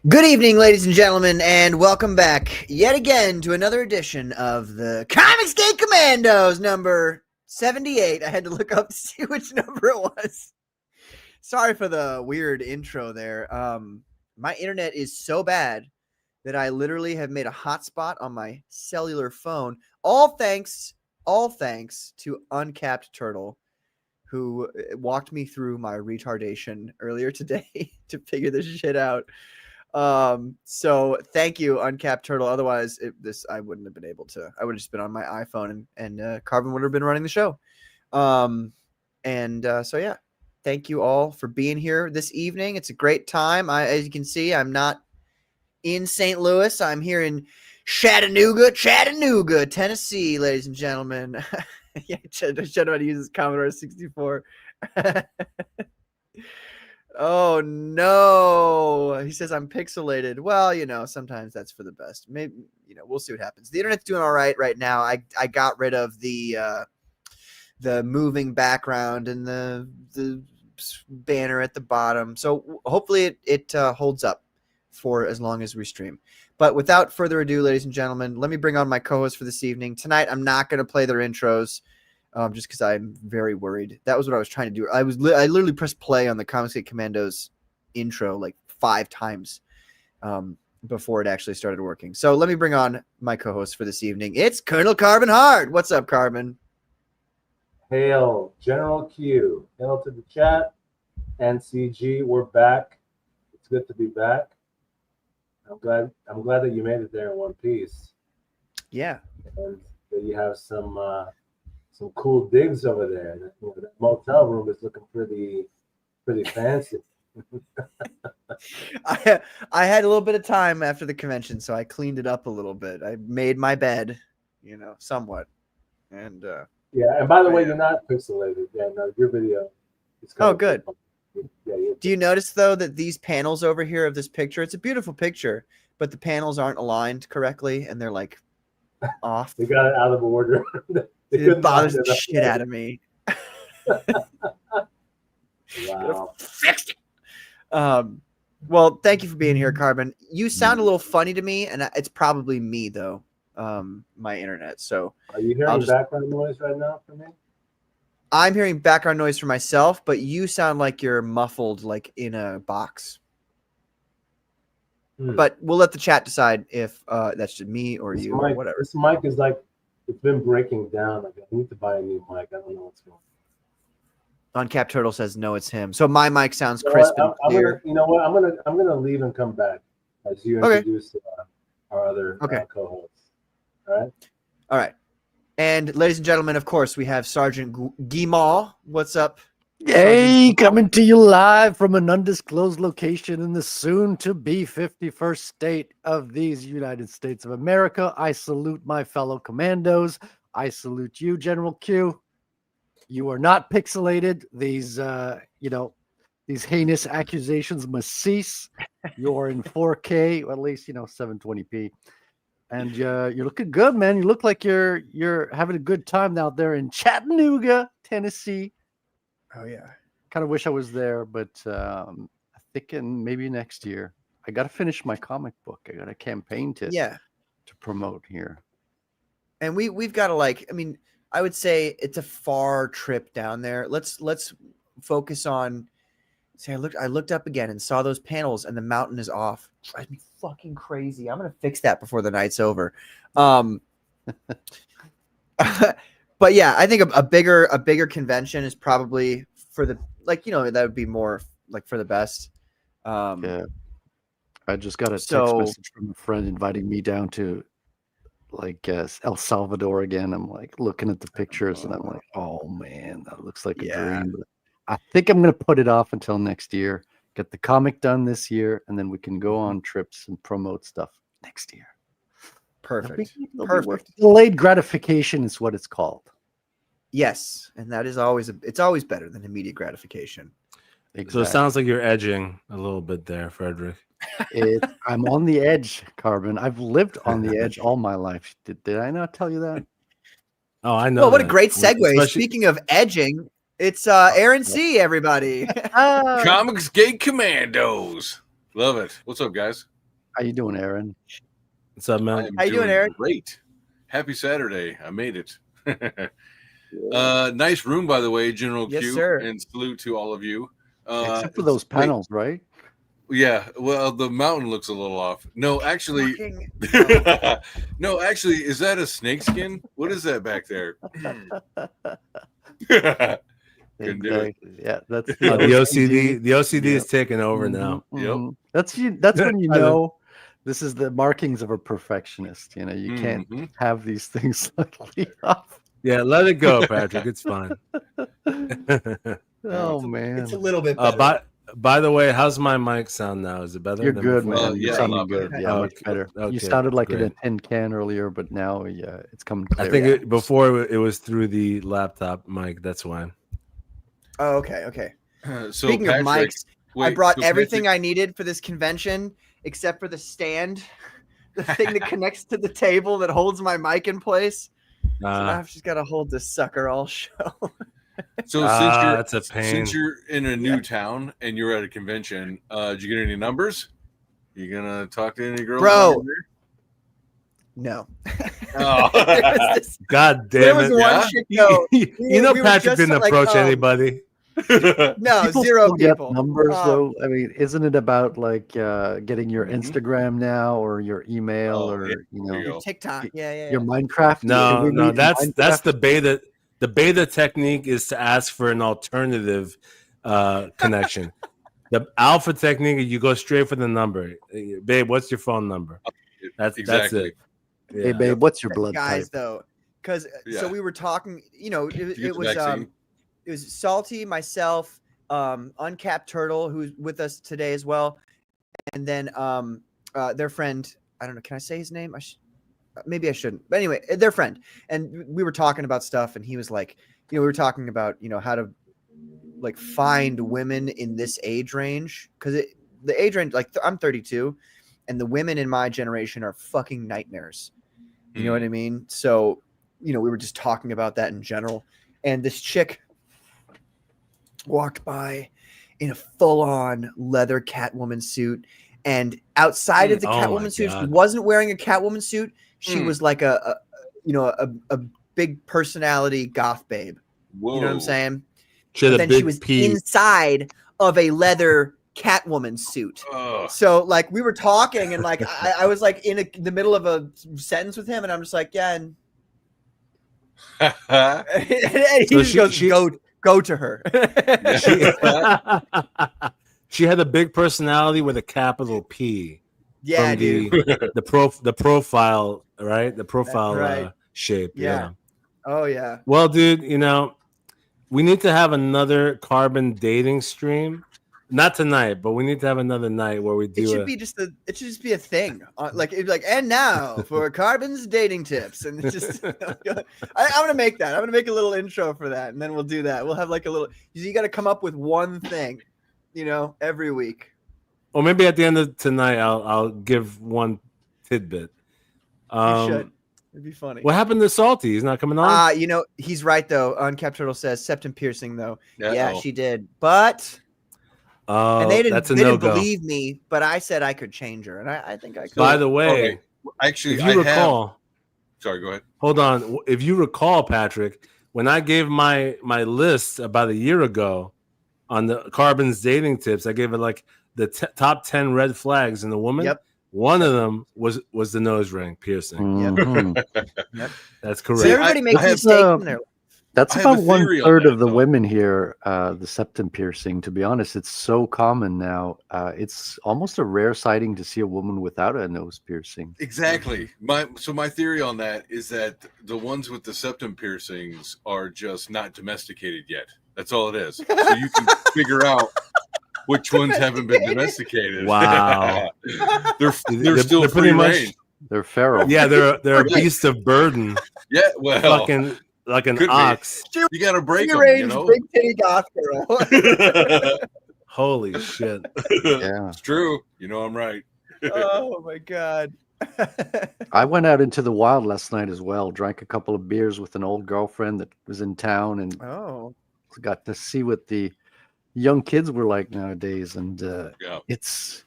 Good evening, ladies and gentlemen, and welcome back yet again to another edition of the Conmicsgate Commandos, number 78. I had to look up to see which number it was. Sorry for the weird intro there. My internet is so bad that I literally have made a hotspot on my cellular phone. All thanks to Uncapped Turtle, who walked me through my retardation earlier today to figure this shit out. So thank you, Uncapped Turtle. Otherwise, I wouldn't have been able to. I would have just been on my iPhone, and Carbon would have been running the show. So yeah, thank you all for being here this evening. It's a great time. As you can see, I'm not in St. Louis. I'm here in Chattanooga, Tennessee, ladies and gentlemen. Yeah, Chattanooga uses Commodore 64. Oh no, he says I'm pixelated. Well, sometimes that's for the best. Maybe, we'll see what happens. The internet's doing all right now. I got rid of the moving background and the banner at the bottom, so hopefully it holds up for as long as we stream. But without further ado, ladies and gentlemen, let me bring on my co-host for this evening. Tonight, I'm not going to play their intros. Just because I'm very worried. That was what I was trying to do. I literally pressed play on the Conmicsgate Commandos intro like 5 times before it actually started working. So let me bring on my co-host for this evening. It's Colonel Carbon Hard. What's up, Carbon? Hail, General Q. Hail to the chat. NCG, we're back. It's good to be back. I'm glad that you made it there in one piece. Yeah. And that you have some cool digs over there. That motel room is looking pretty fancy. I had a little bit of time after the convention, so I cleaned it up a little bit. I made my bed, somewhat. And yeah, and by the way, you're not pixelated. Yeah, no, your video is oh, good. Yeah, do you notice though that these panels over here of this picture, it's a beautiful picture, but the panels aren't aligned correctly and they're like off. They got it out of order. It bothers the shit out of me. Wow. Fixed it. Well, thank you for being here, Carbon. You sound a little funny to me, and it's probably me though. My internet. So are you hearing background noise right now from me? I'm hearing background noise for myself, but you sound like you're muffled, like in a box. But we'll let the chat decide if that's just me or you or whatever. This mic is like, it's been breaking down. Like, I need to buy a new mic. I don't know what's going on. Uncapped Turtle says no, it's him. So my mic sounds crisp and clear. You know what? I'm gonna leave and come back as you introduce our other co-hosts. All right. And ladies and gentlemen, of course, we have Sergeant Guimont. What's up? Hey, coming to you live from an undisclosed location in the soon-to-be 51st state of these United States of America. I salute my fellow commandos. I salute you, General Q. You are not pixelated. These heinous accusations must cease. You're in 4K, or at least 720p, and you're looking good, man. You look like you're having a good time out there in Chattanooga, Tennessee. Oh yeah, kind of wish I was there, but I'm thinking maybe next year. I got to finish my comic book. I got a campaign to promote here, and we've got to I would say it's a far trip down there. Let's focus on. See, I looked up again and saw those panels, and the mountain is off. Drives me fucking crazy. I'm gonna fix that before the night's over. But yeah, I think a bigger convention is probably for the that would be more like for the best. Yeah, I just got a text message from a friend inviting me down to El Salvador again. I'm like looking at the pictures and I'm like, oh man, that looks like a dream. But I think I'm gonna put it off until next year. Get the comic done this year, and then we can go on trips and promote stuff next year. Perfect. Perfect. Delayed gratification is what it's called. Yes, and that is always it's always better than immediate gratification. Exactly. So it sounds like you're edging a little bit there, Frederic. I'm on the edge, Carbon. I've lived on the edge all my life. Did I not tell you that? Oh, I know. Well, what a great segue. Speaking of edging, it's Aaron C. Everybody. Conmicsgate Commandos. Love it. What's up, guys? How you doing, Aaron? What's up, I man? am How you doing, Eric? Great. Happy Saturday. I made it. Nice room, by the way, General Yes, Q. sir. And salute to all of you. Except for those panels, right? Yeah, well, the mountain looks a little off. No, actually, Fucking- no, actually, is that a snakeskin? What is that back there? Couldn't do it. Exactly. Yeah, that's The OCD. The OCD Yeah. is taking over now. Mhm. That's when you I know. know this is the markings of a perfectionist. You know, you can't Mhm. have these things leave off. Yeah, let it go, Patrick. It's fine. Oh man, It's a little bit better. By the way, how's my mic sound now? Is it better? you're than good, before? man. yeah, You're a sounding lot good. better. Yeah, much Okay, better. You okay, sounded like in a great. tin can earlier, but now it's coming clear. I think before it was through the laptop mic. That's why. Oh, okay. So Speaking Patrick, of mics, I wait, brought so everything Patrick- I needed for this convention except for the stand, the thing that connects to the table that holds my mic in place. So now I've just got to hold this sucker all show. So that's a pain. since you're in a new town and you're at a convention, did you get any numbers? You gonna talk to any girls? Bro. while you're No. Oh. There was this- God there damn was it! one Yeah? chick, though. You know, we were Patrick just didn't like, approach anybody. there? No, People zero still get people. numbers though. I mean, isn't it about like getting your Mhm. Instagram now or your email Oh, or yeah. you There know you go. TikTok. Yeah. your Minecraft? Can No, we no, meet in that's Minecraft? the beta. The beta technique is to ask for an alternative connection. The alpha technique, you go straight for the number. Babe, what's your phone number? That's Exactly. it. Hey Yeah. babe, what's your blood Guys, type? though, because Yeah. so we were talking. You know, Did you get it the was vaccine? it was Salty, myself, Uncapped Turtle, who's with us today as well, and then their friend. I don't know. Can I say his name? Maybe I shouldn't. But anyway, their friend, and we were talking about stuff, and he was like, we were talking about how to like find women in this age range because the age range, like I'm 32, and the women in my generation are fucking nightmares. You know what I mean? So, we were just talking about that in general, and this chick walked by in a full-on leather Catwoman suit, and outside of the Oh my Catwoman suit, she God. wasn't wearing a Catwoman suit. She Mm. was like a big personality goth babe. Whoa. You know what I'm saying? She had But a then she big was P. inside of a leather Catwoman suit. Ugh. So like we were talking, and like I was like in the middle of a sentence with him, and I'm just like, yeah, and he So just goes, go to her. She had a big personality with a capital P. Yeah, from dude. the profile, right? The profile right. shape. Yeah. Oh yeah. Well, dude, we need to have another carbon dating stream. Not tonight, but we need to have another night where we do It should just be a thing. Like it'd be like, and now for Carbon's dating tips, and it's just I'm gonna make that. I'm gonna make a little intro for that, and then we'll do that. We'll have like a little. You got to come up with one thing, every week. Or maybe at the end of tonight, I'll give one tidbit. You should. It'd be funny. What happened to Salty? He's not coming on. He's right though. Uncapped Turtle says septum piercing though. Yeah, Uh-oh. she did, but. And they that's a didn't no-go. believe me, but I said I could change her, and I think I could. By the way, Okay. Actually, if you recall, Sorry, go ahead. hold on. If you recall, Patrick, when I gave my list about a year ago on the Carbon's dating tips, I gave it like the top 10 red flags in the woman. Yep. One of them was the nose ring piercing. Mhm. That's So correct. everybody makes I have- mistakes in their life. That's I have about a theory on 1/3 that, of the though. women here, the septum piercing. To be honest, it's so common now. It's almost a rare sighting to see a woman without a nose piercing. Exactly. My theory on that is that the ones with the septum piercings are just not domesticated yet. That's all it is. So you can figure out which ones haven't been domesticated. Wow. they're still they're free pretty much- range. They're feral. Yeah, they're a beast of burden, Yeah, well, fucking like an could be. ox. you got to break them, Free-range, big titty goth girl. Holy shit! Yeah. It's true. I'm right. Oh my god. I went out into the wild last night as well. Drank a couple of beers with an old girlfriend that was in town, and Oh. got to see what the young kids were like nowadays. And Yeah. it's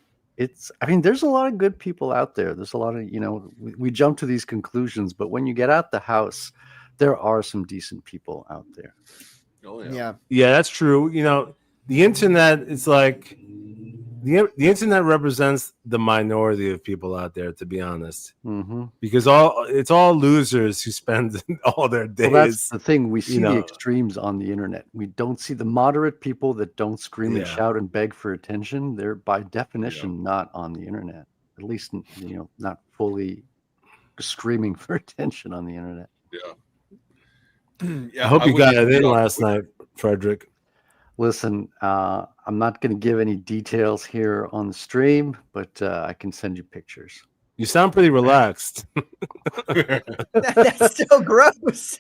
I mean, there's a lot of good people out there. There's a lot of, we jump to these conclusions, but when you get out the house, there are some decent people out there. Oh Yeah. Yeah, that's true. The internet is like the internet represents the minority of people out there, to be honest, Mm-hmm. because it's all losers who spend all their days. Well, that's the thing. We see the know. extremes on the internet. We don't see the moderate people that don't scream and Yeah. shout and beg for attention. They're by definition not on the internet. At least, not fully screaming for attention on the internet. Yeah. I hope you got wouldn't it in even last talk night, Frederic. Listen, I'm not going to give any details here on the stream, but I can send you pictures. You sound pretty relaxed. That's so gross.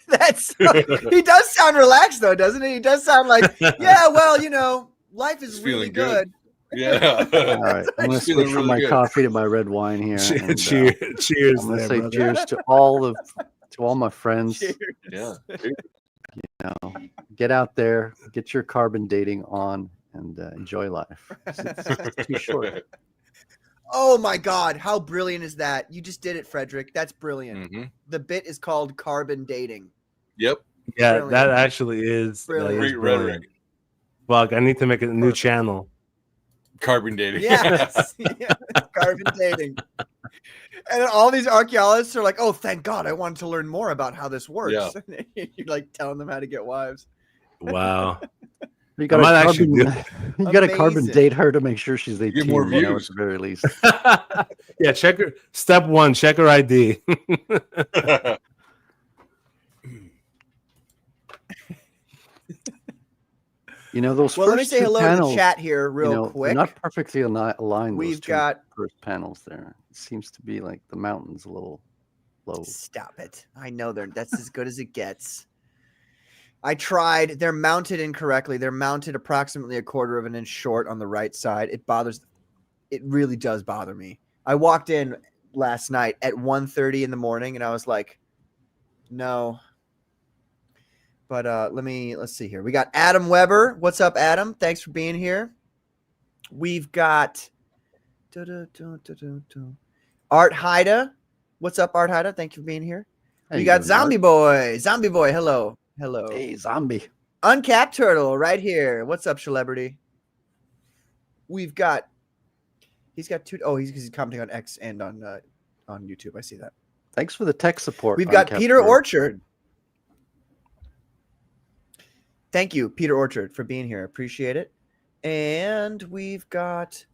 He does sound relaxed though, doesn't he? He does sound like, yeah, well, life is He's really feeling good. good. Yeah. All right, I'm going to Feeling switch from really my good. coffee to my red wine here. and, Cheers, I'm going to there, say brother. cheers to all my friends. Cheers. Yeah. Get out there, get your carbon dating on, and enjoy life. It's too short. Oh my God, how brilliant is that? You just did it, Frederic. That's brilliant. Hmm. The bit is called carbon dating. Yep. Yeah, Brilliant. that actually is Brilliant. that is Great brilliant. rhetoric. Fuck, I need to make a new Perfect. channel. Carbon dating. Yes. Yeah, carbon dating. And all these archaeologists are like, oh, thank God, I wanted to learn more about how this works. Yeah. You're like telling them how to get wives. Wow. You I got might to actually you got to carbon Amazing. date her to make sure she's 18. more At views. the very least. Yeah, check her. Step 1, check her ID. Those Well, first let me say two hello panels, to the chat here real they're quick. not perfectly aligned. We've Those two got. first panels there. It seems to be like the mountain's a little low. Stop it. I know that's as good as it gets. I tried. They're mounted incorrectly. They're mounted approximately a quarter of an inch short on the right side. It really does bother me. I walked in last night at 1:30 in the morning and I was like, no. But let's see here. We got Adam Weber. What's up, Adam? Thanks for being here. We've got Art Haida. What's up, Art Haida? Thank you for being here. How We you got doing, Zombie Art? Boy. Zombie Boy, hello. Hello. Hey, zombie. Uncapped Turtle right here. What's up, celebrity? He's got two. Oh, he's commenting on X and on YouTube. I see that. Thanks for the tech support. We've got Uncapped Peter Turtle. Orchard. Thank you, Peter Orchard, for being here. Appreciate it. And we've got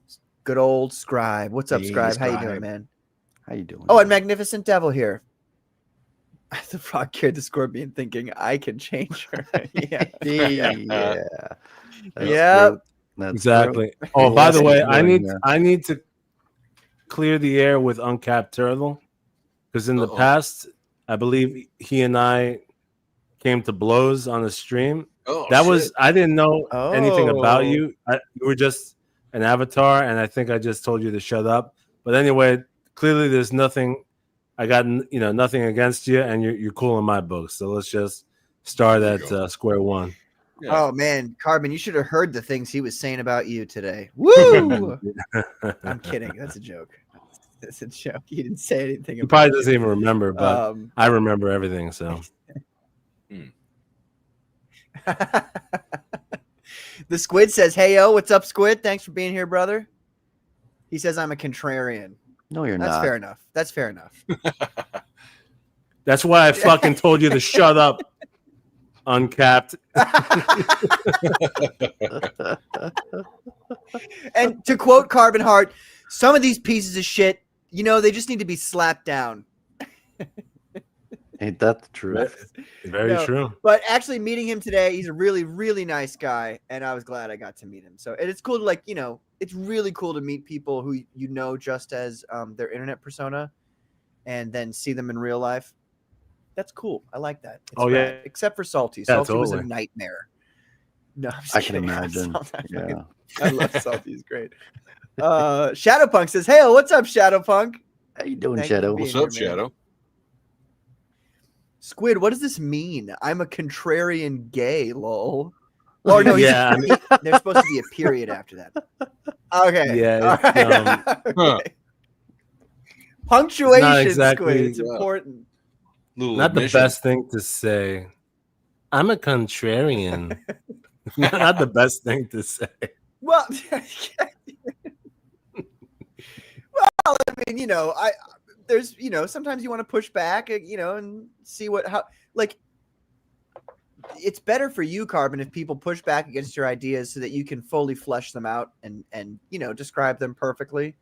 good old Scribe. What's up, Hey, Scribe? How you Scribe. doing, man? How you doing? Oh, and Magnificent Devil here. The frog carried the scorpion thinking I can change her. Yeah. yeah. That's Yep. true. That's Exactly. true. Oh, by the Yes, way, you're doing that. I need to clear the air with Uncapped Turtle because in the past, I believe he and I came to blows on a stream. Oh, I didn't know anything about Oh. you. You were just an avatar, and I think I just told you to shut up. But anyway, clearly there's nothing. I got nothing against you, and you're cool in my book. So let's just start There at you go. square one. Yeah. Oh man, Carbon, you should have heard the things he was saying about you today. Woo! I'm kidding. That's a joke. That's a joke. He didn't say anything. He about probably you. doesn't even remember, but I remember everything. So The Squid says, "Hey yo, what's up, Squid? Thanks for being here, brother." He says I'm a contrarian. No, you're That's not. fair enough. That's fair enough. that's why I fucking told you to shut up, Uncapped. And to quote Carbon Heart, some of these pieces of shit, they just need to be slapped down. Ain't that the truth? Very No. true. But actually meeting him today, he's a really, really nice guy, and I was glad I got to meet him. So and it's cool to it's really cool to meet people who just as their internet persona, and then see them in real life. That's cool. I like that. It's Oh, yeah. rad. Except for Salty. Yeah, Salty was a totally. nightmare. No, I'm just I can kidding. imagine. Yeah. I love Salty. He's great. Shadowpunk says, "Hey, what's up, Shadowpunk? How you doing, Thank you for Shadow? being What's up, here, man. Shadow? Squid, what does this mean? I'm a contrarian gay, lol." Or no, Yeah, there's supposed to be a period after that. Okay. Yeah, All it's, right. Huh. Okay. Punctuation, not exactly- Squid. It's Yeah. important. Little not the admission. best thing to say. I'm a contrarian. Not the best thing to say. Well, well, I mean, there's, sometimes you want to push back, and see how, like, it's better for you, Carbon, if people push back against your ideas so that you can fully flesh them out and describe them perfectly,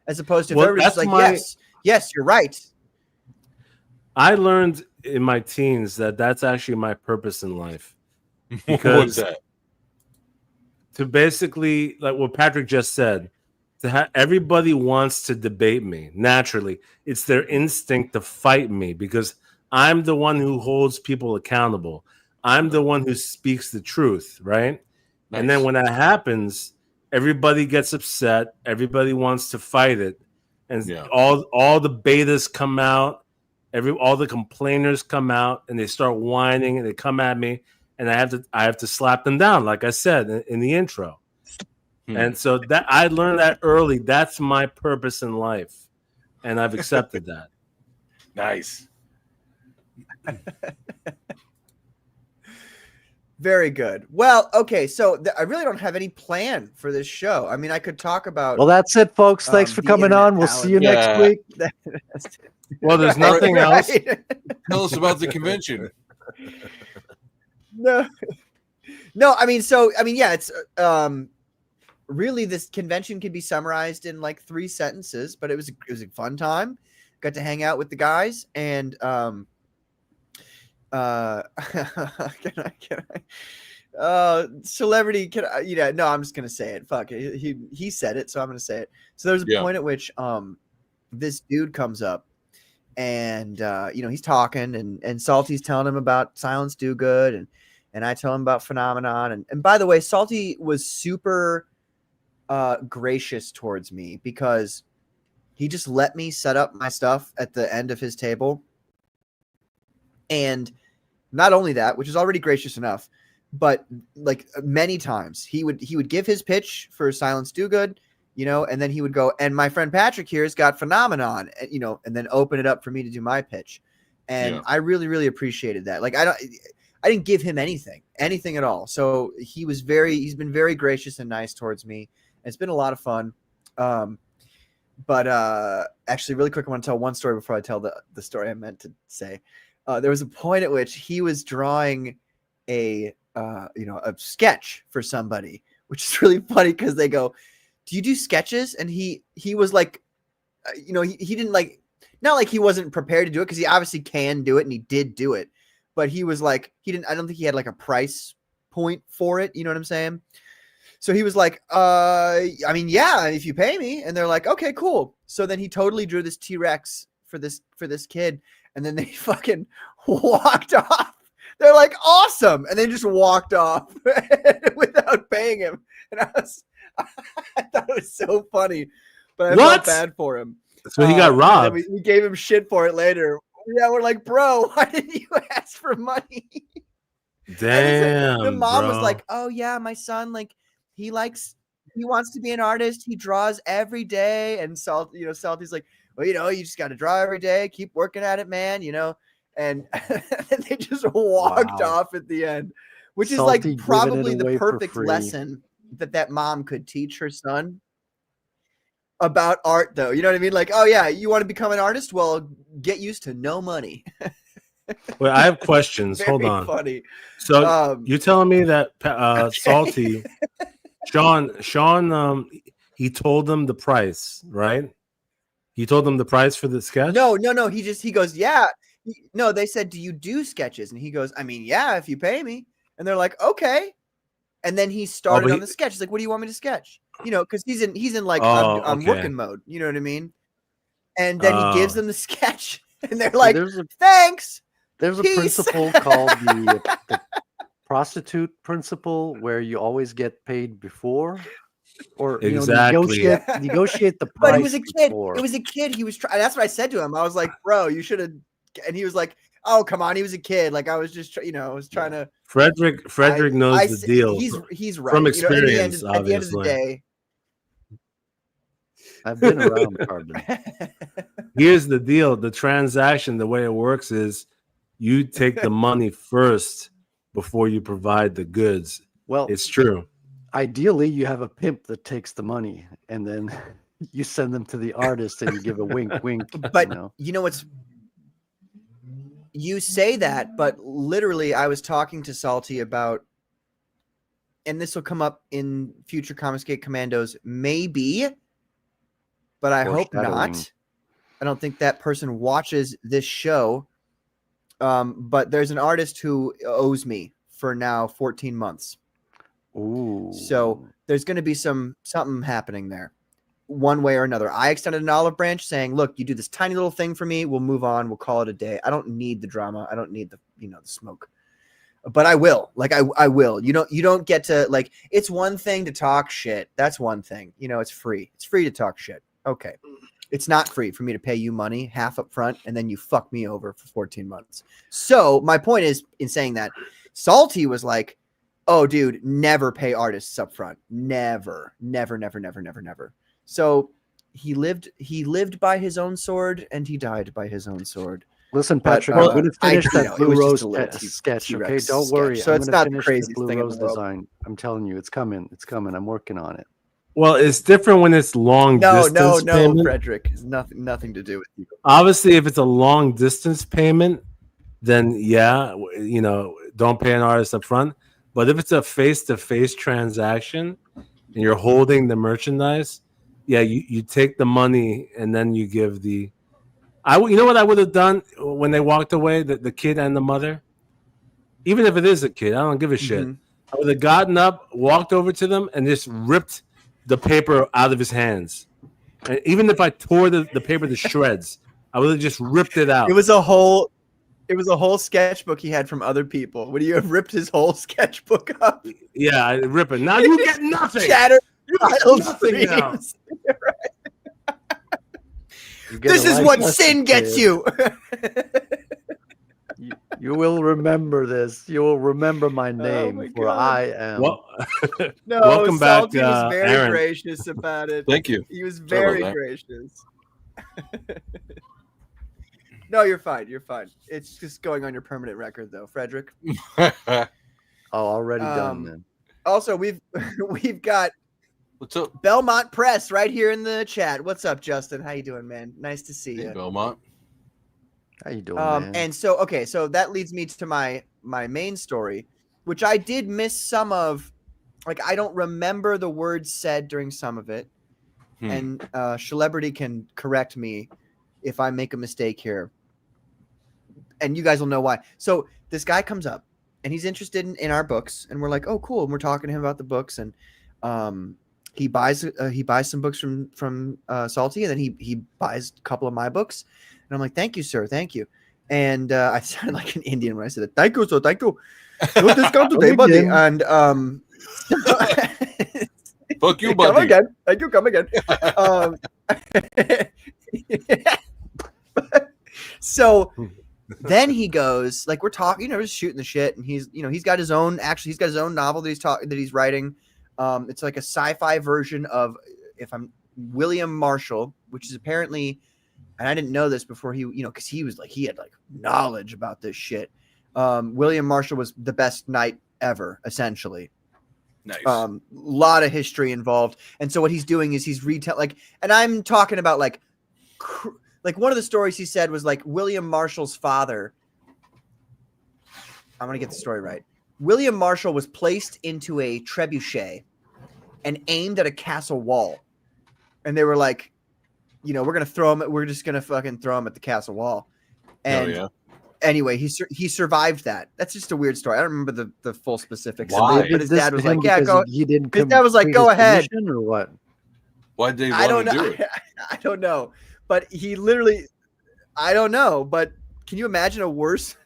as opposed to if Well, everybody's just that's like, yes, you're right. I learned in my teens that that's actually my purpose in life. What's Because that? to basically, like what Patrick just said, everybody wants to debate me naturally. It's their instinct to fight me because I'm the one who holds people accountable. I'm the one who speaks the truth, right? Nice. And then when that happens, everybody gets upset. Everybody wants to fight it, and all the betas come out. All the complainers come out, and they start whining, and they come at me, and I have to slap them down, like I said in the intro. And so that I learned that early. That's my purpose in life, and I've accepted that. Nice. Very good. Well, okay, so I really don't have any plan for this show. I mean, I could talk about. Well, that's it, folks. Thanks for the coming internet on. We'll see you next Yeah. week. Well, there's nothing else. Tell us about the convention. No, I mean, yeah, it's really, this convention can be summarized in like 3 sentences, but it was a fun time. Got to hang out with the guys, and can I celebrity, no, I'm just gonna say it. Fuck it. He said it, so I'm gonna say it. So there's a point at which this dude comes up, and he's talking, and Salty's telling him about Silence Dogood, and I tell him about Phenomenon, and by the way, Salty was super gracious towards me because he just let me set up my stuff at the end of his table. And not only that, which is already gracious enough, but like many times he would give his pitch for Silence Dogood, and then he would go, and my friend Patrick here has got Phenomenon, and then open it up for me to do my pitch. And I really, really appreciated that. Like, I didn't give him anything at all. So he's been very gracious and nice towards me. It's been a lot of fun. But actually, really quick, I want to tell one story before I tell the story I meant to say. There was a point at which he was drawing a sketch for somebody, which is really funny because they go, "Do you do sketches?" And he was like, he didn't like, not like he wasn't prepared to do it, because he obviously can do it, and he did do it. But he was like, I don't think he had like a price point for it. You know what I'm saying? So he was like, I mean, yeah, if you pay me. And they're like, okay, cool. So then he totally drew this T-Rex for this kid. And then they fucking walked off. They're like, awesome. And they just walked off without paying him. And I thought it was so funny, but I felt bad for him. So he got robbed. We gave him shit for it later. Yeah, we're like, bro, why didn't you ask for money? Damn. The mom was bro. like, oh yeah, my son, like, he wants to be an artist. He draws every day. And Salty's like, well, you just got to draw every day. Keep working at it, man. And they just walked off at the end, which Salty is like probably the away for perfect free. lesson that mom could teach her son about art, though. You know what I mean? Like, oh yeah, you want to become an artist? Well, get used to no money. Wait, I have questions. Hold on. Funny. So you're telling me that Salty, Sean, he told them the price, right? He told them the price for the sketch? No. He goes, yeah. No, they said, do you do sketches? And he goes, I mean, yeah, if you pay me. And they're like, okay. And then he started on the sketch. He's like, what do you want me to sketch? Because he's in like, I'm working mode. You know what I mean? And then he gives them the sketch. And they're like, thanks. There's a principle called the prostitute principle, where you always get paid before, or negotiate the price. But it was a kid. Before. It was a kid. He was trying. That's what I said to him. I was like, bro, you should have. And he was like, oh, come on. He was a kid. Like, I was just, I was trying to. Frederic knows the deal. He's right. From experience, at the end of the day, I've been around carbon. Here's the deal: the transaction, the way it works is, you take the money first before you provide the goods. Well, It's true. ideally, you have a pimp that takes the money, and then you send them to the artist, and you give a wink, wink. But you know? you know what's? You say that, but literally, I was talking to Salty about, and this will come up in future Conmicsgate Commandos, maybe, but I hope Foreshadowing. not. I don't think that person watches this show. But there's an artist who owes me for now 14 months. Ooh. So there's going to be something happening there, one way or another. I extended an olive branch saying, look, you do this tiny little thing for me. We'll move on. We'll call it a day. I don't need the drama. I don't need the smoke, but I will. Like, I will. You don't get to, like, it's one thing to talk shit. That's one thing. It's free. It's free to talk shit. Okay. It's not free for me to pay you money half up front and then you fuck me over for 14 months. So my point is, in saying that, Salty was like, oh, dude, never pay artists up front. Never. So he lived by his own sword and he died by his own sword. Listen, But, Patrick, I'm going to finish that it Blue was just Rose a little sketch. Okay, T-Rex don't worry. sketch. So I'm it's gonna not the finish craziest Blue thing in Rose the world. design. I'm telling you, it's coming. It's coming. I'm working on it. Well, it's different when it's long distance No, payment. Frederic. It's nothing to do with you. Obviously, if it's a long distance payment, then yeah, don't pay an artist up front. But if it's a face-to-face transaction and you're holding the merchandise, yeah, you take the money and then you give the. You know what I would have done when they walked away, the kid and the mother? Even if it is a kid, I don't give a shit. Mhm. I would have gotten up, walked over to them, and just ripped the paper out of his hands. And even if I tore the paper to shreds, I would have just ripped it out. It was a whole sketchbook he had from other people. Would you have ripped his whole sketchbook up? Yeah, I rip it. Now you get nothing. Shattered You get child nothing now. dreams. You get This a is life what lesson, sin gets kid. you. You will remember this. You will remember my name, my for God. I am. Well, No, welcome back, Salty was very Aaron. gracious about it. Thank you. He was Sorry very about that. gracious. No, you're fine. You're fine. It's just going on your permanent record, though, Frederic. Oh, already done, Um, man. Also, we've got What's up, Belmont Press right here in the chat. What's up, Justin? How you doing, man? Nice to see hey, you. Belmont? How you doing, man? And so, okay, so that leads me to my main story, which I did miss some of. Like, I don't remember the words said during some of it, and Celebrity can correct me if I make a mistake here, and you guys will know why. So this guy comes up, and he's interested in our books, and we're like, oh, cool. And we're talking to him about the books, and he buys some books from Salty, and then he buys a couple of my books, and I'm like, thank you, sir, thank you. And I sounded like an Indian when I said it. Thank you, sir, thank you. No discount today, buddy. And Fuck you, come buddy. again. Thank you. Come again. So then he goes, like, we're talking, just shooting the shit, and he's got his own novel that he's writing. It's like a sci-fi version of William Marshall, which is apparently, and I didn't know this before because he had like knowledge about this shit. William Marshall was the best knight ever, essentially. Nice. Lot of history involved, and so what he's doing is he's and I'm talking about like one of the stories he said was like William Marshall's father. I'm gonna get the story right. William Marshall was placed into a trebuchet and aimed at a castle wall, and they were like, we're gonna throw him. We're just gonna fucking throw him at the castle wall. And yeah. Anyway, he survived that. That's just a weird story. I don't remember the full specifics. Why? But his dad was like, "Yeah, go." He didn't. His dad was like, "Go ahead." Or what? Why'd they I don't want to know. do it? I don't know. But he literally, I don't know. But can you imagine a worse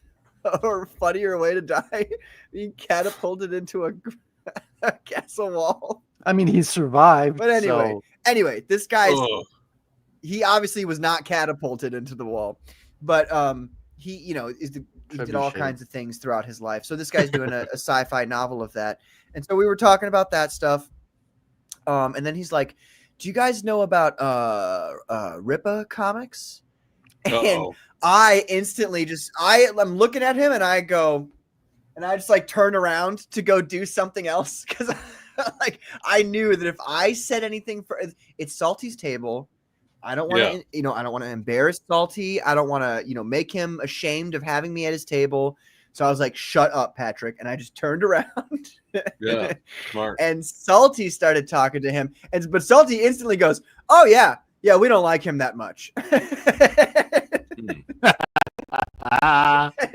or funnier way to die? Being catapulted into a castle wall. I mean, he survived. But anyway, this guy's Ugh. he obviously was not catapulted into the wall, but he did all kinds of things throughout his life. So this guy's doing a sci-fi novel of that, and so we were talking about that stuff, and then he's like, do you guys know about Ripa Comics? And Uh-oh. I instantly I'm looking at him and I go, and I just like turn around to go do something else because like I knew that if I said anything it's Salty's table. I don't want to, I don't want to embarrass Salty. I don't want to, make him ashamed of having me at his table. So I was like, shut up, Patrick. And I just turned around. Yeah, smart. And Salty started talking to him. But Salty instantly goes, oh, yeah, we don't like him that much. It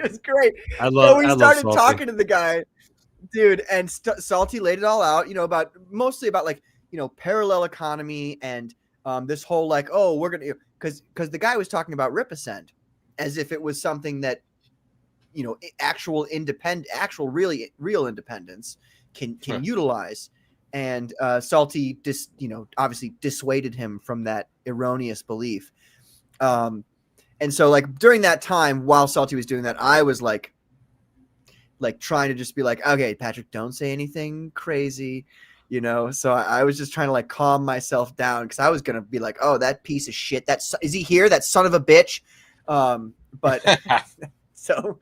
was great. We started talking to the guy, dude, and Salty laid it all out, mostly about like, parallel economy and this whole like, oh, we're going to, because the guy was talking about Ripascent as if it was something that, actual really real independence can utilize. And Salty obviously dissuaded him from that erroneous belief. And so like during that time, while Salty was doing that, I was like trying to just be like, okay, Patrick, don't say anything crazy, So I was just trying to like calm myself down because I was gonna be like, oh, that piece of shit, is he here? That son of a bitch. But so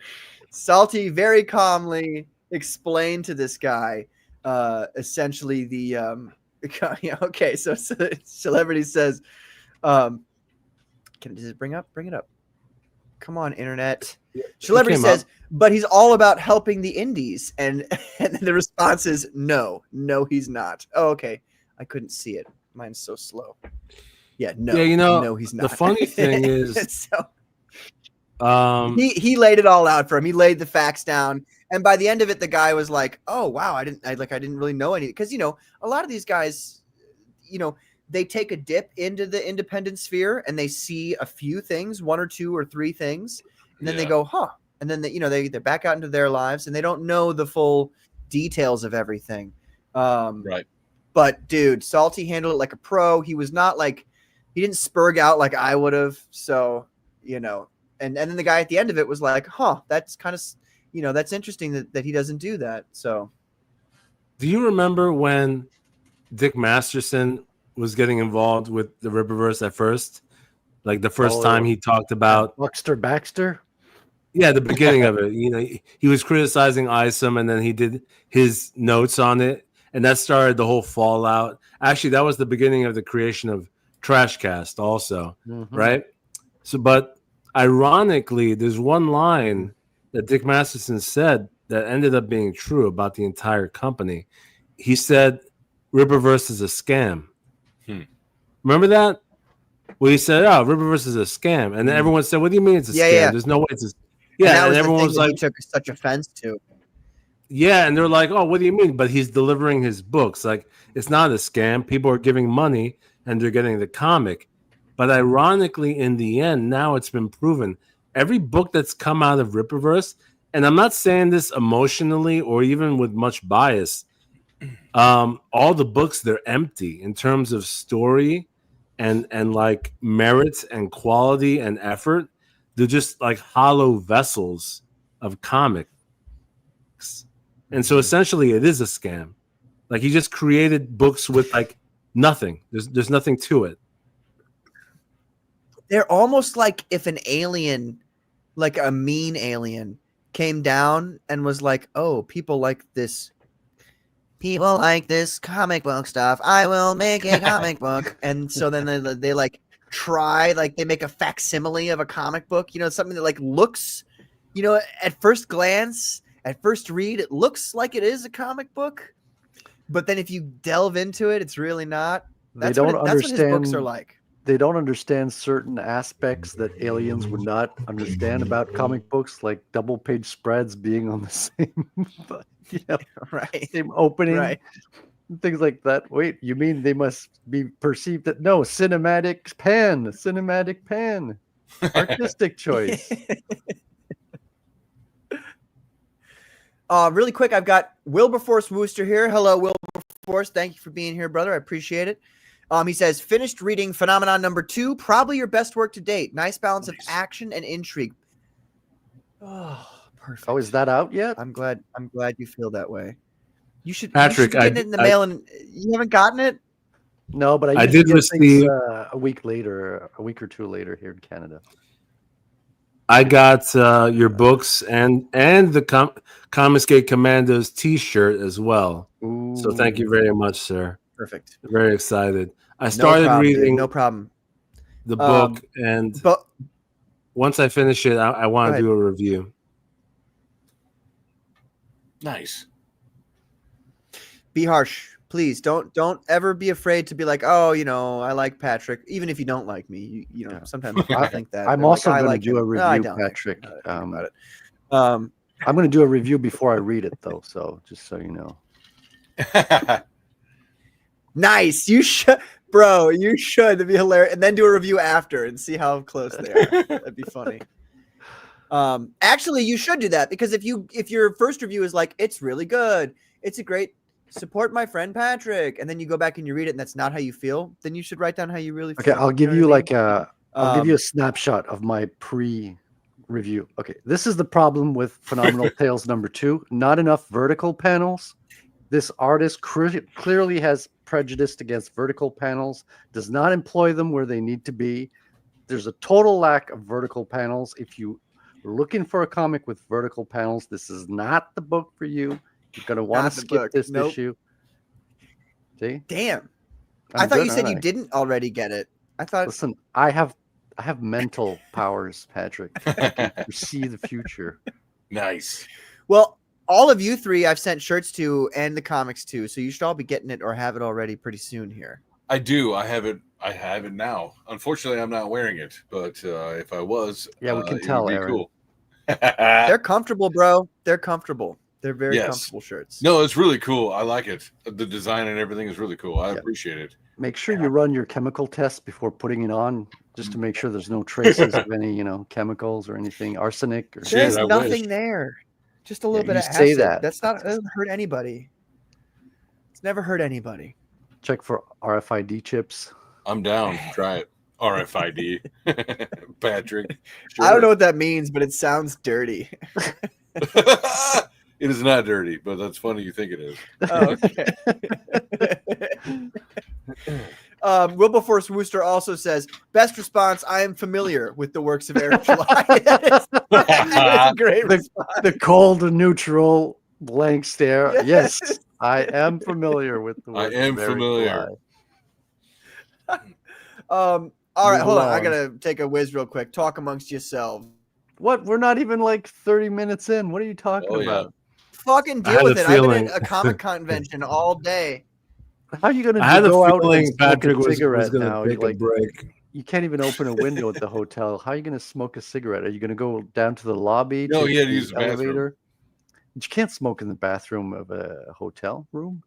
Salty very calmly explained to this guy, essentially the okay. So Celebrity says, does it bring it up? Come on, internet. Celebrity says, but he's all about helping the indies. And the response is, no, he's not. Oh, okay. I couldn't see it. Mine's so slow. Yeah, no. Yeah, no, he's not. The funny thing is, he laid it all out for him. He laid the facts down. And by the end of it, the guy was like, oh, wow, I didn't really know anything. Because, a lot of these guys, they take a dip into the independent sphere and they see a few things, one or two or three things, and then they go, huh. And then they're back out into their lives and they don't know the full details of everything. Right. But dude, Salty handled it like a pro. He was not like, he didn't spurg out like I would have. So, and then the guy at the end of it was like, huh, that's kind of, that's interesting that he doesn't do that. So. Do you remember when Dick Masterson was getting involved with the Rippaverse at first? Like the first time he talked about Baxter? Yeah, the beginning of it. He was criticizing Isom and then he did his notes on it. And that started the whole fallout. Actually, that was the beginning of the creation of Trashcast also, right? So, but ironically, there's one line that Dick Masterson said that ended up being true about the entire company. He said, Rippaverse is a scam. Remember that? Well, he said, oh, Rippaverse is a scam. And then everyone said, what do you mean it's a scam? Yeah. There's no way it's a scam. Yeah, and everyone was like, he took such offense to. Yeah, and they're like, oh, what do you mean? But he's delivering his books. Like, it's not a scam. People are giving money and they're getting the comic. But ironically, in the end, now it's been proven. Every book that's come out of Rippaverse, and I'm not saying this emotionally or even with much bias, all the books, they're empty in terms of story and like merit and quality and effort. They're just like hollow vessels of comics. And so essentially it is a scam. Like he just created books with like nothing. There's nothing to it. They're almost like if an alien, like a mean alien, came down and was like, oh, people like this comic book stuff. I will make a comic book. And so then they like try, like they make a facsimile of a comic book, something that like looks, at first glance, at first read, it looks like it is a comic book. But then if you delve into it, it's really not. That's what his books are like. They don't understand certain aspects that aliens would not understand about comic books, like double page spreads being on the same, same opening, right? Things like that. Wait, you mean they must be perceived that no, cinematic pen, artistic choice. Really quick, I've got Wilberforce Wooster here. Hello, Wilberforce. Thank you for being here, brother. I appreciate it. He says, finished reading Phenomenon #2, probably your best work to date. Nice balance of action and intrigue. Oh, perfect. Oh, is that out yet? I'm glad you feel that way. You should Patrick, get it in the mail, and you haven't gotten it? No, but I I usually did get things receive. a week later, a week or two later here in Canada. I got your books and the Conmicsgate Commandos T-shirt as well. So thank you Ooh. very much, sir. Perfect. Very excited. I No started problem, dude. reading No problem. the book, and But once I finish it, I Go want to ahead. do a review. Nice. be harsh, please. Don't ever be afraid to be like, oh, I like Patrick, even if you don't like me. Yeah. Sometimes people think that. I'm They're also like, I going like to do a him. No, I review, don't, actually, Patrick. now that I think about it. I'm going to do a review before I read it, though. So just so you know. Nice. You should, bro. You should. That'd be hilarious. And then do a review after and see how close they are. That'd be funny. Actually, you should do that, because if your first review is like, it's really good, it's a great, support my friend Patrick, and then you go back and you read it and that's not how you feel, then you should write down how you really feel. Okay, I'll give know you what I mean? like I'll give you a snapshot of my pre-review. Okay, this is the problem with Phenomenal Tales #2. Not enough vertical panels. This artist clearly has prejudice against vertical panels, does not employ them where they need to be. There's a total lack of vertical panels. If you are looking for a comic with vertical panels, this is not the book for you. You're going to want Not to the skip book. this Nope. issue. See? Damn. I'm I thought good, you said aren't you I? didn't already get it. I thought. Listen, I have mental powers, Patrick. I can foresee the future. Nice. Well, all of you three I've sent shirts to, and the comics to, so you should all be getting it or have it already pretty soon here. I do. I have it now. Unfortunately, I'm not wearing it, but if I was, Yeah, we can it tell, would be Aaron. cool. They're comfortable, bro. They're comfortable. They're very Yes. comfortable shirts. No, it's really cool. I like it. The design and everything is really cool. I Yeah. appreciate it. Make sure you run your chemical test before putting it on, just to make sure there's no traces of any, chemicals or anything, arsenic or Shit, There's I nothing wish. there. Just a little bit you of say acid. that. That's not. It doesn't hurt anybody. It's never hurt anybody. Check for RFID chips. I'm down. Try it. RFID. Patrick. I don't know what that means, but it sounds dirty. It is not dirty, but that's funny you think it is. Oh, okay. Wilberforce Wooster also says, best response, I am familiar with the works of Eric July. That is a great response. The cold and neutral blank stare. Yes, I am familiar with the works I am of Eric familiar. July. All right, Move hold on. I along. gotta take a whiz real quick. Talk amongst yourselves. What? We're not even like 30 minutes in. What are you talking Oh, yeah. about? Fucking I deal had with a it. I've been feeling- at a comic convention all day. How are you going to I had a go out and feeling smoke Patrick a was cigarette going now? to take a break. You can't even open a window at the hotel. How are you going to smoke a cigarette? Are you going to go down to the lobby? No, take he had to the use the bathroom. elevator? But you can't smoke in the bathroom of a hotel room.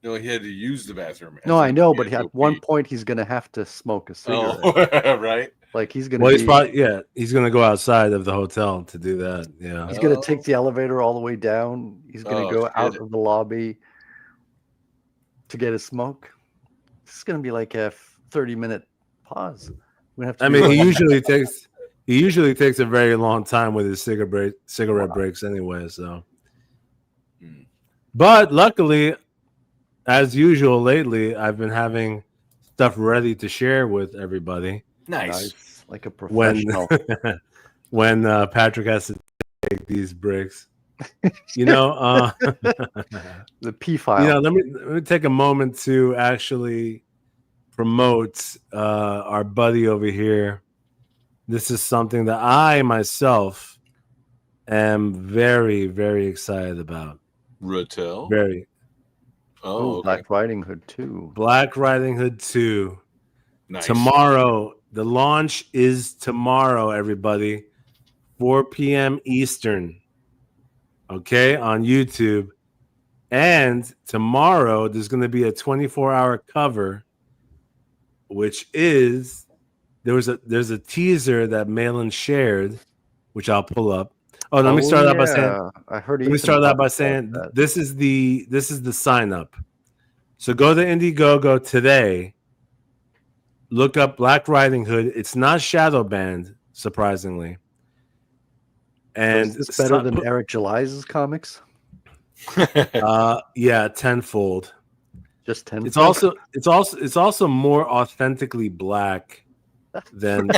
No, he had to use the bathroom. No, I know, but He had to at go one pee. point he's going to have to smoke a cigarette. Oh, right. Like he's going to Well, be, he's probably he's going to go outside of the hotel to do that. Yeah. he's going to take the elevator all the way down. He's going to Oh, go out shit. of the lobby to get a smoke. This is going to be like a 30-minute pause. We're gonna have to I do mean, he like- usually takes a very long time with his cigarette breaks anyway. So, Hmm. but luckily, as usual lately, I've been having stuff ready to share with everybody. Nice. like a When professional. when Patrick has to take these breaks, you know. The P file. You know, let me take a moment to actually promote our buddy over here. This is something that I myself am very, very excited about. Ratel. Very. Oh, okay. Black Riding Hood 2. Black Riding Hood 2. Nice. Tomorrow. The launch is tomorrow, everybody. 4 p.m. Eastern. Okay, on YouTube. And tomorrow there's going to be a 24-hour cover, which is there's a teaser that Malin shared, which I'll pull up. Oh, let me start out by saying I heard. let me Ethan start out talk by about saying that. this is the sign up. So go to Indiegogo today. Look up Black Riding Hood. It's not shadow banned, surprisingly. And is this better than Eric July's comics? yeah, tenfold. Just 10. It's also more authentically black than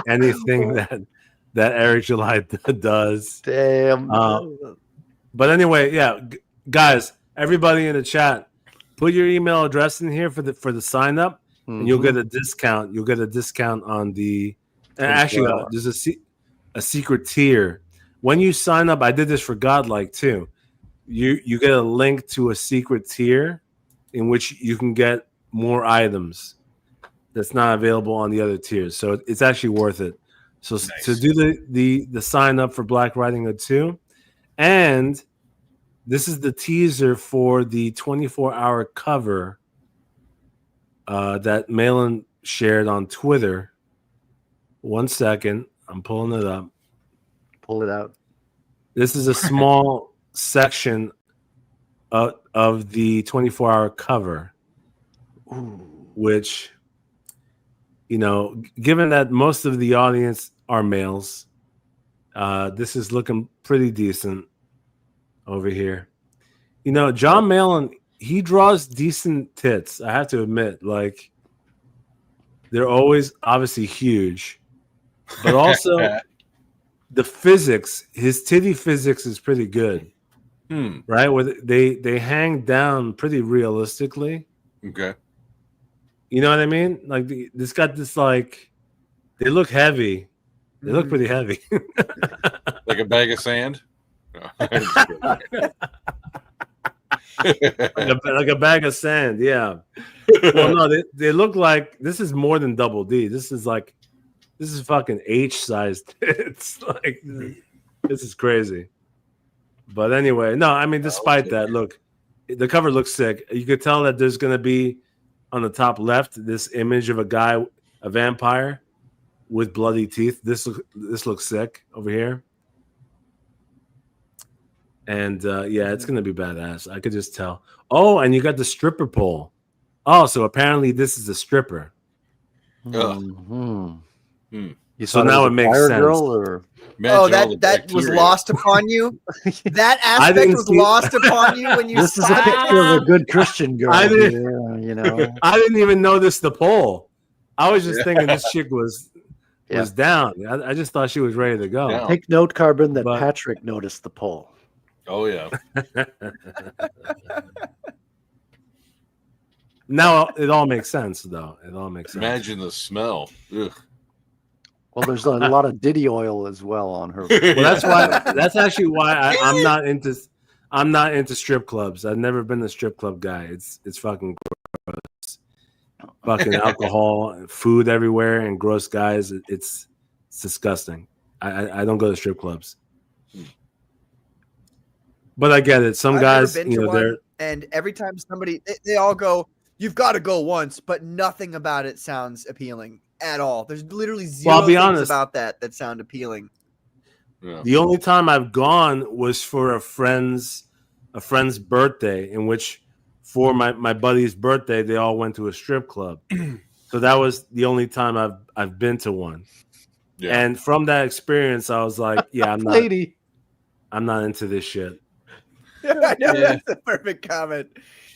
anything that Eric July does. Damn. But anyway, yeah, guys, everybody in the chat, put your email address in here for the sign up, and you'll get a discount. You'll get a discount on the. And actually, there's a secret tier. When you sign up, I did this for Godlike too. You get a link to a secret tier in which you can get more items that's not available on the other tiers. So it's actually worth it. So Nice. to do the sign up for Black Riding Hood 2, and this is the teaser for the 24-hour cover that Malin shared on Twitter. 1 second. I'm pulling it up. Pull it out. This is a small section of the 24-hour cover, which, given that most of the audience are males, this is looking pretty decent over here. John Malin, he draws decent tits, I have to admit. Like, they're always obviously huge, but also the physics, his titty physics is pretty good. Right? Where they hang down pretty realistically. Okay. You know what I mean? Like, this got this, like, they look heavy. They look pretty heavy. Like a bag of sand? like a bag of sand, yeah. Well, no, they look like this is more than double D. This is fucking H-sized. It's like, this is crazy. But anyway, no, I mean, despite that, look, the cover looks sick. You could tell that there's going to be on the top left this image of a vampire with bloody teeth. This looks sick over here. And yeah, it's going to be badass. I could just tell. Oh, and you got the stripper pole. Oh, so apparently this is a stripper. So now it makes sense. That was lost upon you. That aspect was lost upon you when you. This is a picture of a good Christian girl. I didn't even notice the pole. I was just thinking this chick was down. I just thought she was ready to go. Yeah. Take note, Carbon, that Patrick noticed the pole. Oh yeah. Now it all makes sense, though. It all makes sense. Imagine the smell. Ugh. Well, there's a lot of Diddy oil as well on her. Well, that's actually why I'm not into strip clubs. I've never been a strip club guy. It's fucking gross. Fucking alcohol, food everywhere, and gross guys. It's disgusting. I don't go to strip clubs. But I get it. Some guys, they're and every time somebody they all go, you've got to go once, but nothing about it sounds appealing at all. There's literally zero things about that sound appealing. Yeah. The only time I've gone was for a friend's birthday, in which for my buddy's birthday they all went to a strip club. So that was the only time I've been to one. Yeah. And from that experience, I was like, yeah, I'm not into this shit. I know, that's a perfect comment.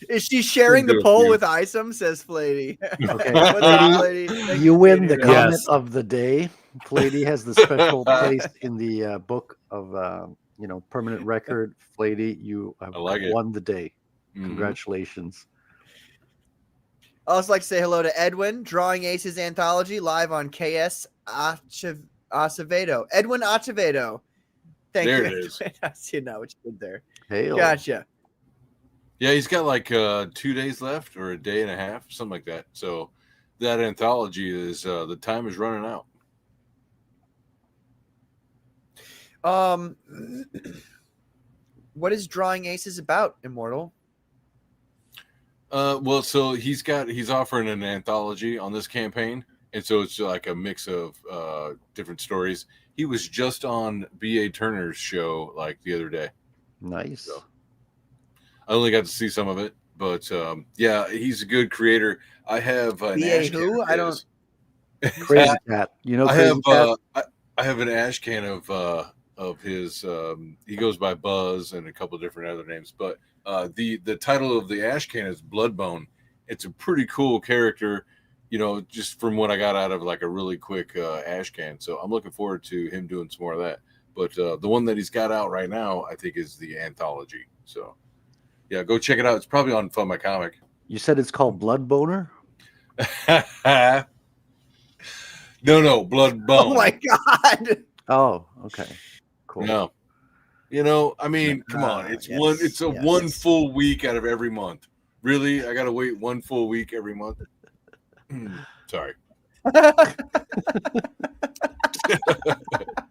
Is she sharing the poll with Isom? Says Flady. Okay, Flady, you win the comment of the day. Flady has the special place in the book of permanent record. Flady, you have won the day. Congratulations. I also like to say hello to Edwin, Drawing Aces Anthology, live on KS Acevedo. Edwin Acevedo. Thank you. It is. I see now what you did there. Hey, gotcha. Yeah, he's got like 2 days left or a day and a half, something like that. So that anthology is the time is running out. What is Drawing Aces about, Immortal? Well, so he's offering an anthology on this campaign, and so it's like a mix of different stories. He was just on B.A. Turner's show like the other day. Nice. So I only got to see some of it, but yeah, he's a good creator. I have an ash can. I don't. Crazy Cat. I have an ash can of of his. He goes by Buzz and a couple different other names, but the title of the ash can is Bloodbone. It's a pretty cool character, just from what I got out of like a really quick ash can. So I'm looking forward to him doing some more of that. But the one that he's got out right now, I think, is the anthology. So yeah, go check it out. It's probably on Fun My Comic. You said it's called Blood Boner? No, Blood Bone. Oh my god! Oh, okay. Cool. No. I mean, come on. It's yes, it's a yes. one full week out of every month. Really? I gotta wait one full week every month? Sorry.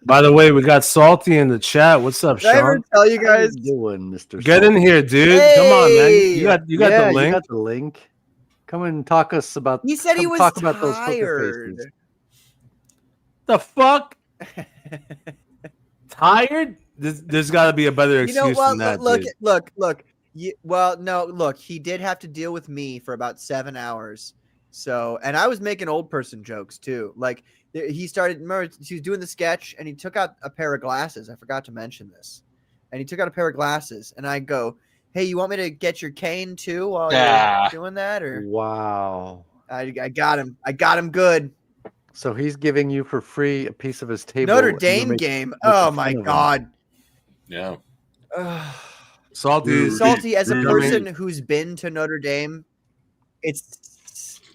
By the way, we got Salty in the chat. What's up, Did I ever Sean? tell you How guys? you doing, Mr. Get in here, dude. Come on, man. You got You the link. You got the link. Come and talk us about. He said he come was talk about those poker tired. faces. The fuck? Tired? There's got to be a better excuse than that. Look, dude. look. Look. He did have to deal with me for about 7 hours. So, and I was making old person jokes too. Like he started. Remember, he was doing the sketch, and he took out a pair of glasses. I forgot to mention this. And he took out a pair of glasses, and I go, "Hey, you want me to get your cane too while you're doing that?" Or Wow. I got him. I got him good. So he's giving you for free a piece of his table. Notre and you're Dame making game. fun Oh of my him. god. Yeah. Salty. Salty, as a Rudy. person who's been to Notre Dame,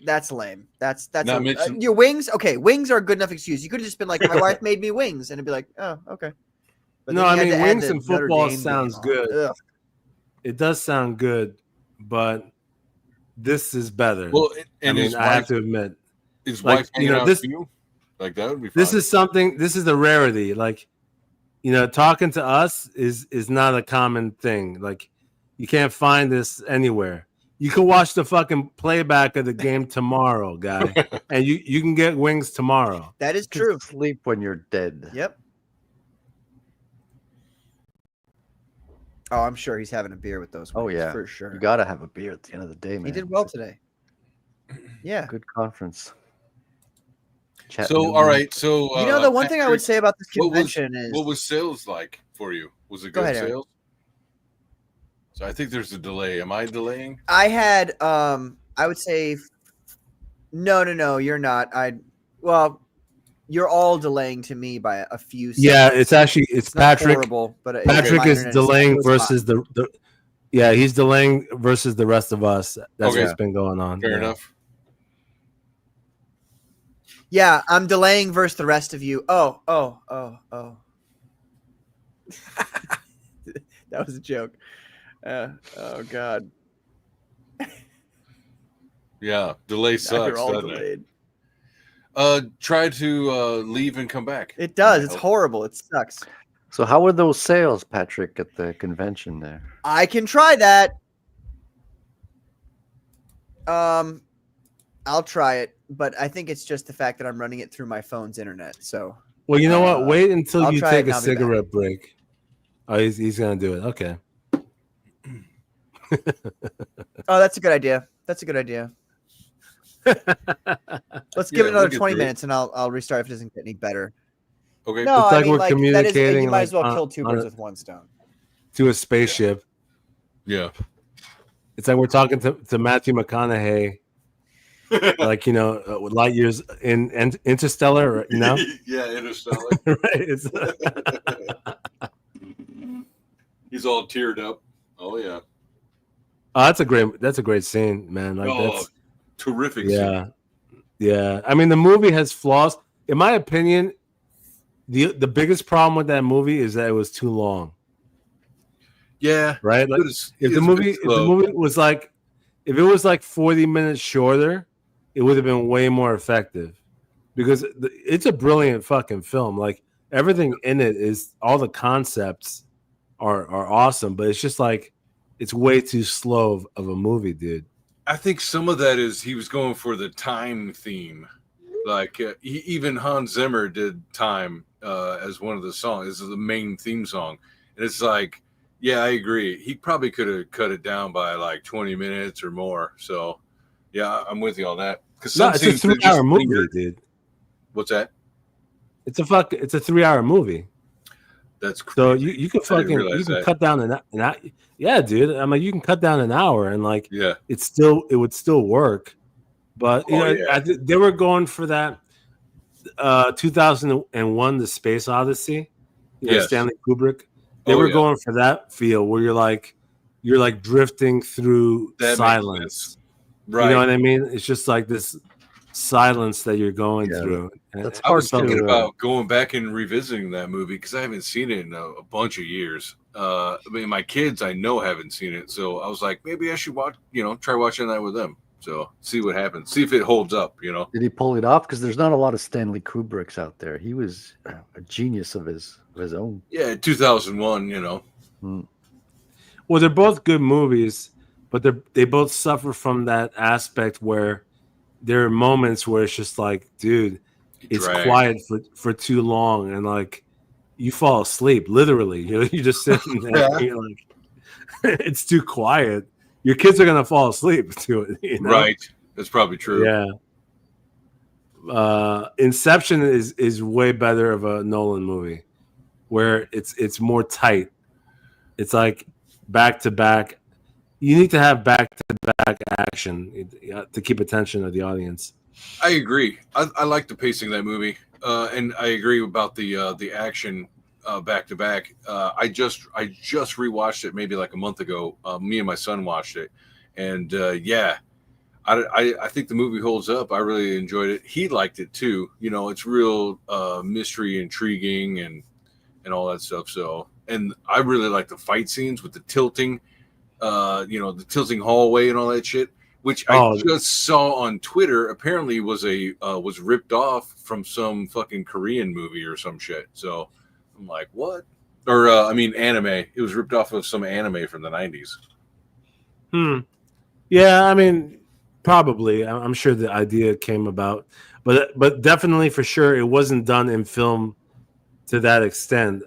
that's lame. That's Not mention- your wings. Okay, wings are a good enough excuse. You could have just been like, my wife made me wings, and it'd be like, oh, okay. But No, then I you had mean, to add wings the and Notre football Dame sounds game on. good. Ugh. It does sound good, but this is better. Well, and I his mean, I have wife, to admit, his like, wife hanging out this- with you, like that would be fun. this is something. This is a rarity. Like, talking to us is not a common thing. Like, you can't find this anywhere. You can watch the fucking playback of the game tomorrow, guy, and you can get wings tomorrow. That is You can true. Sleep when you're dead. Yep. Oh, I'm sure he's having a beer with those. Oh, wings, yeah. for sure. You got to have a beer at the end of the day, man. He did well today. Yeah. Good conference. So, all right. So, The one thing I would Patrick, say about this what was- convention is what was sales like for you? Was it Go good ahead, Aaron. sales? So I think there's a delay. Am I delaying? I had I would say no, you're not. You're all delaying to me by a few seconds. Yeah, it's It's not Patrick. horrible, but Patrick my is internet delaying it was versus fine. he's delaying versus the rest of us. That's Okay. what's been going on. Fair Yeah. enough. Yeah, I'm delaying versus the rest of you. Oh. That was a joke. Oh god. Yeah, delay Now sucks, you're all doesn't it? delayed. Try to leave and come back. It does. It's horrible. It sucks. So how were those sales, Patrick, at the convention there? I can try that. I'll try it, but I think it's just the fact that I'm running it through my phone's internet. So Well, you know what? Wait until I'll you try take it and a I'll be back. cigarette break. Oh, he's gonna do it. Okay. oh, that's a good idea. That's a good idea. Let's give Yeah, it another we'll get 20 through it. minutes and I'll restart if it doesn't get any better. Okay. No, It's I like mean, we're that is, communicating, you might like, as well on- kill two on birds a- with one stone. To a spaceship. Yeah. It's like we're talking to Matthew McConaughey, like with light years in Interstellar. Yeah, Interstellar. Right? It's, He's all teared up. Oh yeah. oh, that's a great scene, man. Like Oh, that's terrific. scene. yeah, yeah. I mean, the movie has flaws. In my opinion, the biggest problem with that movie is that it was too long. Yeah. Right? Like, if the movie was like, if it was like 40 minutes shorter, it would have been way more effective. Because it's a brilliant fucking film. Like, everything in it is, all the concepts are awesome, but it's just like, it's way too slow of a movie, dude. I think some of that is he was going for the time theme. Like even Hans Zimmer did time as one of the songs. This is the main theme song. And it's like, yeah, I agree. He probably could have cut it down by like 20 minutes or more. So, yeah, I'm with you on that. Because No, it's a 3-hour movie, dude. What's that? It's a 3-hour movie. That's So crazy. you can I didn't fucking realize that. cut down an hour. Yeah, dude. I mean, you can cut down an hour and like Yeah. it would still work. But you Oh, know, yeah. they were going for that 2001 The Space Odyssey, Yes. Stanley Kubrick. They Oh, were yeah. going for that feel where you're like drifting through That makes silence. sense. Right. You know what I mean? It's just like this silence that you're going Yeah, through. that's I was hard thinking to, about going back and revisiting that movie because I haven't seen it in a bunch of years. I mean, my kids I know haven't seen it, so I was like, maybe I should watch. Try watching that with them. So see what happens. See if it holds up. Did he pull it off? Because there's not a lot of Stanley Kubricks out there. He was a genius of his own. Yeah, 2001. Mm. Well, they're both good movies, but they both suffer from that aspect where there are moments where it's just like, dude, it's Drag. quiet for too long, and like you fall asleep. Literally, you're just sitting there. And you're like, it's too quiet. Your kids are gonna fall asleep to it. Right. That's probably true. Yeah. Inception is way better of a Nolan movie, where it's more tight. It's like back to back. You need to have back to back action to keep attention of the audience. I agree. I like the pacing of that movie, and I agree about the action back to back. I just rewatched it maybe like a month ago. Me and my son watched it, and yeah, I think the movie holds up. I really enjoyed it. He liked it too. It's real mystery, intriguing, and all that stuff. So, and I really like the fight scenes with the tilting, the tilting hallway and all that shit. Which I just saw on Twitter. Apparently, was ripped off from some fucking Korean movie or some shit. So I'm like, what? Or anime. It was ripped off of some anime from the 90s. Yeah, I mean, probably. I'm sure the idea came about, but definitely for sure it wasn't done in film to that extent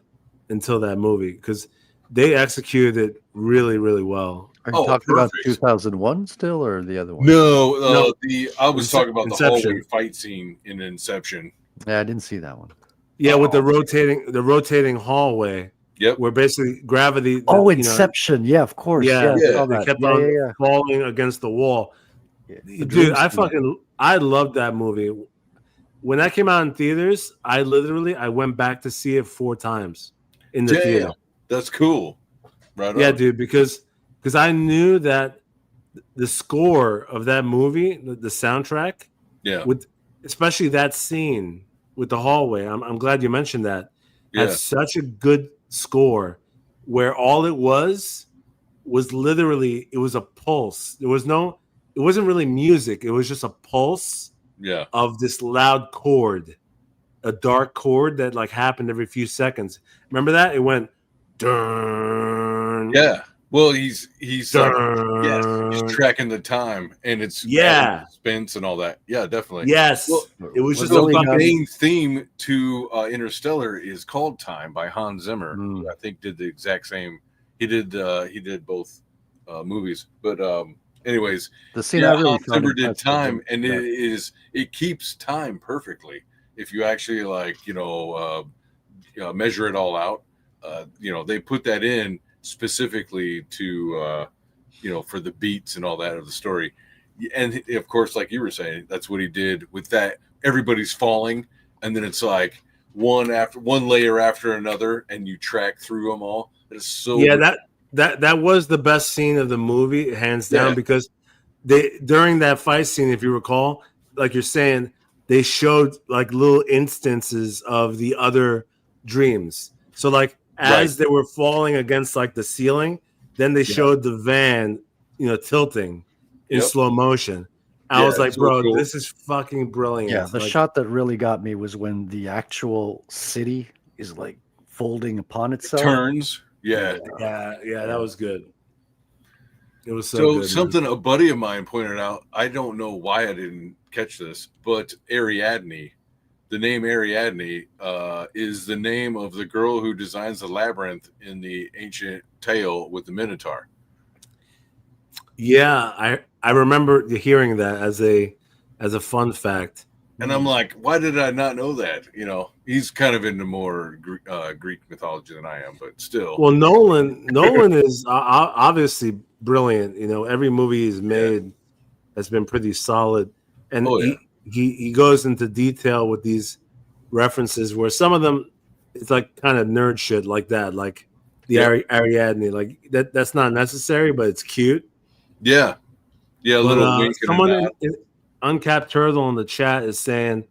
until that movie because they executed it really, really well. Are you talking perfect. about 2001 still, or the other one? No, I was talking about Inception. the hallway fight scene in Inception. Yeah, I didn't see that one. Yeah, with the rotating hallway. Yep. Where basically gravity. Oh, Inception. Yeah, of course. Yeah, I saw they that. kept on falling against the wall. The Dude, dream I loved that movie. When that came out in theaters, I went back to see it 4 times in the theater. That's cool. Right. Yeah, on. dude, because I knew that the score of that movie, the soundtrack, with especially that scene with the hallway. I'm glad you mentioned that. Had such a good score where all it was literally it was a pulse. It wasn't really music. It was just a pulse of this loud chord, a dark chord that like happened every few seconds. Remember that? It went dun. Yeah. Well, he's he's tracking the time, and it's suspense and all that. Yeah, definitely. Yes, well, it was just the main theme to Interstellar is called "Time" by Hans Zimmer, who I think did the exact same. He did both movies, but anyways, the scene I really Hans Zimmer did "Time," and it keeps time perfectly if you actually measure it all out. They put that in specifically to for the beats and all that of the story, and of course, like you were saying, that's what he did with that. Everybody's falling, and then it's like one layer after another, and you track through them all. It's so that was the best scene of the movie, hands down, because during that fight scene, if you recall, like you're saying, they showed like little instances of the other dreams. So like as they were falling against like the ceiling, then they showed the van, tilting in slow motion. I was like, bro, cool. This is fucking brilliant. Yeah, the shot that really got me was when the actual city is like folding upon itself. It turns. Yeah, that was good. It was so good, something a buddy of mine pointed out. I don't know why I didn't catch this, but Ariadne, the name Ariadne, is the name of the girl who designs the labyrinth in the ancient tale with the Minotaur. Yeah, I remember hearing that as a fun fact. And I'm like, why did I not know that? You know, he's kind of into more Greek mythology than I am, but still. Well, Nolan is obviously brilliant. You know, every movie he's made has been pretty solid, and he goes into detail with these references where some of them it's like kind of nerd shit like that, like the Ariadne, like that's not necessary, but it's cute. Yeah, yeah. A little wink. Someone in Uncapped Turtle in the chat is saying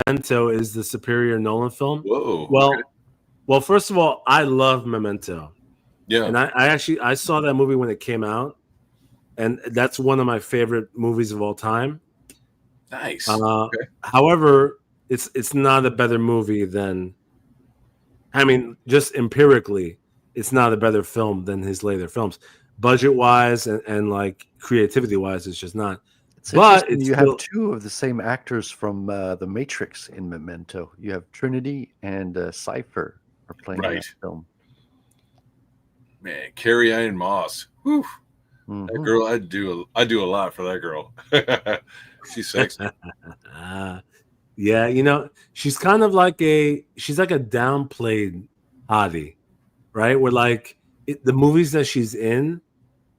Memento is the superior Nolan film. Whoa. Well, first of all, I love Memento. Yeah, and I saw that movie when it came out, and that's one of my favorite movies of all time. Nice. However, it's not a better movie than. I mean, just empirically, it's not a better film than his later films. Budget wise and like creativity wise, it's just not. But you have two of the same actors from The Matrix in Memento. You have Trinity and Cypher are playing in that film. Man, Carrie Ann Moss. Whew. Mm-hmm. That girl, I do a lot for that girl. She's sexy. Yeah, you know, she's kind of like she's like a downplayed hottie, right? Where like the movies that she's in,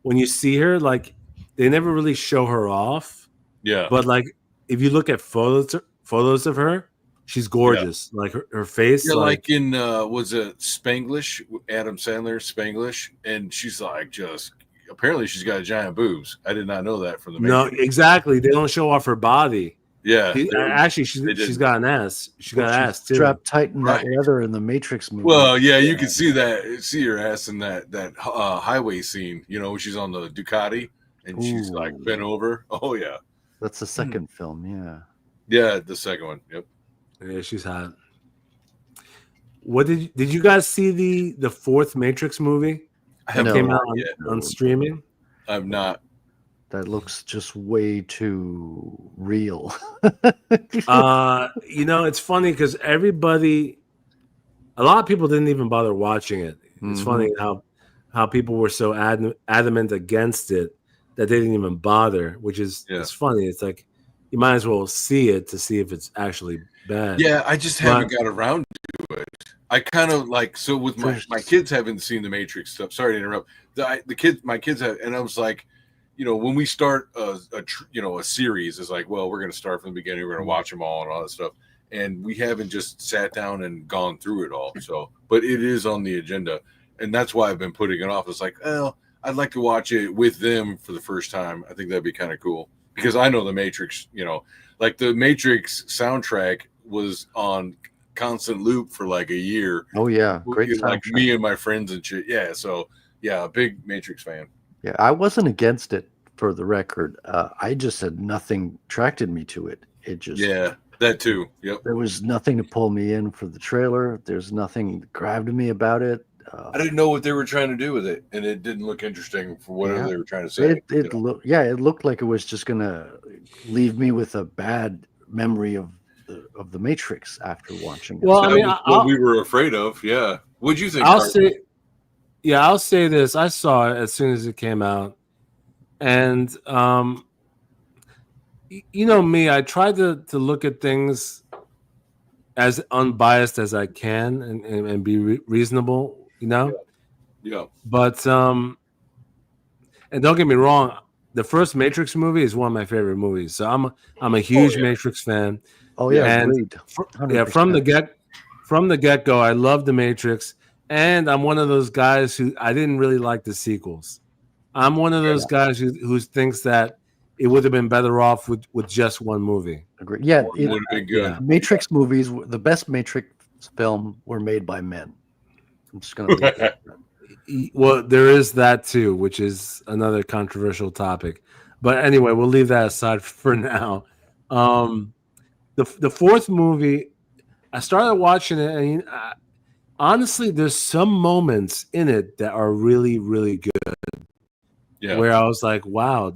when you see her, like they never really show her off. Yeah. But like if you look at photos of her, she's gorgeous. Yeah. Like her face. Yeah, like in was it Spanglish, Adam Sandler Spanglish, and she's like just apparently she's got giant boobs. I did not know that from the Matrix. No, exactly. They don't show off her body. Yeah, actually, she's got an ass. She got an ass too. Strapped tight in that leather in the Matrix movie. Well, yeah, you can see her ass in that highway scene. You know, she's on the Ducati and she's like bent over. Oh yeah, that's the second film. Yeah, yeah, the second one. Yep. Yeah, she's hot. What did you guys see the fourth Matrix movie? That came out on streaming. I've not. That looks just way too real. You know, it's funny because a lot of people didn't even bother watching it. It's funny how people were so adamant against it that they didn't even bother, which is it's funny. It's like you might as well see it to see if it's actually bad. Yeah, I just haven't got around to it. I kind of like with my kids haven't seen the Matrix stuff. Sorry to interrupt. My kids have, and I was like, you know, when we start a series, it's like, well, we're going to start from the beginning. We're going to watch them all and all that stuff. And we haven't just sat down and gone through it all. So, but it is on the agenda. And that's why I've been putting it off. It's like, well, I'd like to watch it with them for the first time. I think that'd be kind of cool because I know the Matrix, you know, like the Matrix soundtrack was on constant loop for like a year. Oh yeah. Great soundtrack. Like me and my friends and shit. Yeah. So yeah, big Matrix fan. Yeah, I wasn't against it for the record. I just said nothing attracted me to it. It just that too. Yep. There was nothing to pull me in for the trailer. There's nothing that grabbed me about it. I didn't know what they were trying to do with it, and it didn't look interesting for whatever they were trying to say. It looked like it was just gonna leave me with a bad memory of the Matrix after watching it. Well, I mean, what we were afraid of. Yeah. What'd you think? I'll say this. I saw it as soon as it came out. And, you know me, I try to look at things as unbiased as I can and be reasonable, you know? Yeah. But, and don't get me wrong, the first Matrix movie is one of my favorite movies. So I'm a huge Matrix fan. Oh, yeah. And from the get-go, I love the Matrix. And I'm one of those guys who I didn't really like the sequels. I'm one of those guys who thinks that it would have been better off with just one movie. Agreed. Yeah, it would have been good. Matrix movies, the best Matrix film were made by men. I'm just going to. Well, there is that too, which is another controversial topic. But anyway, we'll leave that aside for now. The fourth movie, I started watching it, and honestly, there's some moments in it that are really, really good. Yeah. Where I was like, wow,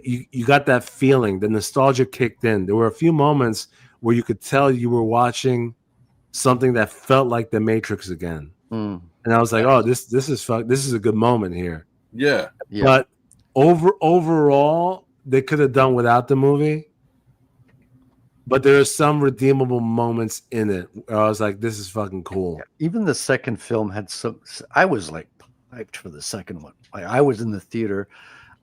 you got that feeling. The nostalgia kicked in. There were a few moments where you could tell you were watching something that felt like the Matrix again. And I was like, oh, this is a good moment here. Yeah. But overall, they could have done without the movie. but there are some redeemable moments in it where I was like, this is fucking cool. Even the second film had some. I was like hyped for the second one. I was in the theater.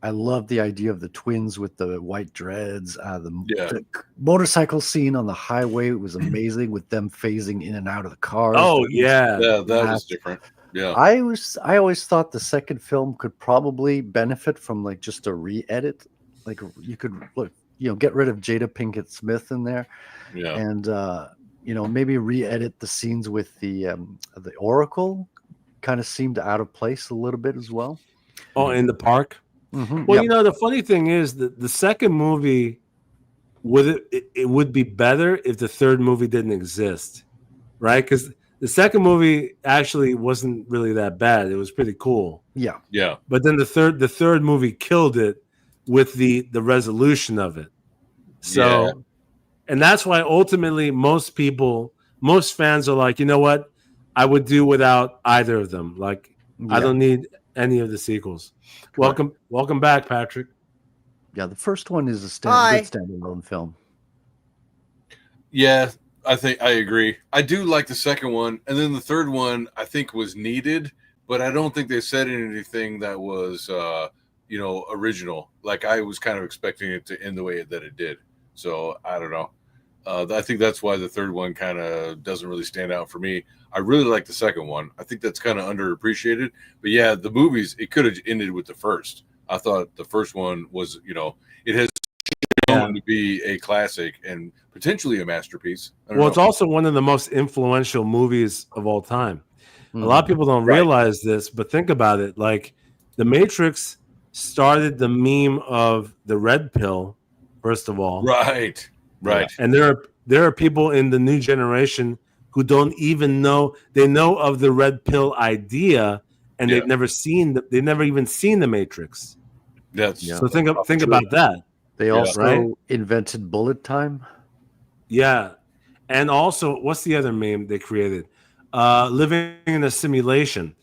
I loved the idea of the twins with the white dreads. The motorcycle scene on the highway was amazing with them phasing in and out of the cars. Oh yeah, that was different. Yeah, I always thought the second film could probably benefit from like just a re-edit. Like you could get rid of Jada Pinkett Smith in there, and maybe re-edit the scenes with the Oracle. Kind of seemed out of place a little bit as well. Oh, in the park. Mm-hmm. Well, the funny thing is that the second movie it would be better if the third movie didn't exist, right? Because the second movie actually wasn't really that bad. It was pretty cool. Yeah. But then the third movie killed it with the resolution of it. So, and that's why ultimately most fans are like, you know what? I would do without either of them. Like, I don't need any of the sequels. Welcome back, Patrick. Yeah, the first one is a standalone film. Yeah, I think I agree. I do like the second one, and then the third one I think was needed, but I don't think they said anything that was original. Like I was kind of expecting it to end the way that it did. So I don't know. I think that's why the third one kind of doesn't really stand out for me. I really like the second one. I think that's kind of underappreciated. But yeah, the movies, it could have ended with the first. I thought the first one was, it has shown to be a classic and potentially a masterpiece. It's also one of the most influential movies of all time. A lot of people don't realize this, but think about it. Like, The Matrix started the meme of the red pill, first of all. Right. And there are people in the new generation who don't even know. They know of the red pill idea, and they've never even seen the Matrix. So think about that. They also invented bullet time. Yeah, and also, what's the other meme they created? Living in a simulation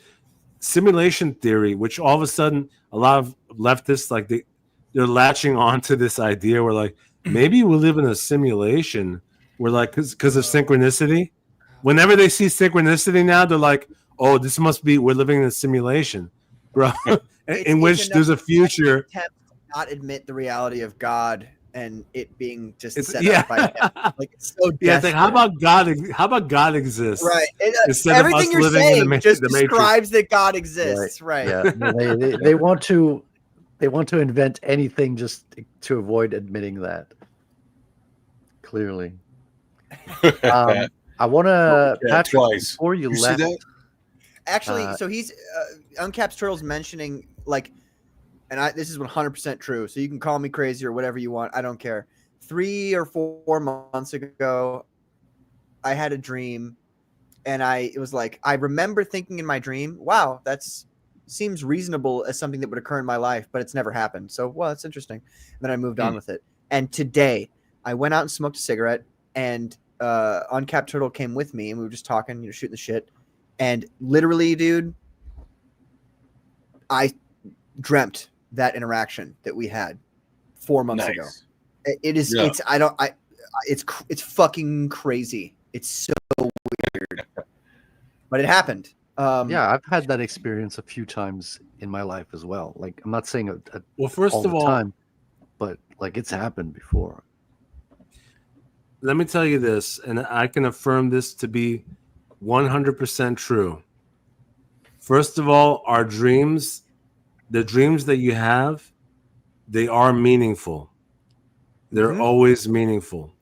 theory, which all of a sudden a lot of leftists like they're latching onto this idea where like maybe we live in a simulation where like because of synchronicity. Whenever they see synchronicity now, they're like, "Oh, this must be we're living in a simulation, bro." in which there's a future. Not admit the reality of God and it being just set up by him. Like it's so it's like how about God exists? Right. Everything you're saying just describes that God exists. Right. Yeah. they want to invent anything just to avoid admitting that. Clearly. I want to Patrick, before you left. Actually, so he's Uncapped Turtles mentioning like. And this is 100% true. So you can call me crazy or whatever you want. I don't care. 3 or 4 months ago, I had a dream. And it was like, I remember thinking in my dream, wow, seems reasonable as something that would occur in my life, but it's never happened. So, well, that's interesting. And then I moved on with it. And today, I went out and smoked a cigarette. And Uncapped Turtle came with me. And we were just talking, shooting the shit. And literally, dude, I dreamt that interaction that we had 4 months ago. It is. Yeah. It's fucking crazy. It's so weird, but it happened. I've had that experience a few times in my life as well. Like I'm not saying first all of all, time, but like it's happened before. Let me tell you this, and I can affirm this to be 100% true. First of all, our dreams. The dreams that you have, they are meaningful. They're always meaningful.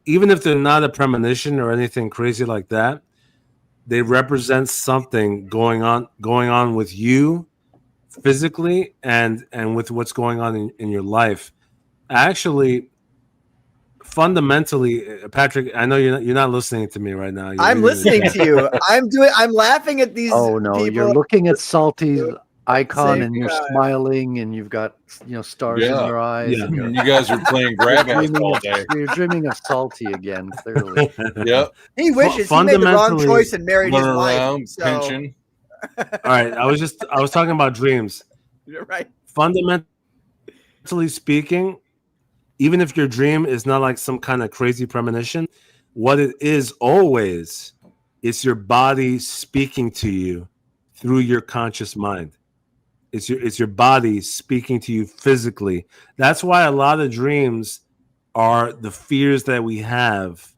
Even if they're not a premonition or anything crazy like that, they represent something going on with you physically and with what's going on in your life. Actually, fundamentally, Patrick, I know you're not listening to me right now. I'm listening to you. I'm laughing at these. Oh no, people. You're looking at Salty's icon and you're smiling and you've got stars in your eyes. Yeah. And you guys are playing grab ass all day. You're dreaming of Salty again, clearly. Yep. He wishes he made the wrong choice and married his wife. Pension. All right. I was talking about dreams. You're right. Fundamentally speaking, even if your dream is not like some kind of crazy premonition, what it is always, it's your body speaking to you through your conscious mind. It's your body speaking to you physically. That's why a lot of dreams are the fears that we have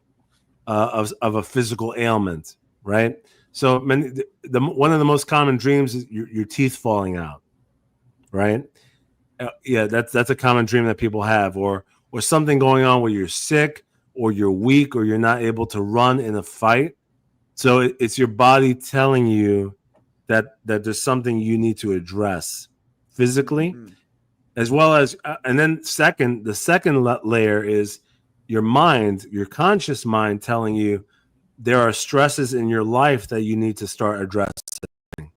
of a physical ailment, right? So one of the most common dreams is your teeth falling out, right? Yeah, that's a common dream that people have, or something going on where you're sick, or you're weak, or you're not able to run in a fight. So it's your body telling you that there's something you need to address physically, as well as, and then the second layer is your mind, your conscious mind, telling you there are stresses in your life that you need to start addressing,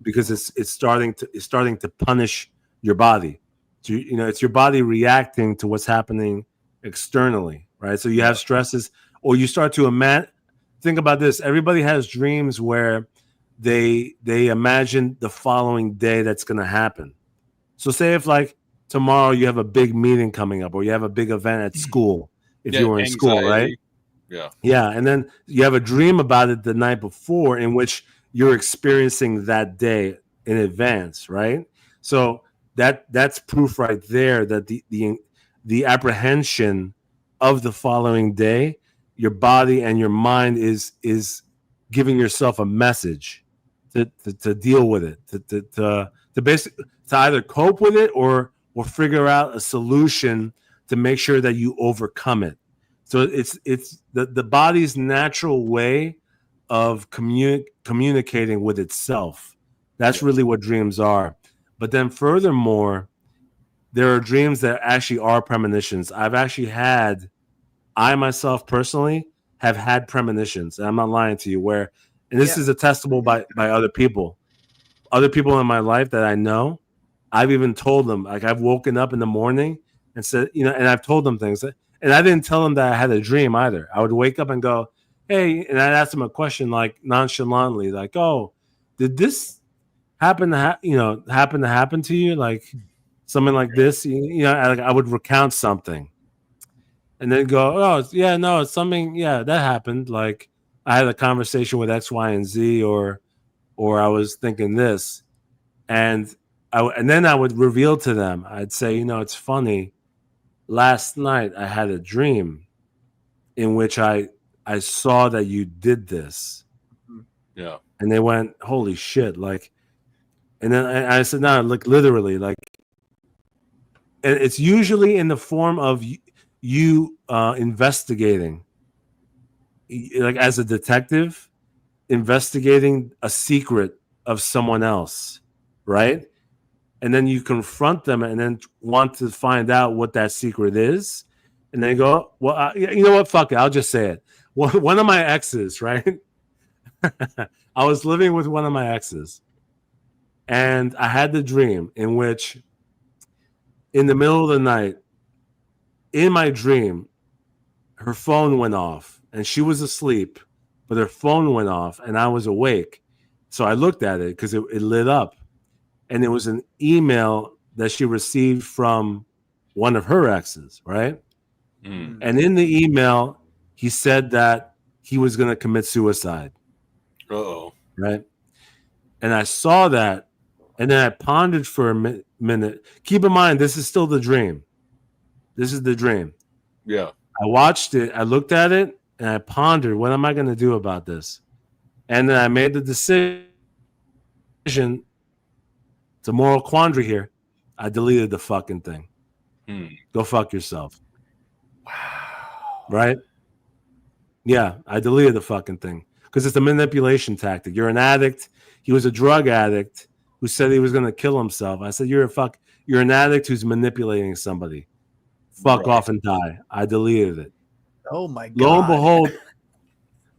because it's starting to punish your body. So, it's your body reacting to what's happening externally, right? So you have stresses, or you start to imagine. Think about this. Everybody has dreams where they imagine the following day that's going to happen. So say if like tomorrow you have a big meeting coming up, or you have a big event at school, if you were in school, right? Yeah. And then you have a dream about it the night before, in which you're experiencing that day in advance, right? So that's proof right there that the apprehension of the following day, your body and your mind is giving yourself a message to deal with it, to basically to either cope with it or figure out a solution to make sure that you overcome it. So it's the body's natural way of communicating with itself. That's really what dreams are. But then furthermore, there are dreams that actually are premonitions. I myself personally have had premonitions, and I'm not lying to you, and this is attestable by other people in my life that I know. I've even told them, like, I've woken up in the morning and said, and I've told them things, and I didn't tell them that I had a dream either. I would wake up and go, hey, and I'd ask them a question, like, nonchalantly, like, oh, did this happen to happen to you, like something like this? I would recount something, and then go, oh, yeah, no, it's something, yeah, that happened. Like, I had a conversation with X, Y, and Z, or I was thinking this, and then I would reveal to them. I'd say, it's funny. Last night I had a dream in which I saw that you did this. Yeah. And they went, holy shit, like. And then I said, no, like, literally, like, and it's usually in the form of you investigating, like, as a detective, investigating a secret of someone else, right? And then you confront them and then want to find out what that secret is. And they go, well, you know what? Fuck it. I'll just say it. One of my exes, right? I was living with one of my exes. And I had the dream in which, in the middle of the night, in my dream, her phone went off. And she was asleep, but her phone went off and I was awake. So I looked at it because it lit up. And it was an email that she received from one of her exes, right? And in the email, he said that he was going to commit suicide. Uh-oh. Right? And I saw that, and then I pondered for a minute. Keep in mind, this is still the dream. This is the dream. Yeah. I watched it, I looked at it, and I pondered, what am I going to do about this? And then I made the decision. It's a moral quandary here. I deleted the fucking thing. Go fuck yourself. Wow. Right? Yeah, I deleted the fucking thing because it's a manipulation tactic. You're an addict. He was a drug addict who said he was going to kill himself. I said, you're an addict who's manipulating somebody. Fuck off and die. I deleted it. Oh my God.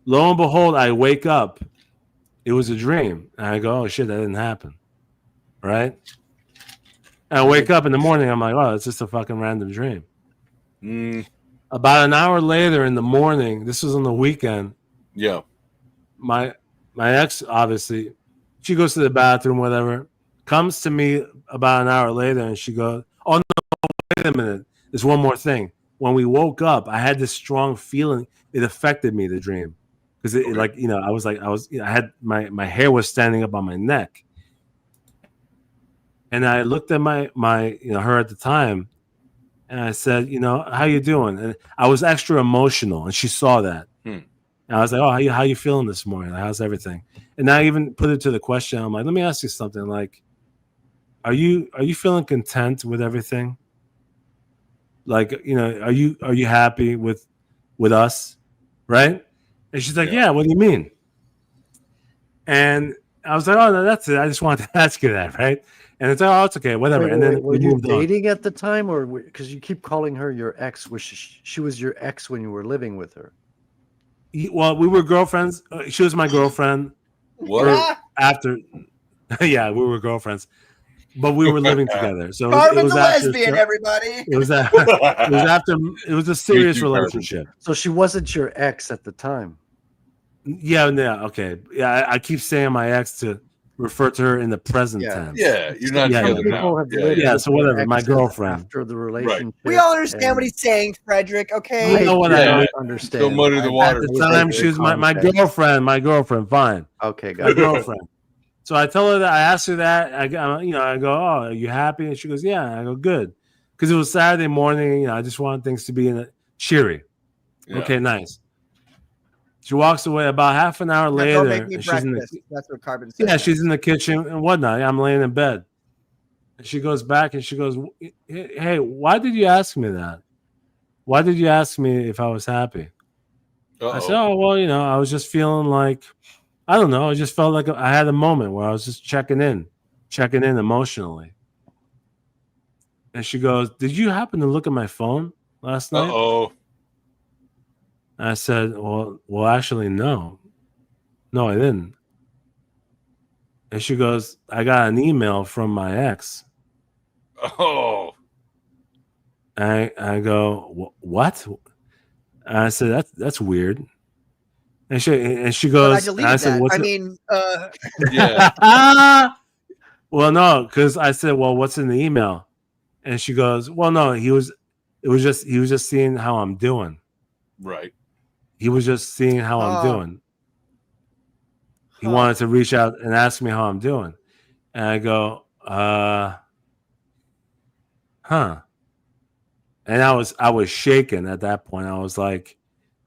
Lo and behold, I wake up. It was a dream. And I go, oh shit, that didn't happen. Right? And I wake up in the morning. I'm like, oh, it's just a fucking random dream. About an hour later in the morning, this was on the weekend. Yeah. My ex, obviously, she goes to the bathroom, whatever, comes to me about an hour later, and she goes, oh, no, wait a minute. there's one more thing. When we woke up, I had this strong feeling. It affected me, the dream, because it like I had my hair was standing up on my neck, and I looked at my her at the time, and I said, how you doing? And I was extra emotional, and she saw that. And I was like, oh, how you feeling this morning? How's everything? And I even put it to the question. I'm like, let me ask you something. Like, are you feeling content with everything? Like, are you happy with us? Right? And she's like, yeah, what do you mean? And I was like, oh, no, that's it. I just wanted to ask you that, right? And it's like, oh, it's okay, whatever. And then were you dating at the time, or because you keep calling her your ex? Was she was your ex when you were living with her? Well, we were girlfriends. She was my girlfriend. What? After, yeah, we were girlfriends, but we were living together. So Carbon the lesbian, everybody. It was after. It was a serious relationship. So she wasn't your ex at the time. Yeah, okay. Yeah, I keep saying my ex to refer to her in the present tense. Yeah, you're not together now. Yeah, so whatever. My girlfriend. After the relationship. Right. We all understand what he's saying, Frederic. Okay. You know what I understand. Don't muddy the water. At the time, she was my girlfriend. My girlfriend. Fine. Okay, got my girlfriend. So I tell her that. I asked her that. I go, oh, are you happy? And she goes, yeah. I go, good, because it was Saturday morning. I just wanted things to be cheery. Yeah. Okay, nice. She walks away. About half an hour later, don't make me breakfast. That's what Carbon said. Yeah, she's in the kitchen and whatnot. I'm laying in bed. And she goes back and she goes, hey, why did you ask me that? Why did you ask me if I was happy? I said, oh, well, I was just feeling like, I don't know. I just felt like I had a moment where I was just checking in emotionally. And she goes, did you happen to look at my phone last night? I said, well, actually, no, I didn't. And she goes, I got an email from my ex. Oh. I go, what? And I said, that's weird. And she goes, but I said, yeah. Well, no, because I said, well, what's in the email? And she goes, well, no, he was just seeing how I'm doing. Right. He was just seeing how I'm doing. He wanted to reach out and ask me how I'm doing. And I go, huh. And I was shaken at that point. I was like,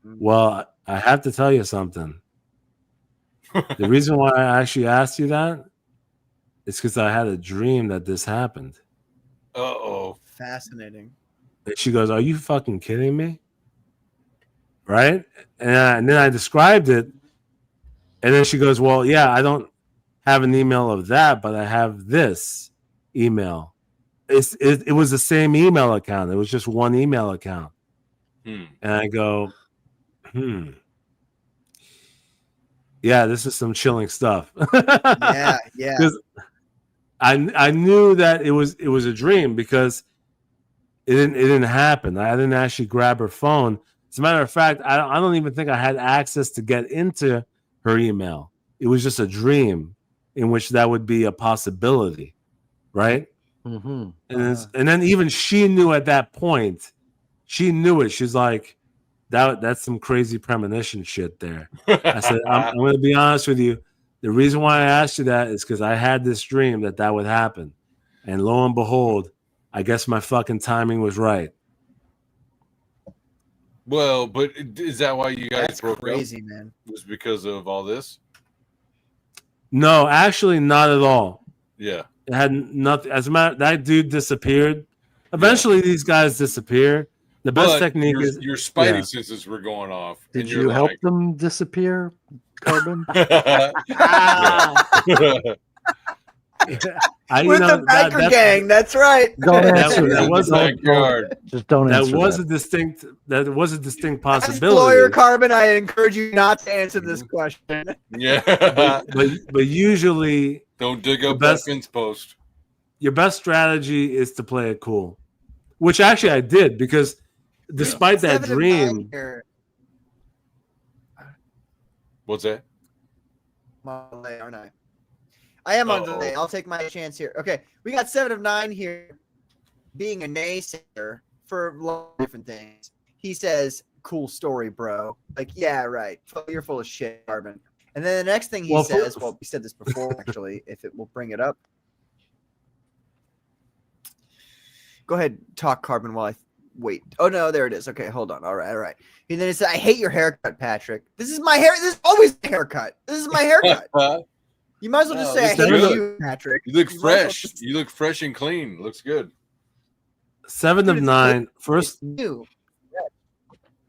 well, I have to tell you something. The reason why I actually asked you that is because I had a dream that this happened. Fascinating. And she goes, are you fucking kidding me? Right? And then I described it. And then she goes, well, yeah, I don't have an email of that, but I have this email. It was the same email account. It was just one email account. And I go, yeah, this is some chilling stuff. Yeah. Because I knew that it was a dream because it didn't happen. I didn't actually grab her phone. As a matter of fact, I don't even think I had access to get into her email. It was just a dream in which that would be a possibility, right? Mm-hmm. And then even she knew at that point. She knew it. She's like, that's some crazy premonition shit there. I said, I'm going to be honest with you. The reason why I asked you that is because I had this dream that would happen. And lo and behold, I guess my fucking timing was right. Well, but is that why you guys broke crazy, up? Man. Was because of all this? No, actually, not at all. Yeah, it had nothing. As a matter, that dude disappeared. Eventually, these guys disappear. The best technique is your spidey senses were going off. Did you help them disappear, Carbon? With the biker gang, that's right. Don't answer that. Was just don't answer. That was a distinct possibility. As lawyer Carbon, I encourage you not to answer this question. Yeah, but usually don't dig up that fence post. Your best strategy is to play it cool, which actually I did because despite that dream. What's that? Delay, aren't I? I am on delay. I'll take my chance here. Okay, we got 7 of 9 here. Being a naysayer for a lot of different things. He says, "Cool story, bro." Like, yeah, right. You're full of shit, Carbon. And then the next thing he says, well, we said this before, actually, if it will bring it up. Go ahead, talk, Carbon, while I wait. Oh, no, there it is. Okay, hold on. All right. And then it said, "I hate your haircut, Patrick. This is my hair. This is always my haircut. This is my haircut." You might as well just say, "I hate you, Patrick." You look fresh. You look fresh and clean. Looks good. 7 of 9. First,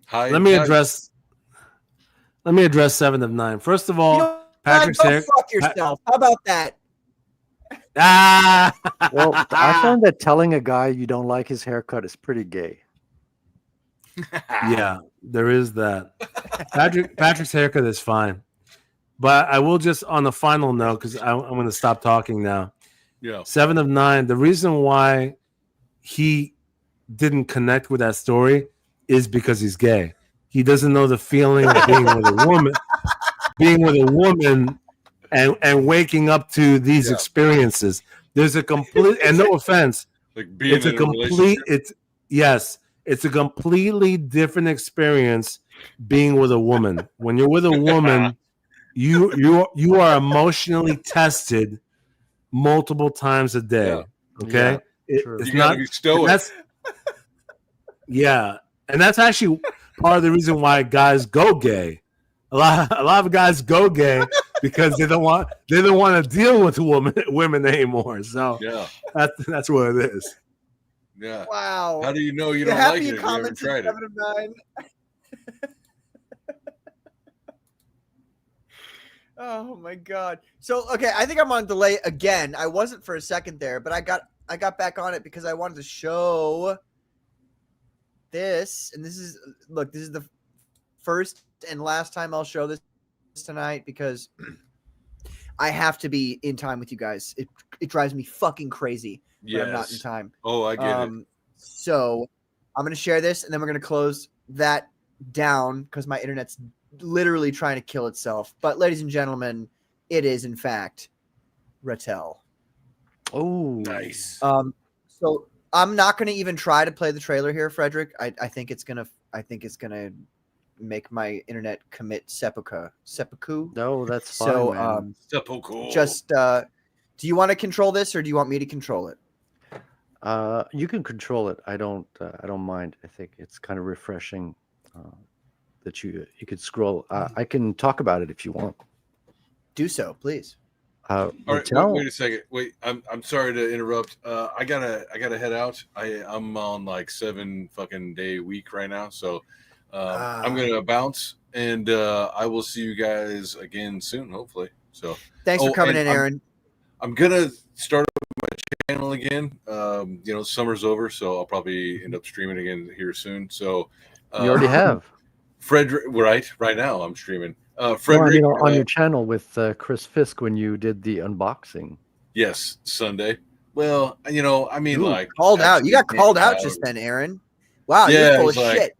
Hi. let me address 7 of 9. First of all, Patrick's hair. Fuck yourself. How about that? Well, I find that telling a guy you don't like his haircut is pretty gay. Yeah, there is that. Patrick's haircut is fine. But I will just, on the final note, because I'm going to stop talking now. Yeah. 7 of 9. The reason why he didn't connect with that story is because he's gay. He doesn't know the feeling of being with a woman, and waking up to these experiences. There's a complete, and no offense, like being it's a complete. It's a completely different experience being with a woman. When you're with a woman, you are emotionally tested multiple times a day. Okay, it's you gotta be stoic. And that's actually part of the reason why guys go gay. A lot of guys go gay because they don't want to deal with women anymore. So that's what it is. Yeah. Wow. How do you know you don't like it if you haven't tried it? 7 of 9. Oh my god. So okay, I think I'm on delay again. I wasn't for a second there, but I got back on it because I wanted to show this, and this is the first and last time I'll show this tonight because I have to be in time with you guys. It drives me fucking crazy when I'm not in time. Oh, I get it. So I'm gonna share this, and then we're gonna close that down because my internet's literally trying to kill itself. But ladies and gentlemen, it is in fact Ratel. Oh, nice. So I'm not going to even try to play the trailer here, Frederic. I think it's gonna make my internet commit seppuku. No, that's fine. So man. Seppuku. Just do you want to control this, or do you want me to control it? You can control it. I don't mind. I think it's kind of refreshing that you could scroll. I can talk about it if you want. Do so, please. All right, wait a second. Wait, I'm sorry to interrupt. I gotta head out. I'm on like 7 fucking day week right now, so I'm gonna bounce, and I will see you guys again soon, hopefully. So thanks for coming in, Aaron. I'm gonna start my channel again. Summer's over, so I'll probably end up streaming again here soon. So you already have. Frederic, right now I'm streaming. Frederic, on your channel with Chris Fisk when you did the unboxing. Yes, Sunday. Well, I mean, like called out. You got called out just then, Aaron. Wow, you're full of shit.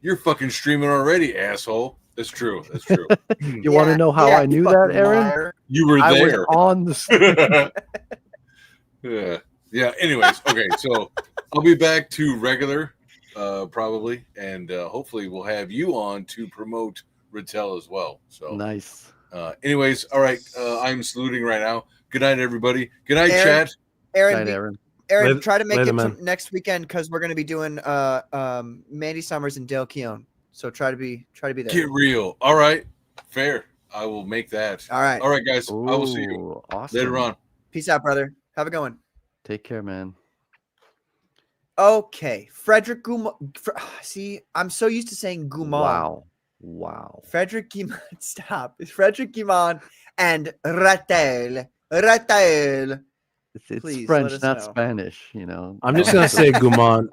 You're fucking streaming already, asshole. That's true. That's true. You want to know how I knew that, Aaron? Liar. You were there. I was on the stream. Yeah. Anyways, okay. So I'll be back to regular, probably, and hopefully we'll have you on to promote Ratel as well. So nice. Anyways, all right. I'm saluting right now. Good night, everybody. Good night, Aaron, chat. Aaron, try to make it to next weekend because we're going to be doing Mandy Summers and Dale Keown. So try to be there. Get real. All right. Fair. I will make that. All right. All right, guys. I will see you later on. Peace out, brother. Have a good one. Take care, man. Okay. Frederic Guimont. See, I'm so used to saying Guimont. Wow. Frederic Guimont. Stop. It's Frederic Guimont and Ratel. Ratel. It's Please, French, not Spanish, I'm just going to say Guimont.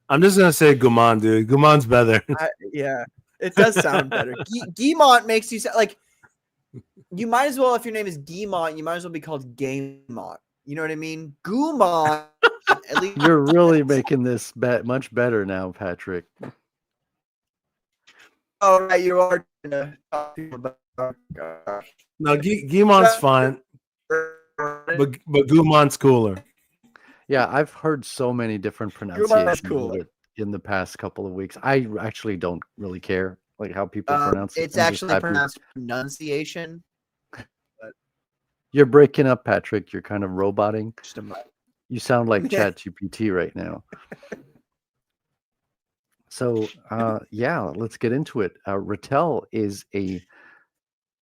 I'm just going to say Guimont, dude. Guimont's better. Yeah, it does sound better. Guimont makes you sound like you might as well, if your name is Guimont, you might as well be called Gamont. You know what I mean? Guimont. At least you're really making this much better now, Patrick. All right, you are. No, Guimont's fine. But Guimont's cooler. Yeah, I've heard so many different pronunciations. Cool. in the past couple of weeks. I actually don't really care like how people pronounce it. It's I'm just actually happy. pronounced pronunciation. You're breaking up, Patrick. You're kind of roboting. Just a You sound like Yeah. ChatGPT right now. So yeah, let's get into it. Ratel is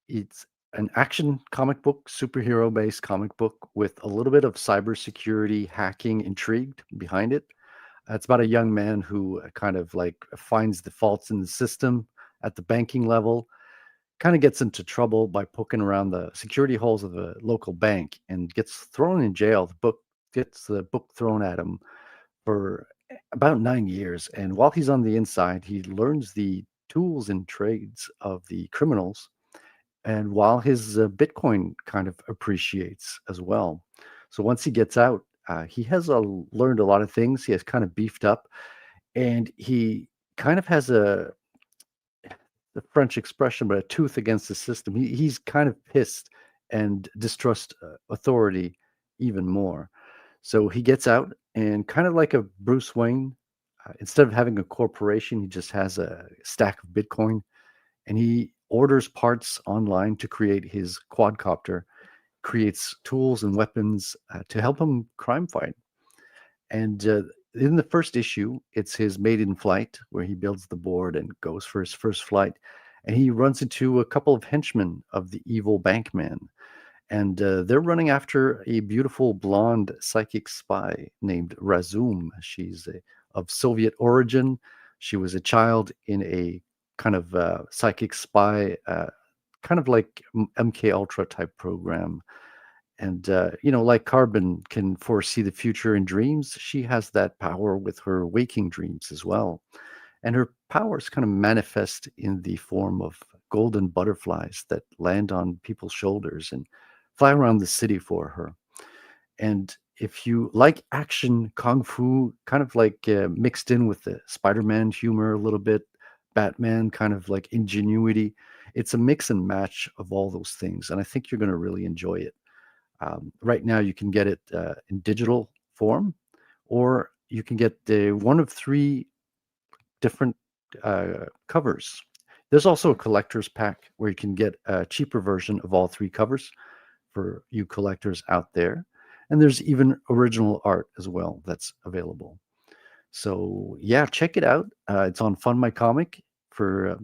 it's an action comic book, superhero based comic book with a little bit of cybersecurity hacking intrigued behind it. It's about a young man who kind of like finds the faults in the system at the banking level, kind of gets into trouble by poking around the security holes of a local bank and gets thrown in jail. Gets the book thrown at him for about 9 years. And while he's on the inside, he learns the tools and trades of the criminals. And while his Bitcoin kind of appreciates as well. So once he gets out, he has learned a lot of things. He has kind of beefed up, and he kind of has the French expression, but a tooth against the system. He's kind of pissed and distrust authority even more. So he gets out and kind of like a Bruce Wayne, instead of having a corporation, he just has a stack of Bitcoin, and he orders parts online to create his quadcopter, creates tools and weapons to help him crime fight. And in the first issue, it's his maiden flight where he builds the board and goes for his first flight. And he runs into a couple of henchmen of the evil bankman. And they're running after a beautiful blonde psychic spy named Razum. She's of Soviet origin. She was a child in a kind of psychic spy, kind of like MK Ultra type program. And like Carbon can foresee the future in dreams, she has that power with her waking dreams as well. And her powers kind of manifest in the form of golden butterflies that land on people's shoulders and fly around the city for her. And if you like action kung fu, kind of like mixed in with the Spider-Man humor a little bit, Batman kind of like ingenuity, it's a mix and match of all those things. And I think you're going to really enjoy it. Right now, you can get it in digital form, or you can get one of three different covers. There's also a collector's pack where you can get a cheaper version of all three covers for you collectors out there. And there's even original art as well that's available. So yeah, check it out. It's on Fund My Comic for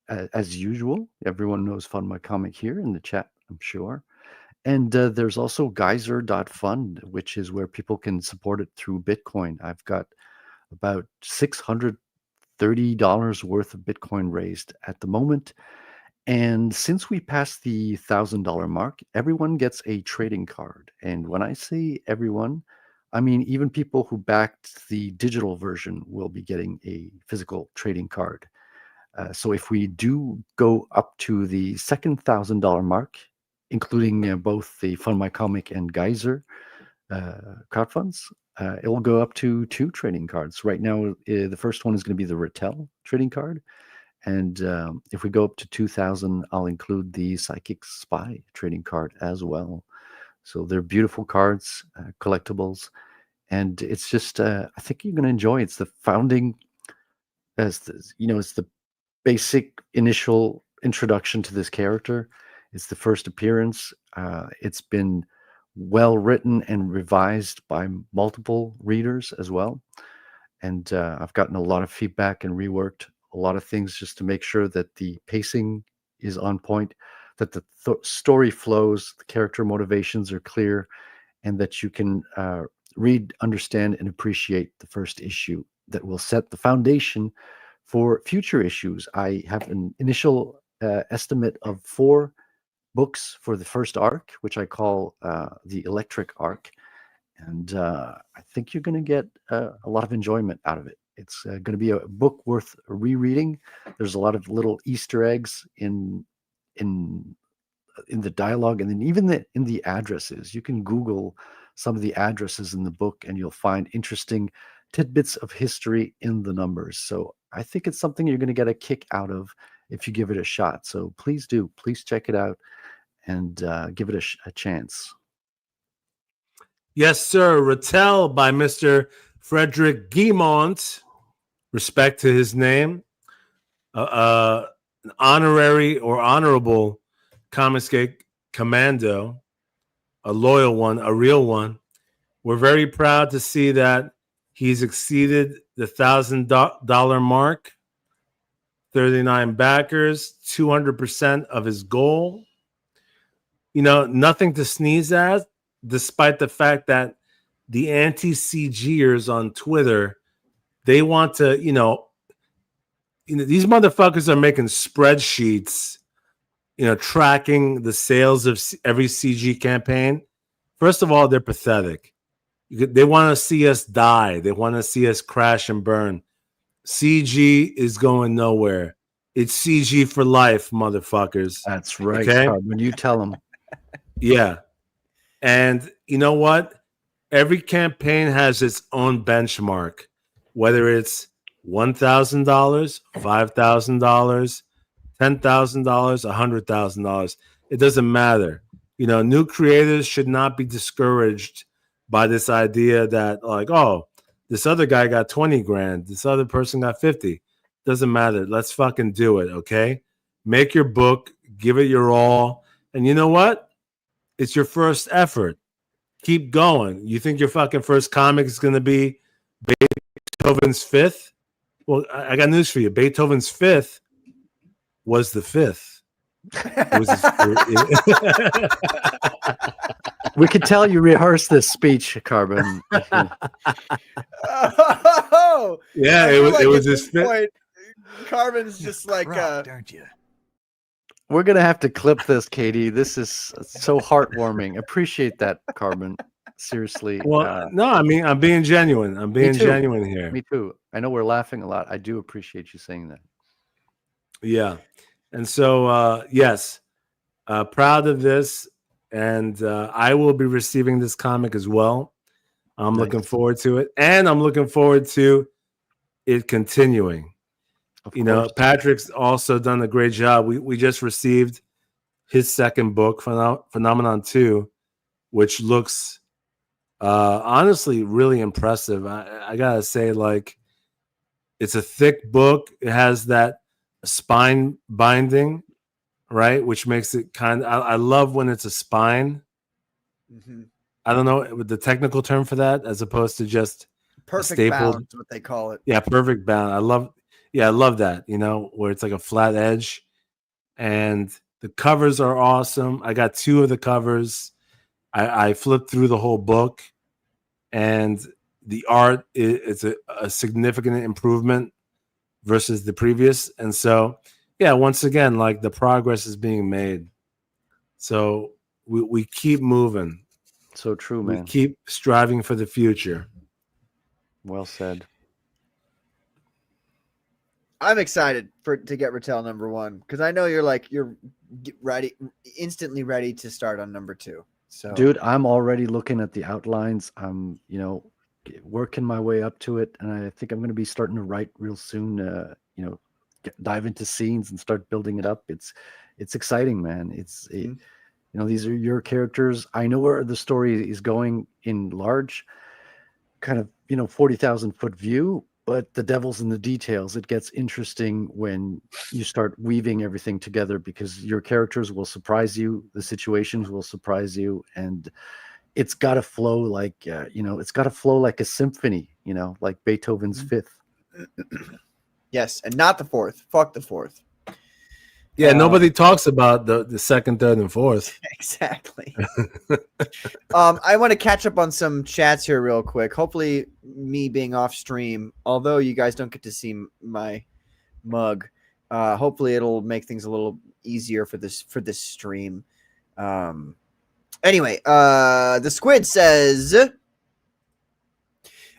as usual. Everyone knows Fund My Comic here in the chat, I'm sure. And there's also geyser.fund, which is where people can support it through Bitcoin. I've got about $630 worth of Bitcoin raised at the moment. And since we passed the $1,000 mark, everyone gets a trading card. And when I say everyone, I mean even people who backed the digital version will be getting a physical trading card. So if we do go up to the second $1,000 mark, including both the Fund My Comic and Geyser crowdfunds, it will go up to 2 trading cards. Right now, the first one is going to be the Ratel trading card. And if we go up to 2,000, I'll include the Psychic Spy trading card as well. So they're beautiful cards, collectibles. And it's just, I think you're going to enjoy it. It's the founding, it's the basic initial introduction to this character. It's the first appearance. It's been well written and revised by multiple readers as well. And I've gotten a lot of feedback and reworked a lot of things just to make sure that the pacing is on point, that the story flows, the character motivations are clear, and that you can read, understand, and appreciate the first issue that will set the foundation for future issues. I have an initial estimate of 4 books for the first arc, which I call the Electric Arc. And I think you're going to get a lot of enjoyment out of it. It's going to be a book worth rereading. There's a lot of little Easter eggs in the dialogue, and then even in the addresses. You can Google some of the addresses in the book, and you'll find interesting tidbits of history in the numbers. So I think it's something you're going to get a kick out of if you give it a shot. So please check it out and give it a chance. Yes, sir. Ratel by Mr. Frederic Guimont. respect to his name, an honorary or honorable Conmicsgate Commando, a loyal one, a real one. We're very proud to see that he's exceeded the $1,000 mark, 39 backers, 200% of his goal. You know, nothing to sneeze at, despite the fact that the anti-CGers on Twitter, they want to, these motherfuckers are making spreadsheets, tracking the sales of every CG campaign. First of all, they're pathetic. They want to see us die. They want to see us crash and burn. CG is going nowhere. It's CG for life, motherfuckers. That's right. Okay? When you tell them. Yeah. And you know what? Every campaign has its own benchmark, whether it's $1,000, $5,000, $10,000, $100,000. It doesn't matter. New creators should not be discouraged by this idea that, like, oh, this other guy got 20 grand, this other person got 50. Doesn't matter. Let's fucking do it, okay? Make your book, give it your all. And you know what? It's your first effort. Keep going. You think your fucking first comic is going to be Beethoven's Fifth? Well, I got news for you. Beethoven's Fifth was the fifth. It was We could tell you rehearsed this speech, Carbon. Oh, yeah, it was his fifth. Point, Carbon's just like, aren't you? We're gonna have to clip this, Katie. This is so heartwarming. Appreciate that, Carbon. Seriously. Well, no, I mean, I'm being genuine. I'm being genuine here. Me too. I know we're laughing a lot. I do appreciate you saying that. Yeah. And so, yes, proud of this. And I will be receiving this comic as well. I'm looking forward to it. And I'm looking forward to it continuing. Patrick's also done a great job. We just received his second book, Phenomenon 2, which looks honestly really impressive. I gotta say, like, it's a thick book. It has that spine binding, right? Which makes it I love when it's a spine. Mm-hmm. I don't know the technical term for that, as opposed to just perfect bound, what they call it. Yeah, perfect bound. I love that, where it's like a flat edge. And the covers are awesome. I got 2 of the covers. I flipped through the whole book, and the art is a significant improvement versus the previous. And so, yeah, once again, like, the progress is being made. So we keep moving. So true, man. We keep striving for the future. Well said. I'm excited to get Ratel number 1, because I know you're ready, instantly ready to start on number 2. So, dude, I'm already looking at the outlines. I'm, working my way up to it, and I think I'm going to be starting to write real soon. Dive into scenes and start building it up. It's exciting, man. These are your characters. I know where the story is going in large, kind of 40,000 foot view. But the devil's in the details. It gets interesting when you start weaving everything together, because your characters will surprise you, the situations will surprise you, and it's got to flow like it's got to flow like a symphony, like Beethoven's Fifth. Yes, and not the fourth. Fuck the fourth. Yeah, nobody talks about the second, third, and fourth. Exactly. I want to catch up on some chats here real quick. Hopefully, me being off stream, although you guys don't get to see my mug, hopefully it'll make things a little easier for this stream. Anyway, the Squid says,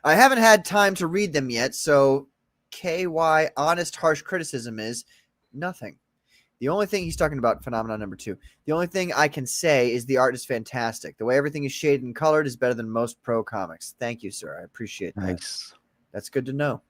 I haven't had time to read them yet, so KY honest harsh criticism is nothing. The only thing he's talking about, Phenomenon number 2, the only thing I can say is the art is fantastic. The way everything is shaded and colored is better than most pro comics. Thank you, sir. I appreciate that. Nice. That's good to know.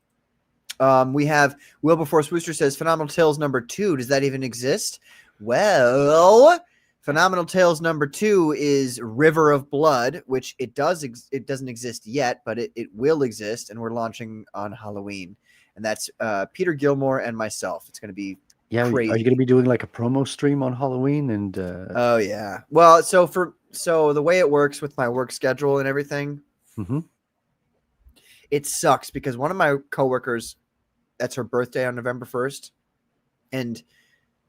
We have Wilberforce Wooster says, Phenomenal Tales number 2. Does that even exist? Well, Phenomenal Tales number 2 is River of Blood, which it doesn't exist yet, but it will exist, and we're launching on Halloween. and that's Peter Gilmore and myself. It's going to be Yeah, are crazy. you going to be doing like a promo stream on Halloween? And Oh yeah. Well, so the way it works with my work schedule and everything, Mhm. it sucks because one of my coworkers, that's her birthday on November 1st, and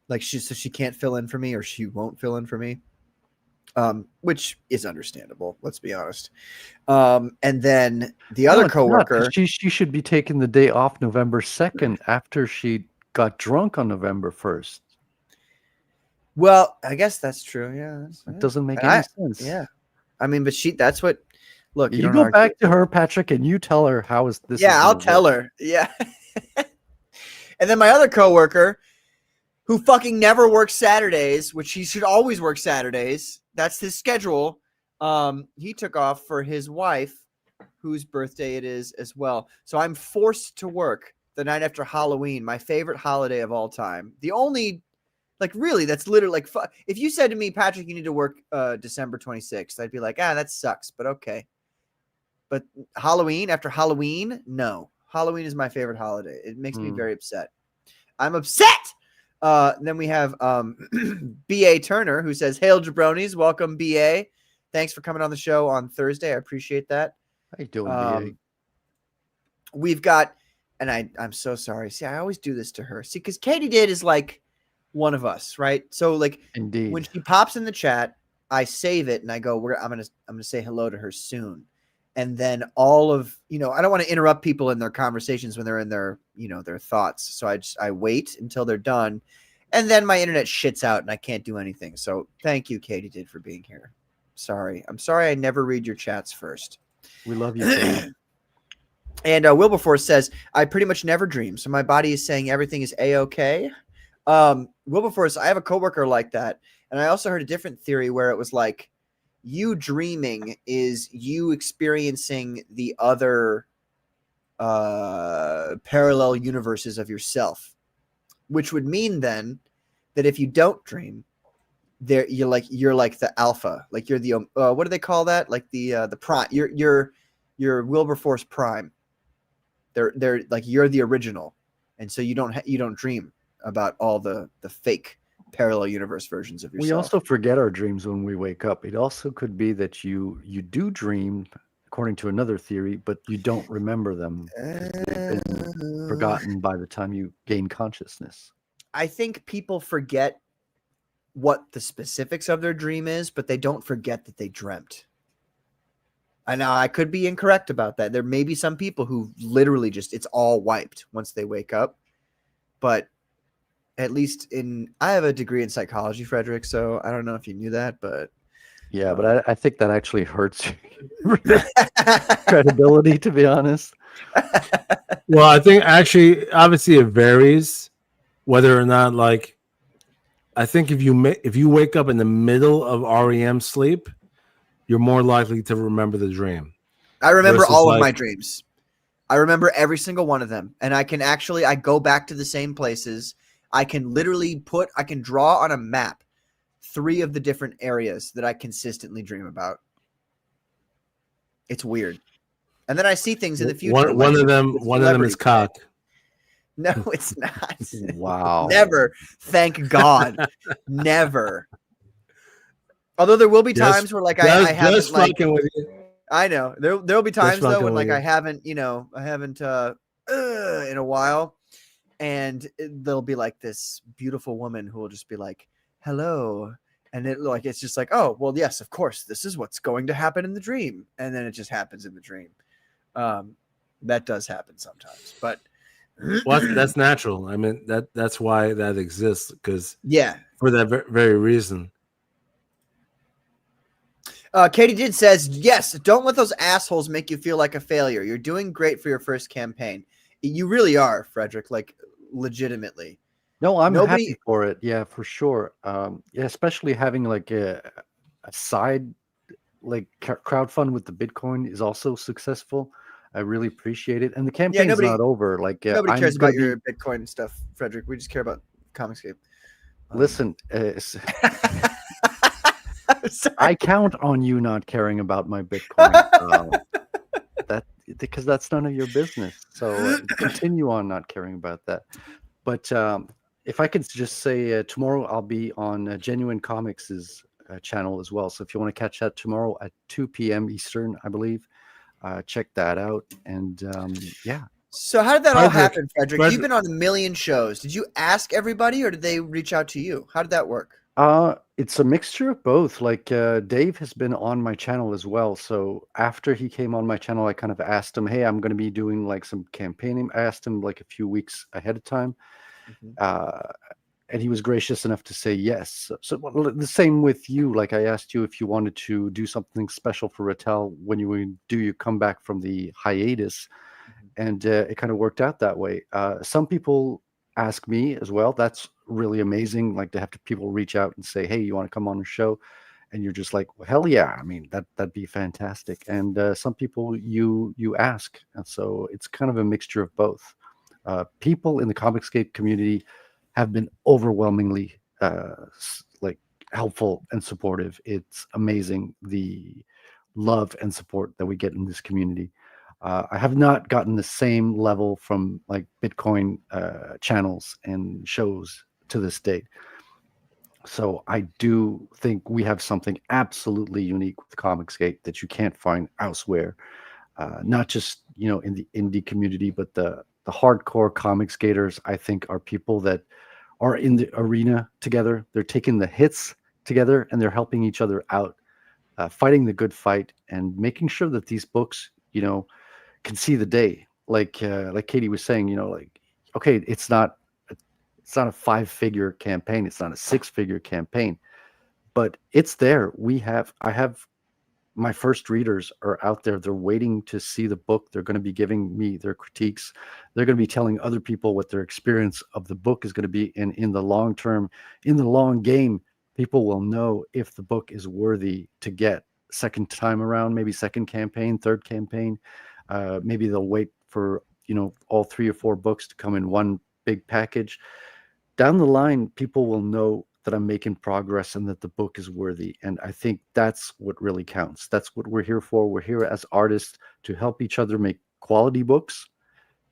like she can't fill in for me, or she won't fill in for me, which is understandable. Let's be honest. And then the No, other it's not, 'cause coworker, she should be taking the day off November 2nd after she got drunk on November 1st. well, I guess that's true. Yeah, It doesn't make And any sense. Yeah, I mean, but that's what. Look, You don't go argue. back to her, Patrick, and you tell her how is this. Yeah, I'll tell her. Yeah. And then my other coworker, who fucking never works Saturdays, which he should always work Saturdays. That's his schedule. He took off for his wife, whose birthday it is as well. So I'm forced to work the night after Halloween, my favorite holiday of all time. The only, like, really, that's literally like, if you said to me, Patrick, you need to work December 26th, I'd be like, that sucks, but okay. But Halloween, after Halloween, no. Halloween is my favorite holiday. It makes me very upset. I'm upset. Then we have B.A. Turner, who says, Hail Jabronis. Welcome, B.A. Thanks for coming on the show on Thursday. I appreciate that. How you doing, BA? We've got, and I'm so sorry. See, I always do this to her. See, because Katie did is like one of us, right? So like Indeed. when she pops in the chat, I save it and I go, I'm gonna say hello to her soon. And then all of, I don't want to interrupt people in their conversations when they're in their, their thoughts. So I wait until they're done. And then my internet shits out and I can't do anything. So thank you, Katie did, for being here. Sorry. I'm sorry I never read your chats first. We love you, Katie. And Wilberforce says, I pretty much never dream. So my body is saying everything is A-okay. Wilberforce, I have a coworker like that. And I also heard a different theory where it was like, you dreaming is you experiencing the other parallel universes of yourself, which would mean then that if you don't dream, you're like the alpha, like you're the what do they call that? Like the prime. You're Wilberforce prime. They're like you're the original, and so you don't dream about all the fake parallel universe versions of yourself. We also forget our dreams when we wake up. It also could be that you do dream, according to another theory, but you don't remember them. They've been forgotten by the time you gain consciousness. I think people forget what the specifics of their dream is, but they don't forget that they dreamt. I know I could be incorrect about that. There may be some people who literally just, it's all wiped once they wake up, but at least I have a degree in psychology, Frederic, so I don't know if you knew that, but yeah, but I think that actually hurts credibility, to be honest. Well, I think actually, obviously, it varies whether or not, like, I think if you wake up in the middle of REM sleep, you're more likely to remember the dream. I remember versus, all of like, my dreams. I remember every single one of them, and I go back to the same places. I can draw on a map 3 of the different areas that I consistently dream about. It's weird. And then I see things in the future. One of them is cock. No, it's not. Wow. Never. Thank God. Never. Although there will be times where like I haven't just like fucking with you. I know. There'll be times though when with like you. I haven't in a while. And there'll be like this beautiful woman who will just be like, hello. And it's just like, oh, well, yes, of course, this is what's going to happen in the dream. And then it just happens in the dream. That does happen sometimes, but Well, that's natural. I mean, that's why that exists, because for that very reason. Katie says, yes, don't let those assholes make you feel like a failure. You're doing great for your first campaign. You really are, Frederic, like legitimately. No, I'm happy for it. Yeah, for sure. Especially having like a side like crowdfund with the Bitcoin is also successful. I really appreciate it. And the campaign's not over. Like nobody cares about your Bitcoin stuff, Frederic. We just care about Conmicsgate. Listen, I count on you not caring about my Bitcoin. because that's none of your business. So continue on not caring about that. But if I could just say, tomorrow I'll be on Genuine Comics' channel as well. So if you want to catch that tomorrow at 2 p.m. Eastern, I believe, check that out. And yeah. So how did that all Frederic, happen, Frederic? You've been on a million shows. Did you ask everybody, or did they reach out to you? How did that work? It's a mixture of both. Like Dave has been on my channel as well. So after he came on my channel, I kind of asked him, "Hey, I'm going to be doing like some campaigning." I asked him like a few weeks ahead of time, and he was gracious enough to say yes. So well, the same with you. Like I asked you if you wanted to do something special for Ratel when you do you come back from the hiatus, and it kind of worked out that way. Some people ask me as well. That's really amazing. Like to have people reach out and say, "Hey, you want to come on the show?" And you're just like, well, "Hell yeah!" I mean, that'd be fantastic. And some people you ask, and so it's kind of a mixture of both. People in the Conmicsgate community have been overwhelmingly like helpful and supportive. It's amazing the love and support that we get in this community. I have not gotten the same level from like Bitcoin channels and shows to this date. So I do think we have something absolutely unique with Conmicsgate that you can't find elsewhere. Not just in the indie community, but the hardcore Comicsgaters, I think, are people that are in the arena together. They're taking the hits together and they're helping each other out, fighting the good fight and making sure that these books, can see the day. Like Katie was saying, like, okay, it's not a 5-figure campaign, it's not a 6-figure campaign, but it's there. I have my first readers are out there. They're waiting to see the book. They're going to be giving me their critiques. They're going to be telling other people what their experience of the book is going to be. And in the long term, in the long game, people will know if the book is worthy to get second time around, maybe second campaign, third campaign. Maybe they'll wait for, all 3 or 4 books to come in one big package. Down the line, people will know that I'm making progress and that the book is worthy. And I think that's what really counts. That's what we're here for. We're here as artists to help each other make quality books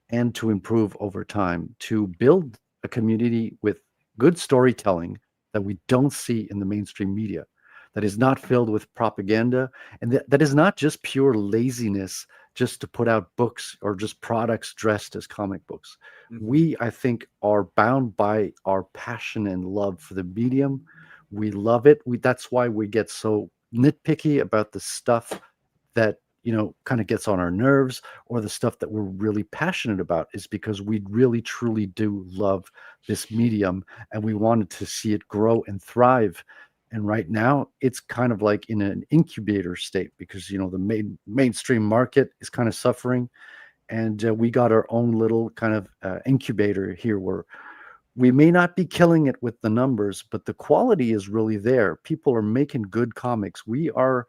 and to improve over time, to build a community with good storytelling that we don't see in the mainstream media, that is not filled with propaganda, and that is not just pure laziness just to put out books or just products dressed as comic books. We, I think, are bound by our passion and love for the medium. We love it. That's why we get so nitpicky about the stuff that, kind of gets on our nerves, or the stuff that we're really passionate about, is because we really, truly do love this medium and we wanted to see it grow and thrive. And right now, it's kind of like in an incubator state because, the mainstream market is kind of suffering. And we got our own little kind of incubator here where we may not be killing it with the numbers, but the quality is really there. People are making good comics. We are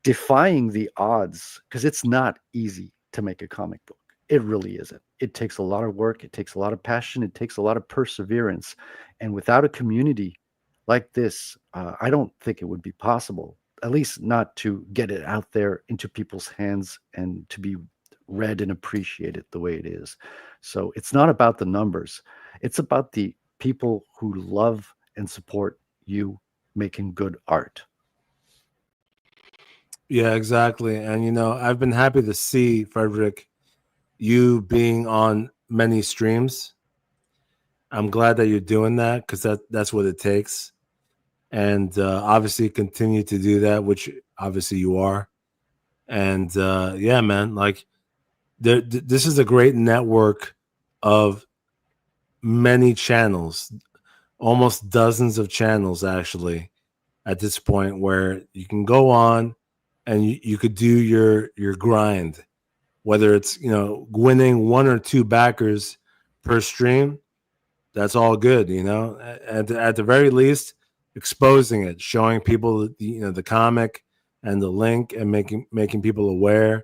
defying the odds because it's not easy to make a comic book. It really isn't. It takes a lot of work. It takes a lot of passion. It takes a lot of perseverance. And without a community like this, I don't think it would be possible, at least not to get it out there into people's hands and to be read and appreciated the way it is. So it's not about the numbers. It's about the people who love and support you making good art. Yeah, exactly. And I've been happy to see, Frederic, you being on many streams. I'm glad that you're doing that because that's what it takes. And obviously continue to do that, which obviously you are. And yeah, man, like this is a great network of many channels, almost dozens of channels actually at this point, where you can go on and you could do your grind, whether it's winning 1 or 2 backers per stream. That's all good, at the very least, exposing it, showing people the comic and the link, and making people aware.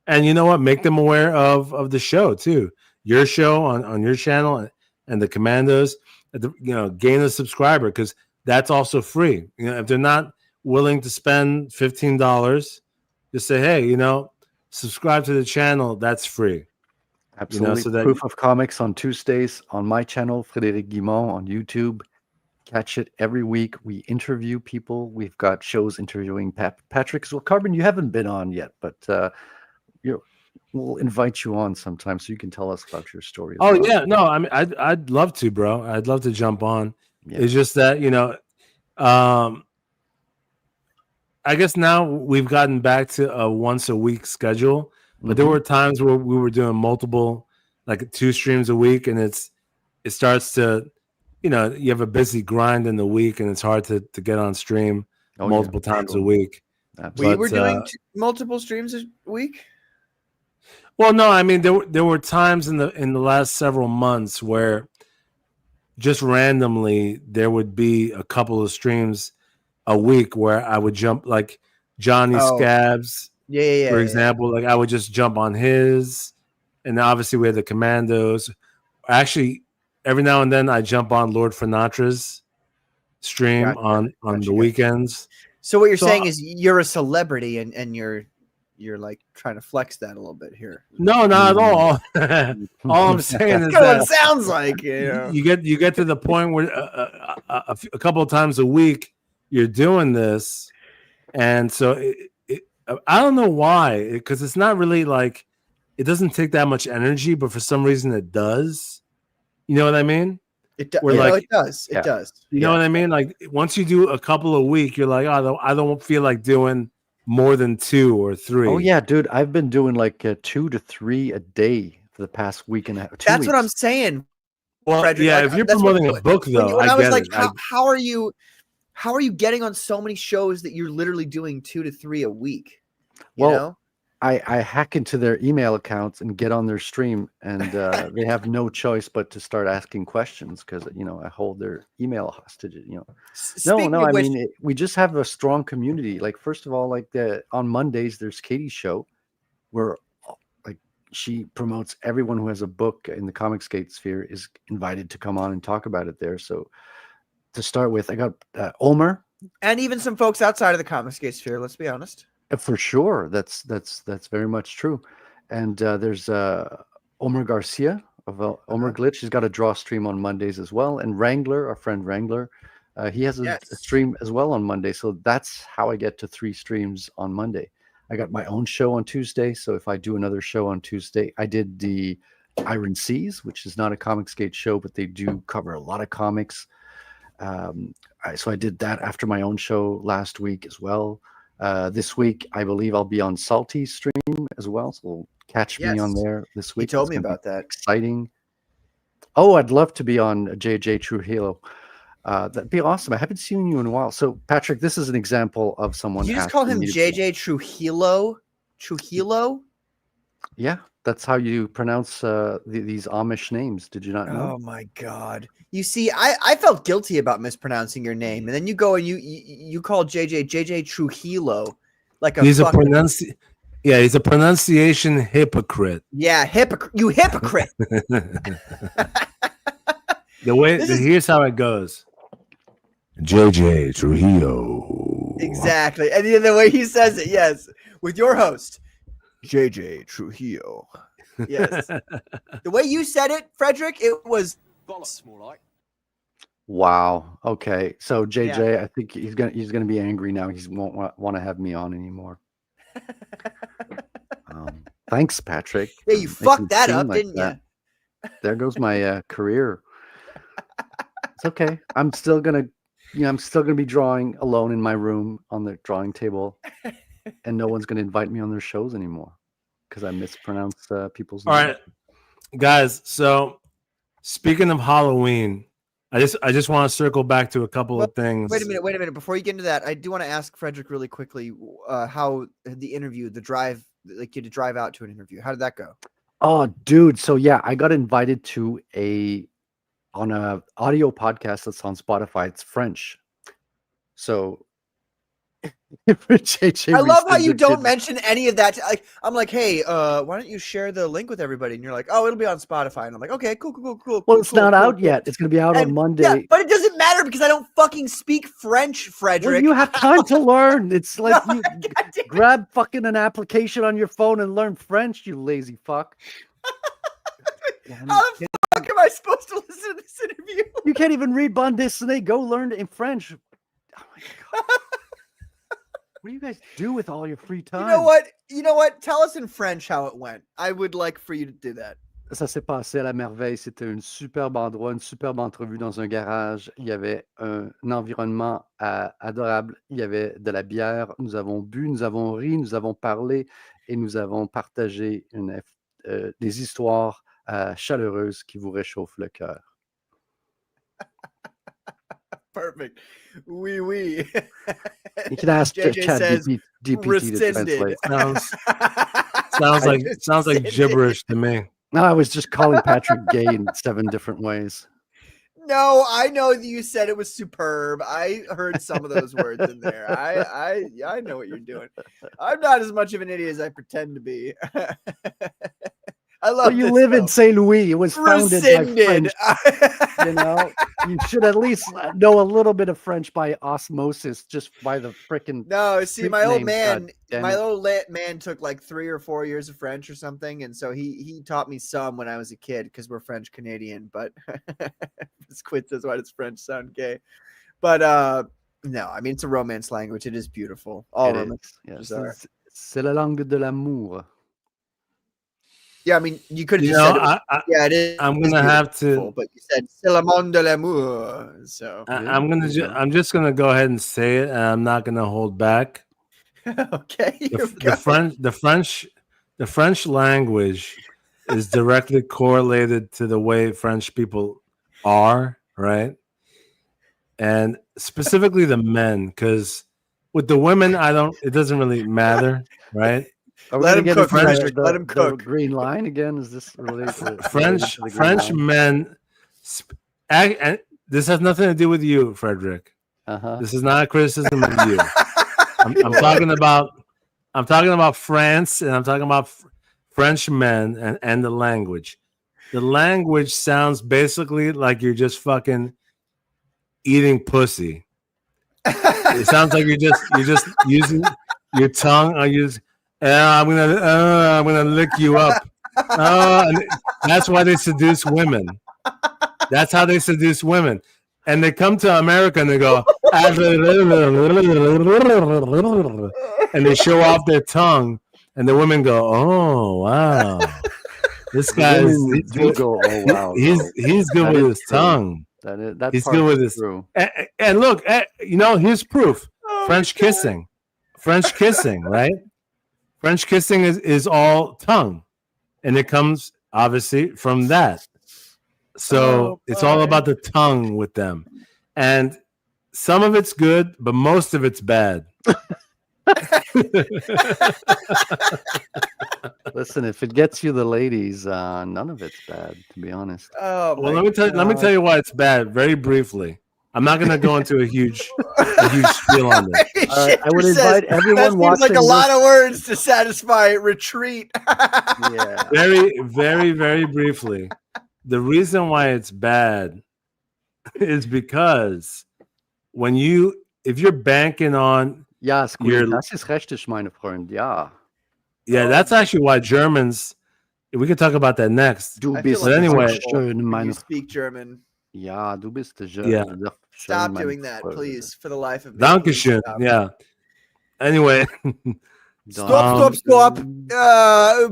And you know what, make them aware of the show too, your show on your channel, and the Commandos. Gain a subscriber, because that's also free. If they're not willing to spend $15, just say, hey, subscribe to the channel. That's free. Absolutely. so that- Proof of Comics on Tuesdays on my channel, Frederic Guimont on YouTube. Catch it every week. We interview people. We've got shows interviewing Patrick as well. Carbon, you haven't been on yet, but we'll invite you on sometime so you can tell us about your story. Oh yeah, no, I mean, I'd love to, bro. I'd love to jump on. Yeah. It's just that I guess now we've gotten back to a once a week schedule, but there were times where we were doing multiple, like 2 streams a week, and it starts to, you have a busy grind in the week, and it's hard to get on stream multiple times a week. We were doing multiple streams a week. Well, no, I mean there were times in the last several months where just randomly there would be a couple of streams a week where I would jump, like Johnny Scabs, for example. Like I would just jump on his, and obviously we had the Commandos. Actually, every now and then I jump on Lord Finatra's stream on the weekends. So what you're saying is you're a celebrity and you're like trying to flex that a little bit here. No, not at all. All I'm saying is that it sounds like you get to the point where a couple of times a week you're doing this, and so I don't know why, because it's not really like, it doesn't take that much energy, but for some reason it does. You know what I mean? It does. It does. It does. You know what I mean? Like once you do a couple a week, you're like, oh, I don't feel like doing more than 2 or 3. Oh yeah, dude, I've been doing like 2 to 3 a day for the past week and a half. That's what I'm saying. Well, Frederic, yeah, if you're promoting a book, though, when I was like, it. how are you getting on so many shows that you're literally doing 2 to 3 a week? You know? I hack into their email accounts and get on their stream, and they have no choice but to start asking questions because I hold their email hostage. I mean we just have a strong community. Like first of all, like on Mondays there's Katie's show, where like she promotes everyone who has a book in the Conmicsgate sphere is invited to come on and talk about it there. So to start with, I got Omer, and even some folks outside of the Conmicsgate sphere. Let's be honest. For sure, that's very much true. And there's Omer Garcia of Omer Glitch. He's got a draw stream on Mondays as well. And Wrangler, our friend Wrangler, he has a stream as well on Monday. So that's how I get to 3 streams on Monday. I got my own show on Tuesday. So if I do another show on Tuesday, I did the Iron Seas, which is not a Conmicsgate show, but they do cover a lot of comics. So I did that after my own show last week as well. This week, I believe I'll be on Salty's stream as well. So catch me on there this week. He told me about that. Exciting. Oh, I'd love to be on JJ Trujillo. That'd be awesome. I haven't seen you in a while. So, Patrick, this is an example of someone. You just call him JJ Trujillo? Trujillo? Yeah, that's how you pronounce these Amish names. Did you not know? Oh my God! You see, I felt guilty about mispronouncing your name, and then you go and you call JJ Trujillo, like he's a pronunciation hypocrite. Yeah, you hypocrite. Here's how it goes. JJ Trujillo. Exactly, and the way he says it, yes, with your host, JJ Trujillo. Yes, the way you said it, Frederic, it was more like. Wow. Okay. So JJ, I think he's gonna be angry now. He won't want to have me on anymore. Thanks, Patrick. Yeah, you fucked that up, didn't you? There goes my career. It's okay. I'm still gonna be drawing alone in my room on the drawing table, and no one's gonna invite me on their shows anymore because I mispronounce people's names. All right, guys. So speaking of Halloween, I just want to circle back to a couple of things. Wait a minute. Before you get into that, I do want to ask Frederic really quickly how the interview, the drive, like you had to drive out to an interview. How did that go? Oh, dude. So yeah, I got invited to on a audio podcast that's on Spotify. It's French. So JJ I love how you rescinded don't it. mention any of that. Like, I'm like, hey, why don't you share the link with everybody? And you're like, oh, it'll be on Spotify. And I'm like, okay, cool. Well, it's not out yet. It's going to be out on And, Monday. yeah, but it doesn't matter because I don't fucking speak French, Frederic. Well, you have time to learn. It's like No, you God damn it. grab fucking an application on your phone and learn French, you lazy fuck. How the fuck am I supposed to listen to this interview? You can't even read bande dessinée. Go learn in French. Oh my God. What do you guys do with all your free time? You know what? Tell us in French how it went. I would like for you to do that. Ça s'est passé à la merveille. C'était un superbe endroit, une superbe entrevue dans un garage. Il y avait un environnement adorable. Il y avait de la bière. Nous avons bu, nous avons ri, nous avons parlé et nous avons partagé des histoires chaleureuses qui vous réchauffent le cœur. Perfect. Oui. You can ask JJ Chat says DPT to rescinded. translate. Sounds like gibberish to me. No, I was just calling Patrick gay in 7 different ways. No, I know that you said it was superb. I heard some of those words in there. I know what you're doing. I'm not as much of an idiot as I pretend to be. I love. Well, you live in St. Louis. It was founded rescinded. by French. You know, you should at least know a little bit of French by osmosis, just by the freaking. No, see, street my old names, man, goddammit. my old man took like 3 or 4 years of French or something, and so he taught me some when I was a kid because we're French Canadian. But Squid says, "Why does French sound gay?" But no, I mean it's a romance language. It is beautiful. All It romance is, yes. are. C'est la langue de l'amour. Yeah, I mean you could have You just know, said it was, yeah, it is. I'm it is gonna have beautiful, to. but you said "C'est le monde de l'amour," so I'm just gonna go ahead and say it, and I'm not gonna hold back. okay. here we go. The French language is directly correlated to the way French people are, right? And specifically the men, because with the women, it doesn't really matter, right? Are we Let gonna him get cook, into Frederic. Let him the cook. green line again? Is this related to French the green line? men, and this has nothing to do with you, Frederic. Uh-huh. This is not a criticism of you. I'm talking about France, and I'm talking about French men and the language. The language sounds basically like you're just fucking eating pussy. It sounds like you're just using your tongue. I'm gonna lick you up. And that's why they seduce women. That's how they seduce women. And they come to America and they go, and they show off their tongue, and the women go, "Oh wow, this guy is Women do go, oh wow. he's good That with is his true. tongue. He's good with his. true. And look, here's proof: Oh, French kissing, right? French kissing is all tongue, and it comes obviously from that. So it's all about the tongue with them, and some of it's good, but most of it's bad. Listen, if it gets you the ladies, none of it's bad, to be honest. Oh, Well, my let me tell you why it's bad very briefly. I'm not going to go into a huge spiel on this. God. I would invite that everyone seems watching. like a lot of words to satisfy retreat. Yeah. Very, very, very briefly. The reason why it's bad is because if you're banking on, Ja, Squid, You're- das ist richtig, meine Freund. Ja. that's actually why Germans. We could talk about that next. Du I feel bist like anyway- so schön, When meine you speak German. Ja, du bist schön. Yeah. Stop meine doing that, Freund. please, for the life of me. Please Dankeschön. stop. Yeah. Anyway, Stop.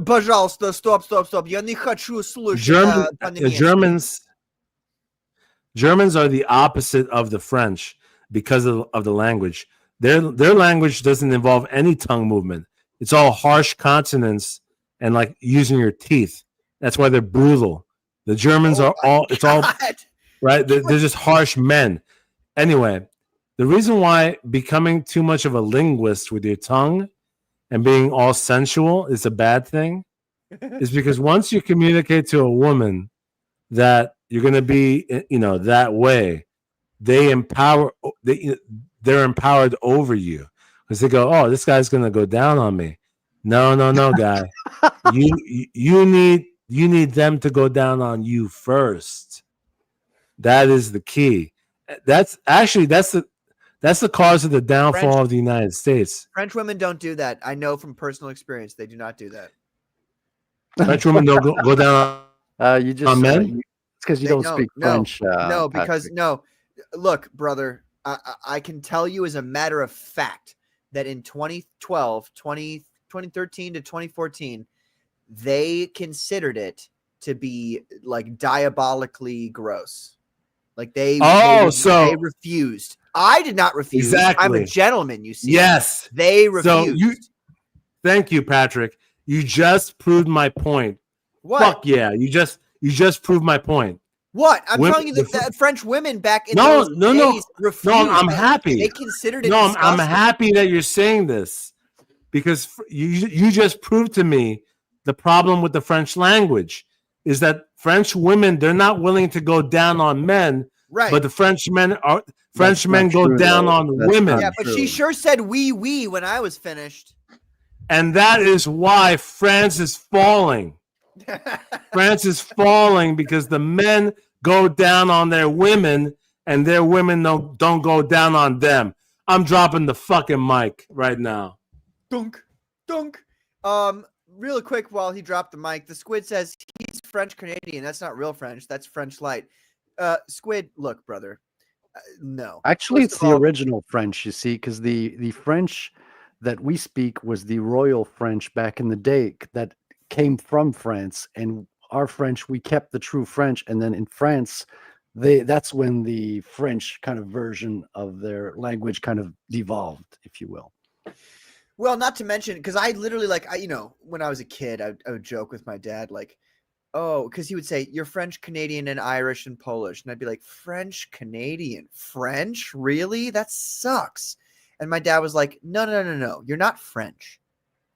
Пожалуйста, stop. Я не хочу слушать. Germans are the opposite of the French because of the language. Their language doesn't involve any tongue movement. It's all harsh consonants and like using your teeth. That's why they're brutal. The Germans are all right. They're just harsh men. Anyway, the reason why becoming too much of a linguist with your tongue and being all sensual is a bad thing is because once you communicate to a woman that you're going to be, that way, they're empowered over you because they go, "Oh, this guy's gonna go down on me." No, guy. you need them to go down on you first. That is the key. That's the cause of the downfall of the United States. French women don't do that. I know from personal experience. They do not do that. French women don't go down You just on men. it's because you don't speak French. No, because Patrick. no. Look, brother, I can tell you as a matter of fact that in 2013 to 2014, they considered it to be like diabolically gross. Like they refused. I did not refuse. Exactly. I'm a gentleman, you see. Yes. They refused. So thank you, Patrick. You just proved my point. What? Fuck yeah. You just proved my point. What? I'm telling you that French women back in those days refused. No, I'm happy. They considered it No, I'm disgusting. happy that you're saying this because you just proved to me the problem with the French language is that French women, they're not willing to go down on men, right? But the French men go down on women. Yeah, but she sure said oui when I was finished. And that is why France is falling. France is falling because the men go down on their women and their women don't go down on them. I'm dropping the fucking mic right now. Dunk. Real quick while he dropped the mic, the Squid says he's French Canadian. That's not real French. That's French light. Squid, look, brother. No. Actually, it's the original French, you see, because the French that we speak was the Royal French back in the day that came from France, and our French, we kept the true French, and then in France, that's when the French kind of version of their language kind of devolved, if you will. Well, not to mention, because I literally when I was a kid, I would joke with my dad, like, oh, because he would say, you're French, Canadian, and Irish and Polish. And I'd be like, French, Canadian, French? Really? That sucks. And my dad was like, no. You're not French.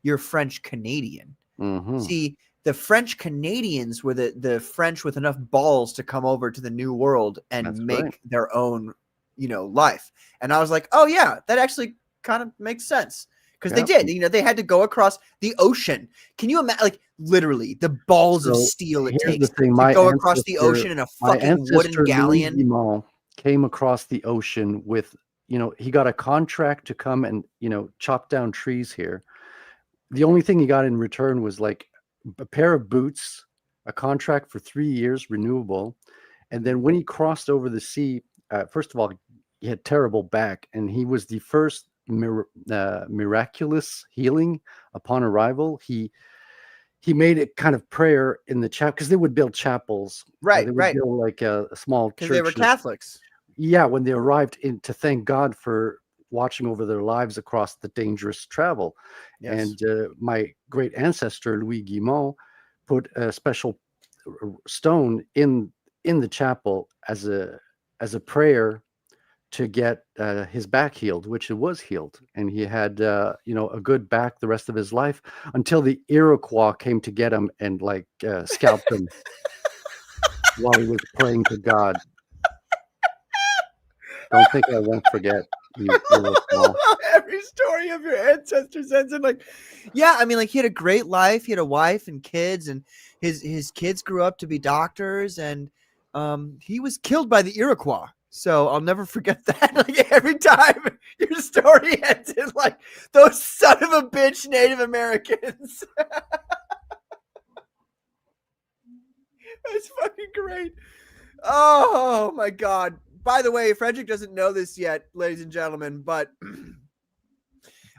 You're French Canadian. Mm-hmm. See, the French Canadians were the French with enough balls to come over to the New World and make their own, life. And I was like, oh, yeah, that actually kind of makes sense. Because they did, they had to go across the ocean. Can you imagine, like, literally the balls of steel it takes to go across the ocean in a fucking wooden galleon? Guimont came across the ocean with, he got a contract to come and, chop down trees here. The only thing he got in return was like a pair of boots, a contract for 3 years, renewable. And then when he crossed over the sea, first of all, he had terrible back, and he was the first miraculous healing upon arrival. He made a kind of prayer in the chapel, because they would build chapels, right? They would build like a small church. Because they were Catholics. Yeah, when they arrived in, to thank God for watching over their lives across the dangerous travel. Yes. And my great ancestor Louis Guimont put a special stone in the chapel as a prayer to get his back healed, which it was healed, and he had a good back the rest of his life until the Iroquois came to get him and scalped him while he was praying to God. Don't think I won't forget. Every story of your ancestors ends in he had a great life. He had a wife and kids, and his kids grew up to be doctors, and he was killed by the Iroquois. So I'll never forget that. Every time your story ends in those son of a bitch Native Americans. That's fucking great. Oh my God. By the way, Frederic doesn't know this yet, ladies and gentlemen, but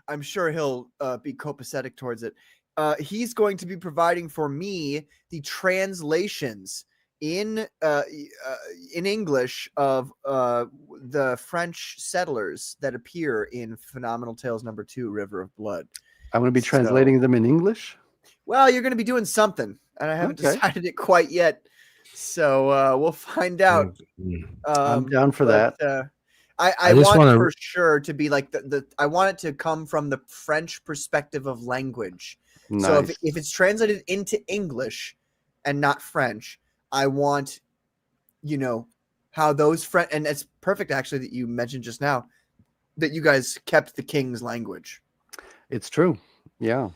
I'm sure he'll be copacetic towards it. He's going to be providing for me the translations in English of the French settlers that appear in Phenomenal Tales #2, River of Blood. I'm going to be translating them in English? Well, you're going to be doing something, and I haven't decided it quite yet. So we'll find out. I'm down for that. I want for sure to be like I want it to come from the French perspective of language. Nice. So if it's translated into English and not French, I want, how those French, and it's perfect actually that you mentioned just now, that you guys kept the king's language. It's true. Yeah.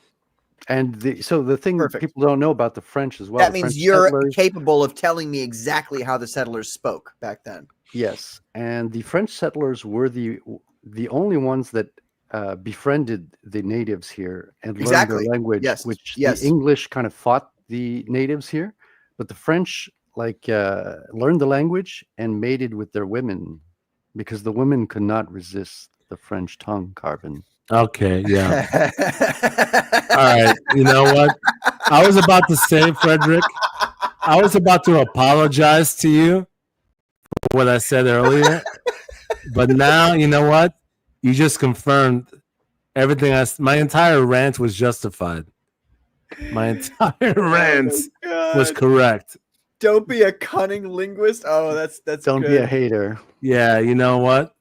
And the thing Perfect. people don't know about the French as well. That the means French you're settlers- capable of telling me exactly how the settlers spoke back then. Yes, and the French settlers were the only ones that befriended the natives here and learned Exactly. their language, Yes. which Yes. the English kind of fought the natives here, but the French learned the language and mated with their women because the women could not resist the French tongue, Carbon. Okay, yeah. All right. You know what? I was about to say, Frederic, I was about to apologize to you for what I said earlier. But now, you know what? You just confirmed everything. My entire rant was justified. My entire rant was correct. Don't be a cunning linguist. Oh, that's Don't good. be a hater. Yeah, you know what?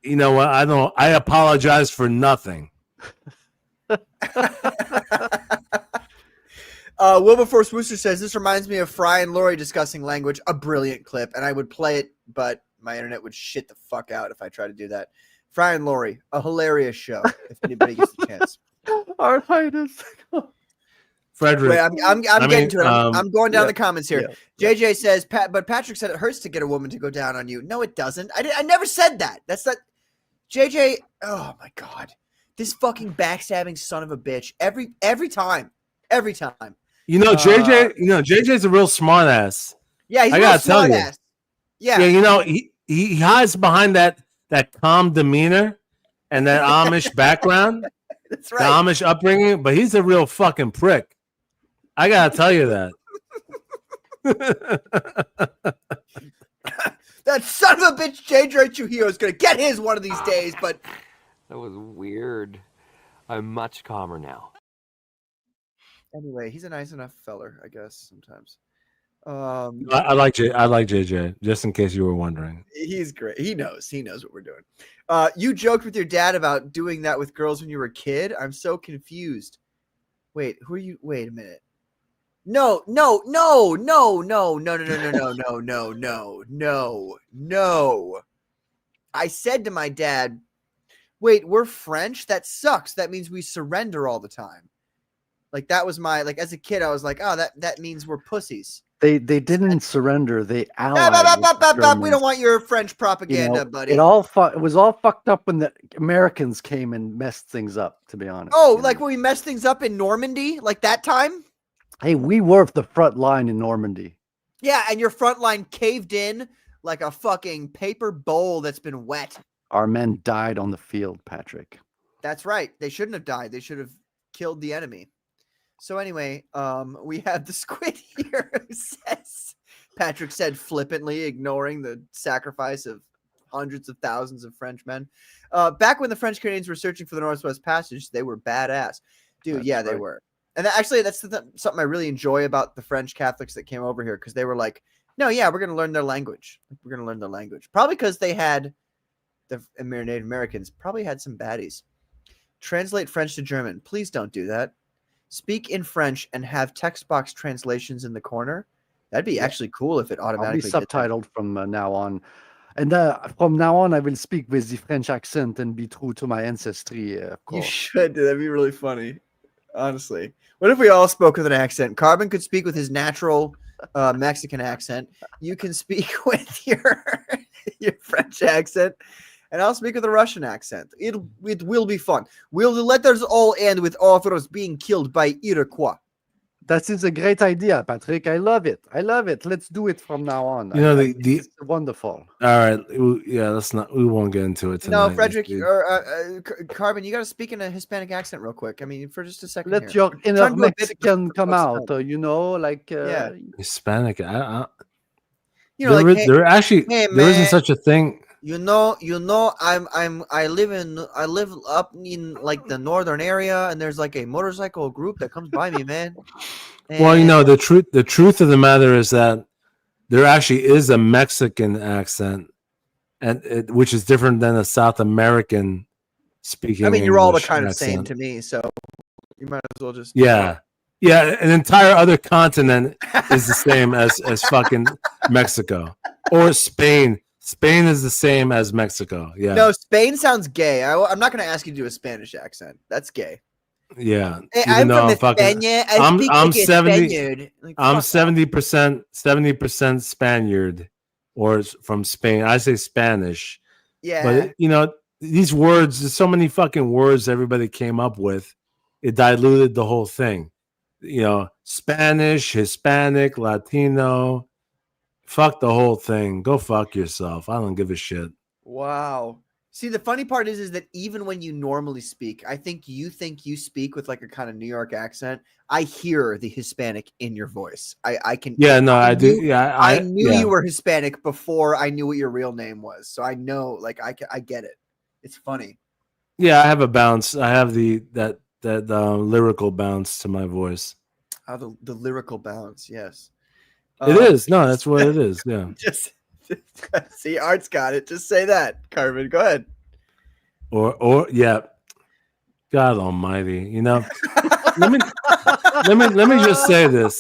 I apologize for nothing. Wilberforce Wooster says this reminds me of Fry and Laurie discussing language, a brilliant clip, and I would play it, but my internet would shit the fuck out if I tried to do that. Fry and Laurie, a hilarious show. If anybody gets the chance, Our highness. Frederic. wait, I'm getting to it. I'm going down the comments here. Yeah. JJ says, but Patrick said it hurts to get a woman to go down on you. No, it doesn't. I never said that. That's not. JJ. Oh my god, this fucking backstabbing son of a bitch. Every time. JJ's a real smart ass. Yeah, he's I a gotta real tell smart you. ass. Yeah. Yeah, he hides behind that calm demeanor and that Amish background, That's the right. Amish upbringing, but he's a real fucking prick. I gotta tell you that. That son of a bitch, JJ Trujillo, is gonna get his one of these days. But That was weird. I'm much calmer now. anyway, he's a nice enough feller, I guess. Sometimes. I like JJ, just in case you were wondering. He's great. He knows what we're doing. You joked with your dad about doing that with girls when you were a kid. I'm so confused. Wait, who are you? Wait a minute. No. I said to my dad, wait, we're French? That sucks. That means we surrender all the time. Like that was my, like as a kid, I was like, oh, that means we're pussies. They didn't surrender. They allied. We don't want your French propaganda, buddy. It was all fucked up when the Americans came and messed things up. To be honest. Oh, like when we messed things up in Normandy, like that time? Hey, we were the front line in Normandy. Yeah, and your front line caved in like a fucking paper bowl that's been wet. Our men died on the field, Patrick. That's right. They shouldn't have died. They should have killed the enemy. So anyway, we have the squid here who says, Patrick said flippantly, ignoring the sacrifice of hundreds of thousands of French men. Back when the French Canadians were searching for the Northwest Passage, they were badass. Dude, That's yeah, they right. were. And actually, that's something I really enjoy about the French Catholics that came over here, because they were like, no, yeah, we're going to learn their language. We're going to learn their language. Probably because they had, the Native Americans probably had some baddies. Translate French to German. Please don't do that. Speak in French and have text box translations in the corner. That'd be actually cool if it I'll be automatically did that. subtitled from now on. And from now on, I will speak with the French accent and be true to my ancestry, of You course. should. That'd be really funny. Honestly. What if we all spoke with an accent? Carbon could speak with his natural Mexican accent. You can speak with your French accent. And I'll speak with a Russian accent. It will be fun. Will the letters all end with authors being killed by Iroquois? That is a great idea, Patrick. I love it. Let's do it from now on. It's wonderful. All right, yeah, let's not. We won't get into it tonight. No, Frederic or Carbon, you got to speak in a Hispanic accent real quick. I mean, for just a second. Let here. your Try inner to do a bit Mexican for come folks out. Yeah. Hispanic. You know, like, hey, there actually hey, there isn't man. such a thing. I live up in like the northern area, and there's like a motorcycle group that comes by me, man. Well, the truth of the matter is that there actually is a Mexican accent, and which is different than a South American speaking. I mean, you're all the English kind of accent. same to me, so you might as well just Yeah, an entire other continent is the same as fucking Mexico or Spain. Spain is the same as Mexico. Yeah. No, Spain sounds gay. I'm not going to ask you to do a Spanish accent. That's gay. Yeah. Hey, Even I'm though from España. I I'm- speak I'm like a 70 Spaniard. Like, I'm fuck off. 70% Spaniard or from Spain. I say Spanish. Yeah. But you know, these words, there's so many fucking words everybody came up with. It diluted the whole thing. You know, Spanish, Hispanic, Latino. Fuck the whole thing. Go fuck yourself. I don't give a shit. Wow. See, the funny part is that even when you normally speak, I think you speak with like a kind of New York accent. I hear the Hispanic in your voice. I can. Yeah, no, I do. knew- Yeah, I knew yeah. you were Hispanic before I knew what your real name was. So I know, like, I get it. It's funny. Yeah, I have a bounce. I have that lyrical bounce to my voice. The lyrical balance. Yes. It is. No, that's what it is. Yeah. Just see, Art's got it. Just say that, Carmen. Go ahead. Or yeah. God Almighty. You know. let me just say this.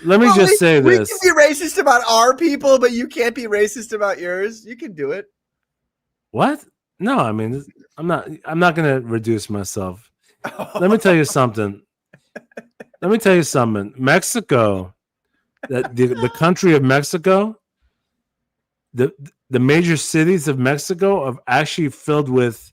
Let me just say We this. can be racist about our people, but you can't be racist about yours. You can do it. What? No, I mean, I'm not gonna reduce myself. Let me tell you something. Mexico, that the country of Mexico, the major cities of Mexico are actually filled with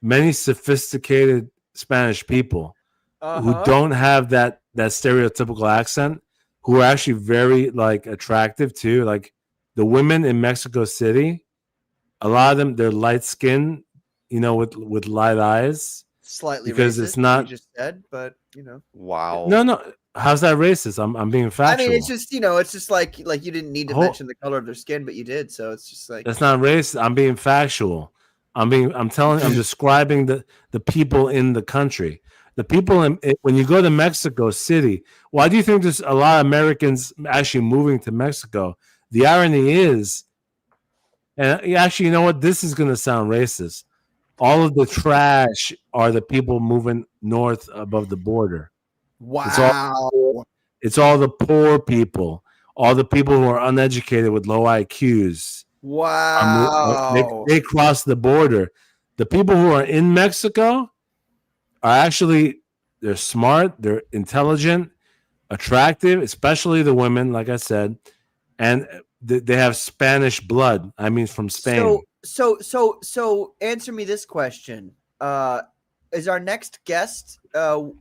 many sophisticated Spanish people who don't have that stereotypical accent, who are actually very like attractive too. Like the women in Mexico City, a lot of them, they're light skinned, you know, with light eyes. Slightly Because racist, it's not- you just said, but you know. Wow. No. How's that racist? I'm being factual. I mean, it's just, you know, it's just like you didn't need to Hold- mention the color of their skin, but you did. So it's just like That's not racist. I'm being factual. I'm describing the people in the country. The people when you go to Mexico City, why do you think there's a lot of Americans actually moving to Mexico? The irony is, and actually, you know what? This is going to sound racist. All of the trash are the people moving north above the border. wow. It's all the poor people, all the people who are uneducated with low IQs. Wow. They cross the border. The people who are in Mexico are actually, they're smart, they're intelligent, attractive, especially the women, like I said, and they have Spanish blood. I mean, from Spain. So answer me this question. Is our next guest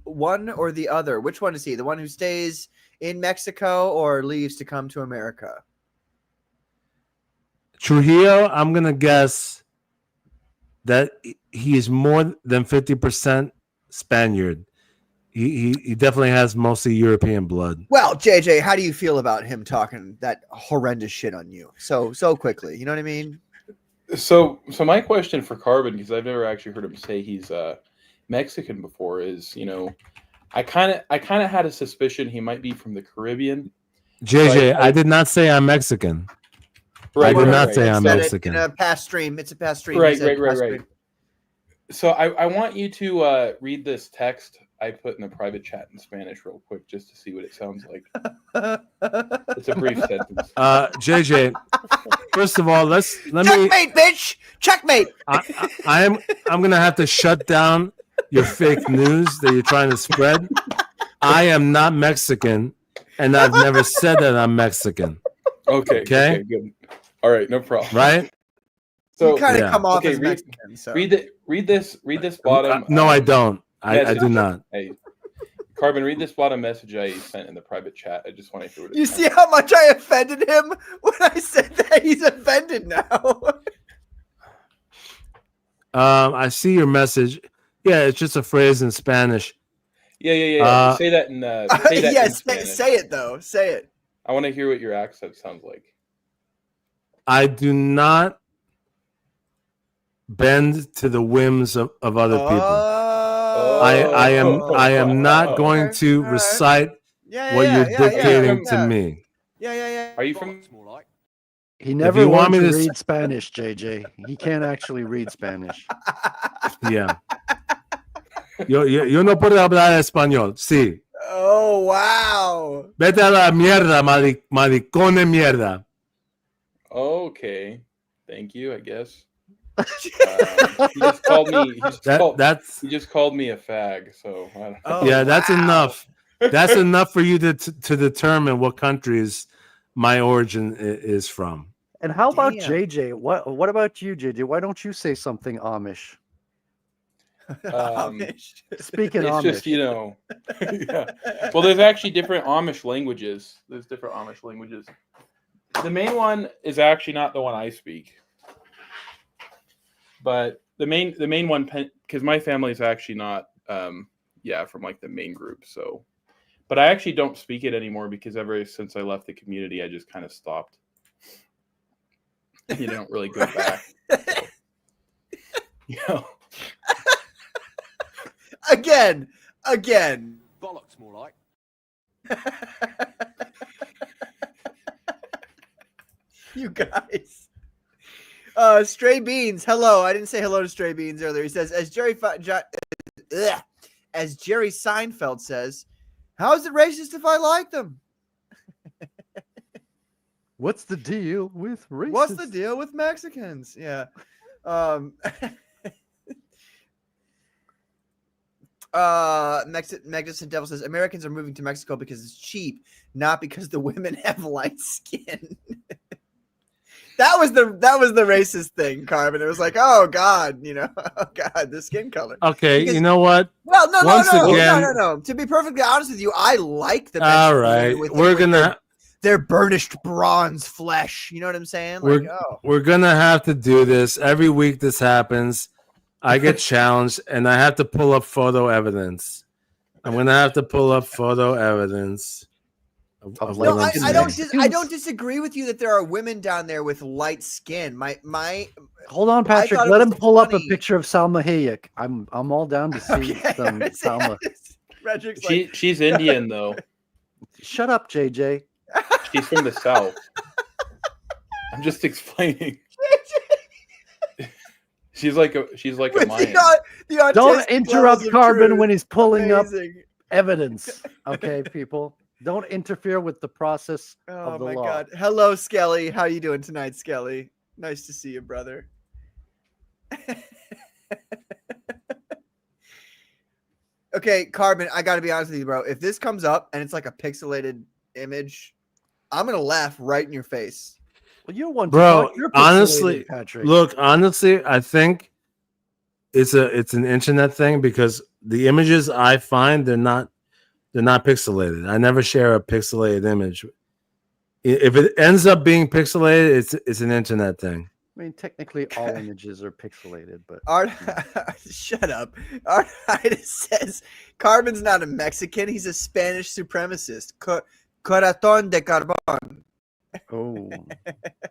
one or the other? Which one is he? The one who stays in Mexico or leaves to come to America? Trujillo, I'm gonna guess that he is more than 50% Spaniard. He definitely has mostly European blood. Well, JJ, how do you feel about him talking that horrendous shit on you so quickly? You know what I mean? So my question for Carbon, because I've never actually heard him say he's Mexican before, is, you know, I kind of had a suspicion he might be from the Caribbean. JJ, I did not say I'm Mexican. Right, I did not right. say I'm Said it Mexican. in a past stream. It's a past stream. Right, He said right. past stream. So I want you to read this text I put in the private chat in Spanish real quick, just to see what it sounds like. It's a brief sentence. JJ, first of all, let me. Checkmate, bitch! Checkmate! I'm gonna have to shut down your fake news that you're trying to spread. I am not Mexican, and I've never said that I'm Mexican. Okay, good. All right, no problem. Right? You kind of yeah. come off Okay, as Mexican. So. Read this bottom. No, I don't. I do not. Hey, Carbon, read this bottom message I sent in the private chat. I just want to hear what it You sounds see how much I offended him when I said that? He's offended now. I see your message. Yeah, it's just a phrase in Spanish. Yeah. Say that in say that in yes, Spanish. say it though. Say it. I want to hear what your accent sounds like. I do not bend to the whims of other people. I am not going to recite what you're dictating to me. Yeah. Are you from? He never you want learned me to to read Spanish, JJ. He can't actually read Spanish. Yeah. Yo no puedo hablar español. Sí. Oh, wow. Vete a la mierda, maricón de mierda. Okay. Thank you, I guess. He just called me. He just called me a fag. So I don't Oh, Yeah, that's wow. enough. That's enough for you to determine what countries my origin is from. And how about Damn. JJ? What about you, JJ? Why don't you say something Amish? Amish. Speaking It's Amish. just, yeah. Well, there's actually different Amish languages. There's different Amish languages. The main one is actually not the one I speak. But the main one, because my family is actually not, from like the main group. So, but I actually don't speak it anymore because ever since I left the community, I just kind of stopped. You don't really go back. So, Again. Bollocks, more like. You guys. Stray Beans, hello. I didn't say hello to Stray Beans earlier. He says, as Jerry Seinfeld says, how is it racist if I like them? What's the deal with racism? What's the deal with Mexicans? Yeah. Magnificent Devil says Americans are moving to Mexico because it's cheap, not because the women have light skin. That was the racist thing, Carmen. It was like, oh God, oh God, the skin color. Okay, Because, you know what? Well, no. Again, To be perfectly honest with you, I like the. All right, we're gonna. Their burnished bronze flesh. You know what I'm saying? Like, We're gonna have to do this every week. This happens. I get challenged, and I have to pull up photo evidence. I'm gonna have to pull up photo evidence. Of no, what I'm I saying. don't disagree with you that there are women down there with light skin. Hold on, Patrick. thought it Let was him pull up a funny. picture of Salma Hayek. I'm all down to see some Salma. Frederick's like, she's Indian though. Shut up, JJ. She's from the South. I'm just explaining. She's like a Mayan. Don't interrupt Carbon when he's pulling Amazing. up evidence. Okay, people. Don't interfere with the process of the law. Oh my God. Hello, Skelly. How you doing tonight, Skelly? Nice to see you, brother. Okay, Carbon, I got to be honest with you, bro. If this comes up and it's like a pixelated image, I'm going to laugh right in your face. Well, you're one, Bro. you're Honestly, Patrick. look. Honestly, I think it's an internet thing because the images I find they're not pixelated. I never share a pixelated image. If it ends up being pixelated, it's an internet thing. I mean, technically, all images are pixelated, but Shut up. Artitis says Carbon's not a Mexican. He's a Spanish supremacist. Corazón de Carbón. oh,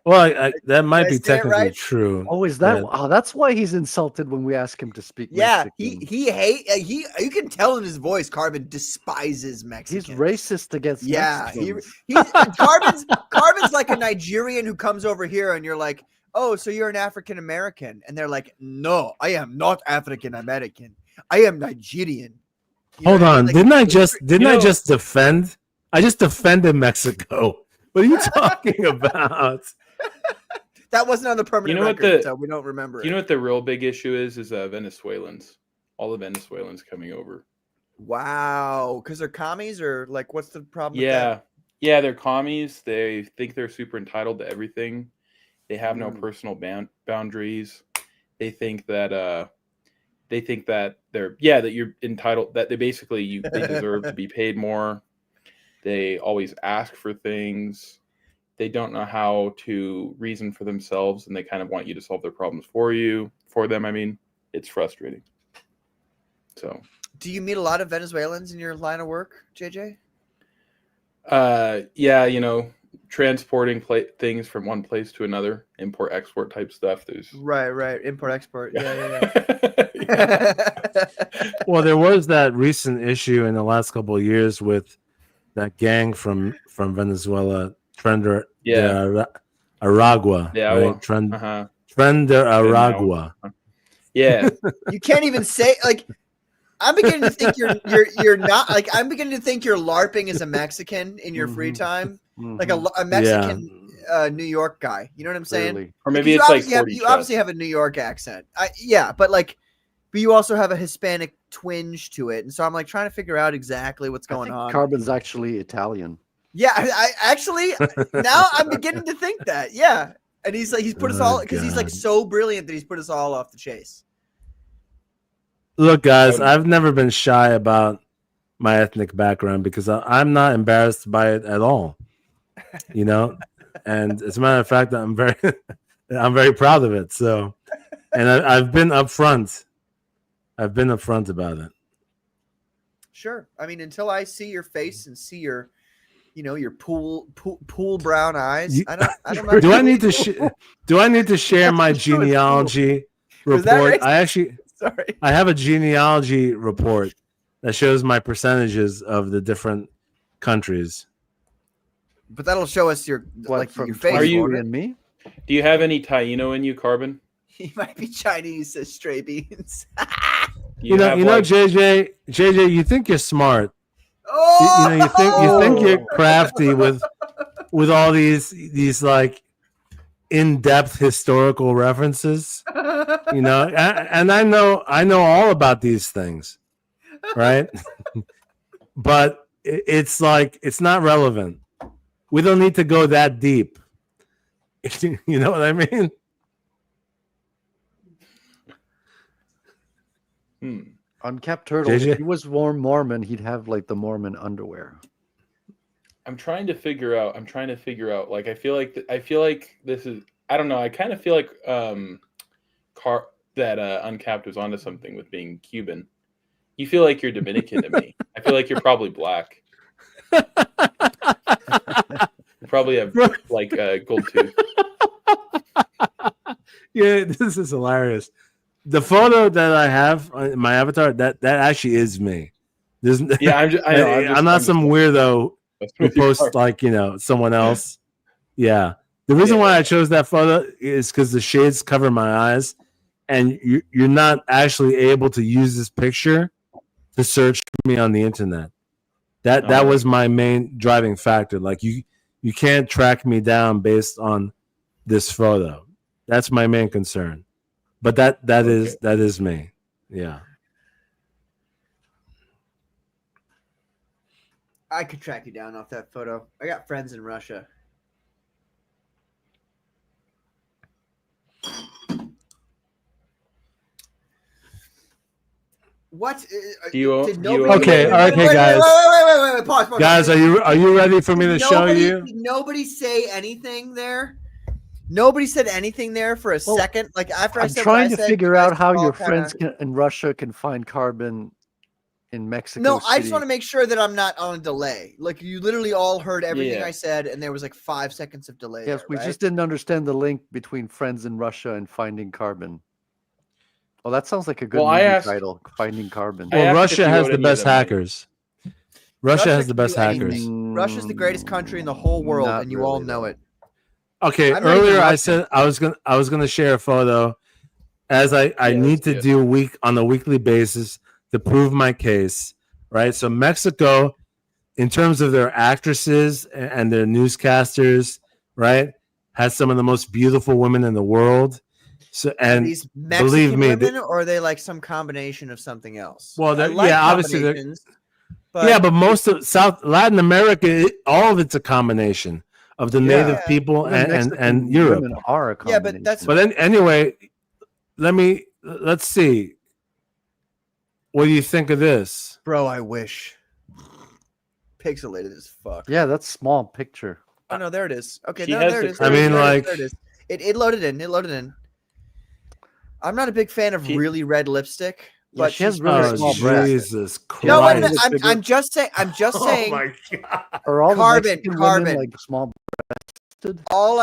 Well, that might be Did I say it technically right? true. oh, is that? but- Oh, that's why he's insulted when we ask him to speak. Yeah, Mexican. you can tell in his voice Carbon despises Mexicans. He's racist against Mexicans. Carbon's like a Nigerian who comes over here and you're like, oh, so you're an African American, and they're like, no, I am not African American. I am Nigerian. You know Hold what I on, mean? Like, didn't I just defend? I just defended Mexico. What are you talking about? that wasn't on the permanent record, so we don't remember it. You know what the real big issue is Venezuelans. All the Venezuelans coming over. Wow, because they're commies, or like, what's the problem? Yeah, they're commies. They think they're super entitled to everything. They have no personal boundaries. They think that that you're entitled, that they deserve to be paid more. They always ask for things. They don't know how to reason for themselves, and they kind of want you to solve their problems for them. I mean, it's frustrating. So, Do you meet a lot of Venezuelans in your line of work, JJ? yeah, transporting things from one place to another, import export type stuff. There's Right, import export. Yeah. Well, there was that recent issue in the last couple of years with that gang from Venezuela, Trend de Aragua. Yeah, right? well, Trend de Aragua. Yeah. You can't even say, like, I'm beginning to think you're not, like, I'm beginning to think you're LARPing as a Mexican in your free time. Like a Mexican New York guy. You know what I'm saying? Clearly. Or maybe it's like 40 you obviously have a New York accent. Yeah, but you also have a Hispanic twinge to it, and so I'm like trying to figure out exactly what's I going think on. Carbon's actually Italian. Yeah, I actually now I'm beginning to think that. Yeah, and he's put us all because he's like God. so brilliant that he's put us all off the chase. Look, guys, I've never been shy about my ethnic background because I'm not embarrassed by it at all. You know, and as a matter of fact, I'm very proud of it. So, and I've been upfront. I've been upfront about it. Sure. I mean, until I see your face and see your, your pool brown eyes, I don't know. Do I need to share my genealogy report? Right? Sorry. I have a genealogy report that shows my percentages of the different countries. But that'll show us your your face. Are you and me? Do you have any Taino in you, Carbon? He might be Chinese, says Stray Beans. You know, JJ, you think you're smart. Oh! You think you're crafty with all these like in-depth historical references. And I know all about these things, right? But it's like it's not relevant. We don't need to go that deep. You know what I mean? Uncapped Turtle. JJ? If he was more Mormon, he'd have like the Mormon underwear. I'm trying to figure out. Like, I feel like this is. I don't know. I kind of feel like Uncapped was onto something with being Cuban. You feel like you're Dominican to me. I feel like you're probably black. You probably have like gold tooth. Yeah, this is hilarious. The photo that I have in my avatar, that actually is me. Yeah, I'm not some weirdo who posts like someone else. Yeah, the reason why I chose that photo is because the shades cover my eyes, and you're not actually able to use this picture to search me on the internet. That was my main driving factor. Like you can't track me down based on this photo. That's my main concern. But that is me. Yeah. I could track you down off that photo. I got friends in Russia. What? Okay, guys. Wait, pause. Guys, are you ready for me to show you? Did nobody say anything there? Nobody said anything there for a second. Like after I said, I'm trying to figure out how your friends in Russia can find Carbon in Mexico. No, City. I just want to make sure that I'm not on a delay. Like you literally all heard everything I said, and there was like 5 seconds of delay. Yes, we just didn't understand the link between friends in Russia and finding Carbon. Well, that sounds like a good title, Finding Carbon. Well, Russia has the best hackers. Russia has the best hackers. Russia's the greatest country in the whole world, and you all know it. Okay, earlier I said I was gonna share a photo, as I need to do on a weekly basis to prove my case, right? So Mexico, in terms of their actresses and their newscasters, right, has some of the most beautiful women in the world. So, and these Mexican believe me, women, or are they like some combination of something else? Well, obviously, but most of Latin America, all of it's a combination of the native people and Europe. Are a combination. But anyway, let's see. What do you think of this? Bro, I wish. Pixelated as fuck. Yeah, that's small picture. Oh no, there it is. Okay, there it is. I mean, like, there it is. It loaded in. I'm not a big fan of really red lipstick, but she has really small breasts. Jesus Christ! No, wait a minute. I'm just saying. Oh my God! Are all Carbon. Women, like small breasted? All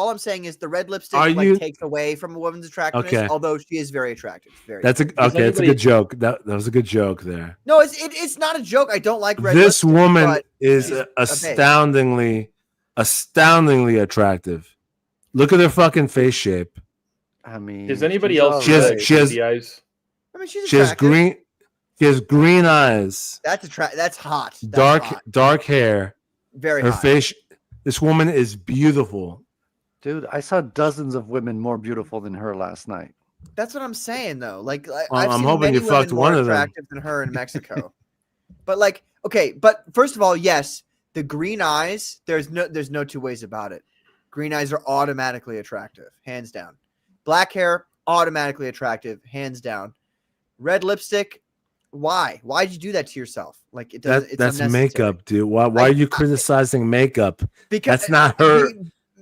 I'm saying is the red lipstick takes away from a woman's attractiveness. Okay. Although she is very attractive. That's a good joke. That was a good joke there. No, it's not a joke. I don't like red. This lipstick, woman is astoundingly attractive. Look at her fucking face shape. I mean, does anybody else? She has eyes. I mean, she has green. She has green eyes. That's hot. Dark hair. Very her hot. face. This woman is beautiful. Dude, I saw dozens of women more beautiful than her last night. That's what I'm saying, though. Like, I'm I've seen hoping many you fucked women more one of them. attractive than her in Mexico. But like, okay, but first of all, yes, the green eyes. There's no two ways about it. Green eyes are automatically attractive, hands down. Black hair, automatically attractive, hands down. Red lipstick. Why? Why'd you do that to yourself? Like it doesn't. It's That's unnecessary. makeup, dude. Why are you criticizing makeup? Because That's not her.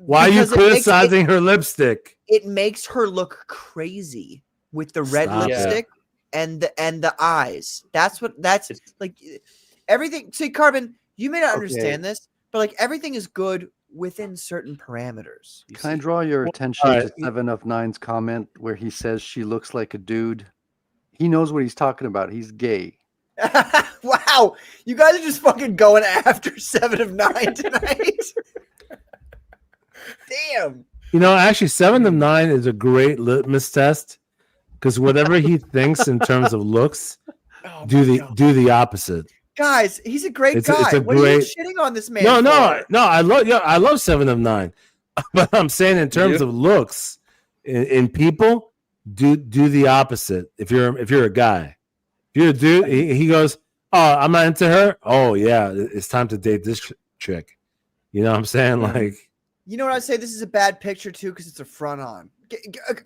Why are you because it makes criticizing her lipstick? it makes her look crazy with the red Stop it. lipstick and the eyes. That's like everything. See, Carbon, you may not understand this, but like everything is good within certain parameters. Can I draw your attention all to right. 7 of 9's comment where he says she looks like a dude? He knows what he's talking about. He's gay. Wow, you guys are just fucking going after 7 of 9 tonight. Damn. You know, actually, 7 of 9 is a great litmus test because whatever he thinks in terms of looks, Oh do my God. the opposite. Guys, he's a great It's guy. a What are you great- shitting on this man? No, for? I love 7 of 9, but I'm saying in terms of looks, in people, do the opposite. If you're a guy, if you're a dude, he goes, "Oh, I'm not into her." Oh yeah, it's time to date this chick. You know what I'm saying? Like, You know what I say? This is a bad picture too because it's a front on.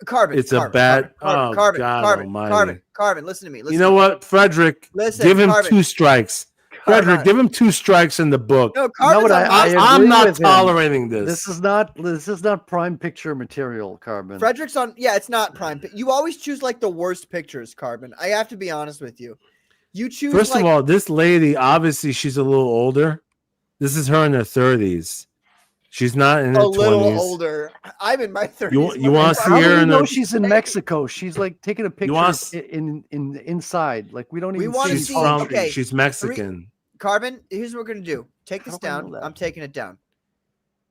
Carbon. it's Carbon, a bad. Carbon, Oh Carbon, God Carbon, Almighty! Carbon, Carbon. Listen to me. Listen You know what, Frederic? Listen, give him Carbon. 2 strikes. Frederic, give him 2 strikes in the book. No, You know Carbon's what? on I my agree I'm not with him. tolerating this. This is not prime picture material, Carbon. Frederick's on. Yeah, it's not prime. You always choose like the worst pictures, Carbon. I have to be honest with you. You choose. First like, of all, this lady, obviously, she's a little older. This is her in her 30s. She's not in her a 20s. little older. I'm in my 30s. You want to see How do her we in know her? she's in Mexico? She's like taking a picture want- in inside. Like we don't We even wanna see. She's see- from. okay, She's Mexican. Carbon, here's what we're gonna do. Take this How do I know down. that? I'm taking it down.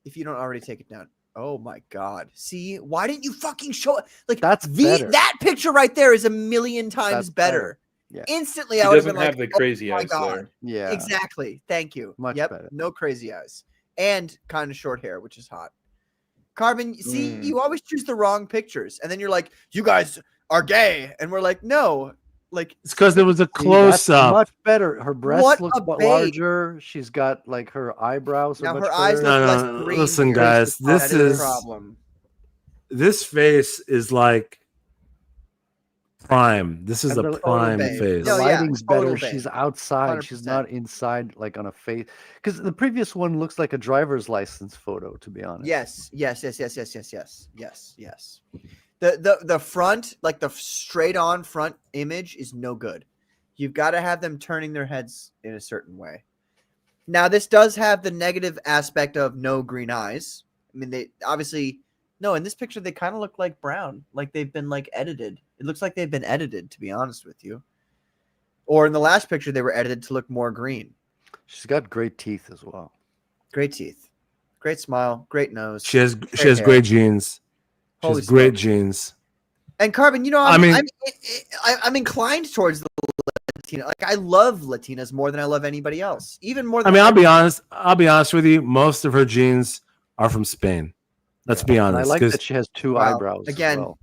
If you don't already take it down. Oh my God. See, why didn't you fucking show it? Like That's better. that picture right there is a million times That's better. better. Yeah. Instantly, He I would have doesn't been have like, the crazy oh my eyes God. there. Yeah, Exactly. Thank you. Much Yep. better. No crazy eyes. And kind of short hair, which is hot. Carbon, see, Mm. you always choose the wrong pictures. And then you're like, you guys are gay. And we're like, no. Like, It's because there was a See, close that's up. much better. Her breasts What look a babe. larger. She's got like her eyebrows. now Are her much eyes better. look No, less no, green. listen, here. guys, That this is is- a problem. This face is like prime. This is And a the- prime babe. face. The No, yeah, lighting's total better. babe. She's outside. She's 100%. not inside, like on a face. Because the previous one looks like a driver's license photo, to be honest. Yes. The front, like the straight on front image is no good. You've got to have them turning their heads in a certain way. Now, this does have the negative aspect of no green eyes. I mean, they obviously no, in this picture they kind of look like brown, like they've been like edited. It looks like they've been edited, to be honest with you. Or in the last picture, they were edited to look more green. She's got great teeth as well. Great teeth, great smile, great nose. She has hair. great genes. She Holy has great smokes. genes. And Carbon, you know, I mean- I'm inclined towards the Latina. Like I love Latinas more than I love anybody else. Even more I than mean, I'll be honest with you. Most of her genes are from Spain. Let's be And I honest. like 'cause that she has 2 Wow. eyebrows. as Again, well.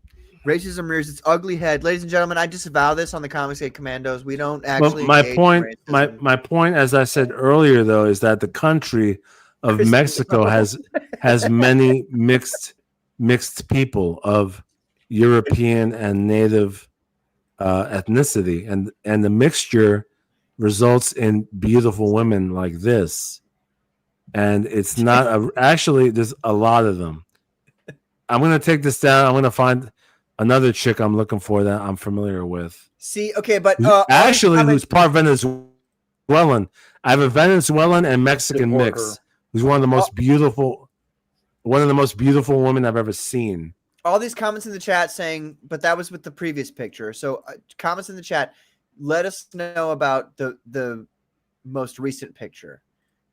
racism rears its ugly head. Ladies and gentlemen, I disavow this on the Conmicsgate Commandos. We don't Well, actually. my engage in point, racism. my point, as I said earlier, though, is that the country of Cristiano. Mexico has many mixed people of European and native ethnicity, and the mixture results in beautiful women like this. And it's not actually. There's a lot of them. I'm gonna take this down. I'm gonna find another chick I'm looking for that I'm familiar with. See, okay, but Actually, who's part Venezuelan. I have a Venezuelan and Mexican Good mix. worker. Who's one of the most beautiful women I've ever seen. all these comments in the chat saying, but that was with the previous picture. So comments in the chat, let us know about the most recent picture.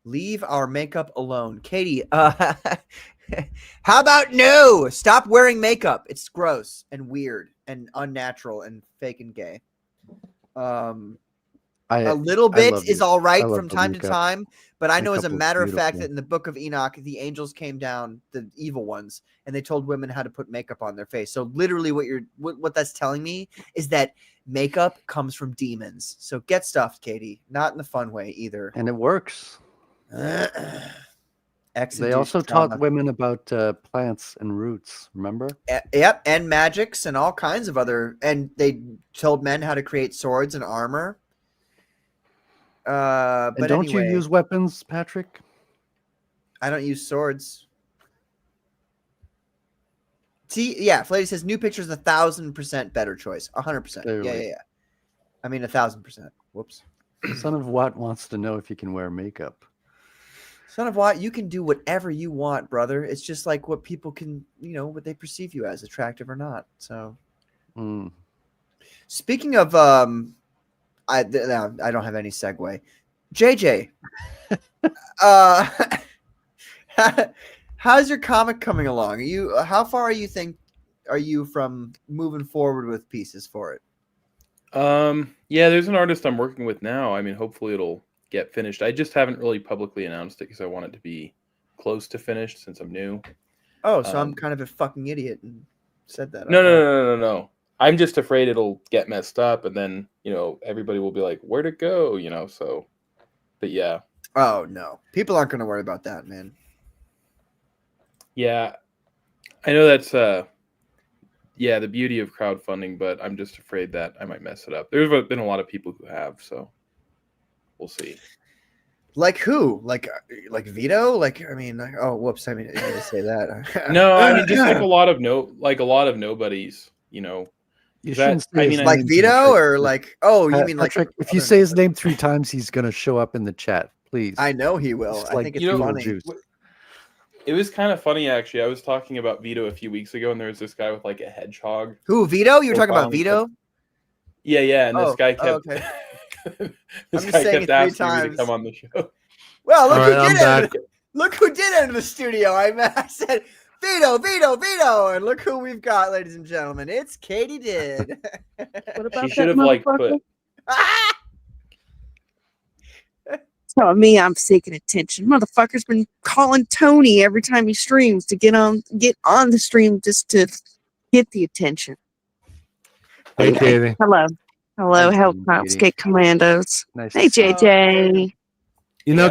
Leave our makeup alone. Katie, how about no? Stop wearing makeup. It's gross and weird and unnatural and fake and gay. A little I bit love is you. all right I love from the time to makeup. time, but I know as a Makeup was matter of fact beautiful. that in the Book of Enoch, the angels came down, the evil ones, and they told women how to put makeup on their face. So literally, what that's telling me is that makeup comes from demons. So get stuffed, Katie. Not in the fun way either. And it works. They also taught women about plants and roots. Remember? Yep, and magics and all kinds of other. And they told men how to create swords and armor. And But don't anyway, you use weapons, Patrick? I don't use swords. Yeah, Flatty says new pictures 1,000% better choice. 100%. Yeah. I mean 1,000%. Whoops. Son of Watt wants to know if you can wear makeup. Son of Watt, you can do whatever you want, brother. It's just like what people can, what they perceive you as, attractive or not. So, Speaking of, I don't have any segue. JJ, how's your comic coming along? How far are you from moving forward with pieces for it? Yeah, there's an artist I'm working with now. I mean, hopefully it'll get finished. I just haven't really publicly announced it because I want it to be close to finished since I'm new. Oh, so I'm kind of a fucking idiot and said that. No. I'm just afraid it'll get messed up, and then everybody will be like, "Where'd it go?" So, but yeah. Oh no, people aren't going to worry about that, man. Yeah, I know that's the beauty of crowdfunding, but I'm just afraid that I might mess it up. There's been a lot of people who have, so we'll see. Like who? Like Vito? Oh, whoops! I didn't say that. No, I mean just like a lot of nobodies. You shouldn't say his like name, Vito Patrick. or like you mean Patrick, like if you say his name 3 times, he's gonna show up in the chat. Please. I know he will. It's I think it's funny. Juice. It was kind of funny actually. I was talking about Vito a few weeks ago, and there was this guy with like a hedgehog. Who, Vito? You were talking about Vito? Yeah, and this guy kept okay. this guy kept asking me to come on the show. Well, look who did enter the studio. I said Vito, and look who we've got, ladies and gentlemen. It's Katie Did. What about she should have put. Telling me I'm seeking attention. Motherfucker's been calling Tony every time he streams to get on the stream just to get the attention. Hey, Katie. Hello, Conmicsgate Commandos. Nice. Hey, JJ.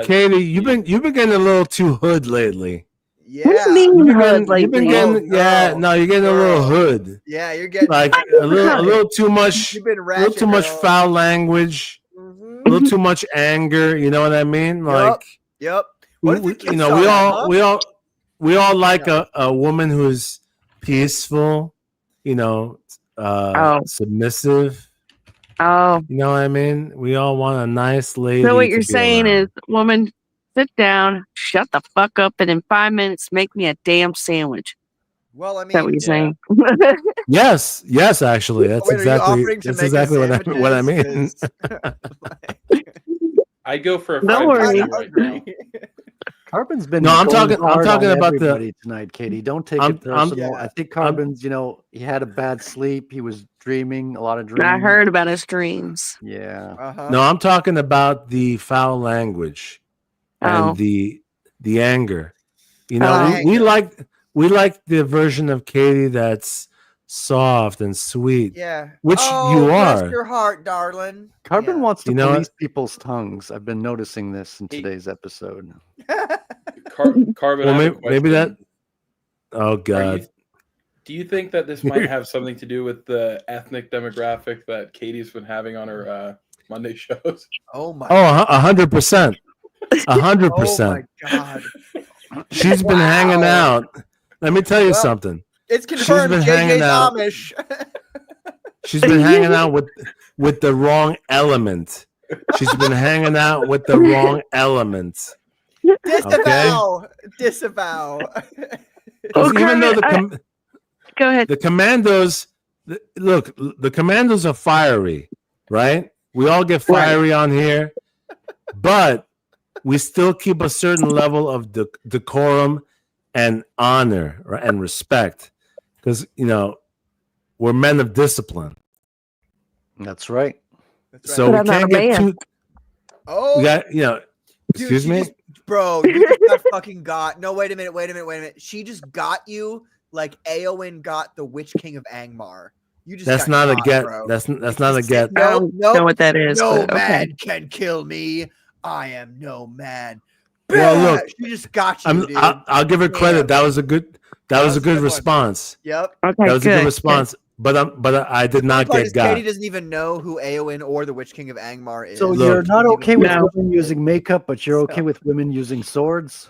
Katie, you've been getting a little too hood lately. Yeah. What do you mean hood lately? You've been getting, you're getting a little hood. Yeah, you're getting like a little too much. You've been a little too much foul language. A little too much anger. You know what I mean? Like, yep. We all like a woman who's peaceful. Submissive. Oh. You know what I mean? We all want a nice lady. So what you're saying is, woman, sit down, shut the fuck up, and in 5 minutes make me a damn sandwich. Well, I mean, is that what you're saying? Yes, actually, that's exactly what I mean. I go for a no worries. Right now. Carbon's been. No, I'm talking about tonight, Katie. Don't take it personal. I think Carbon's. He had a bad sleep. He was dreaming a lot of dreams. I heard about his dreams. Yeah. No, I'm talking about the foul language and the anger. We like the version of Katie that's soft and sweet. Yeah. Which you are. Bless your heart, darling. Carbon wants to police people's tongues. I've been noticing this in today's episode. Carbon. Well, maybe that. Oh God. Do you think that this might have something to do with the ethnic demographic that Katie's been having on her Monday shows? Oh my. Oh, 100%. 100%. Oh my God. She's been hanging out. Let me tell you something. It's confirmed. JJ's Amish. She's been hanging out with the wrong element. She's been hanging out with the wrong element. Disavow. Disavow. Even though go ahead. The Commandos, look, the Commandos are fiery, right? We all get fiery on here, but we still keep a certain level of decorum and honor and respect because, we're men of discipline. That's right. So we can't get Oh, We got, dude, excuse she me. bro, you just got fucking got. No, wait a minute. She just got you like Eowyn got the Witch King of Angmar. You just That's got not a got, get. bro. That's And not she a said, get. I Nope, don't know what that is. no but okay. man can kill me. I am no man. Well, Bah! look, she just got you, dude. I'll give her credit. Damn. That was a good. That was a good one. response. Yep. Okay, That was a good good. response. But I did The not funny part get is got. Katie doesn't even know who Eowyn or the Witch King of Angmar is. So Look. you're not okay with No. women using makeup, but you're okay So- with women using swords?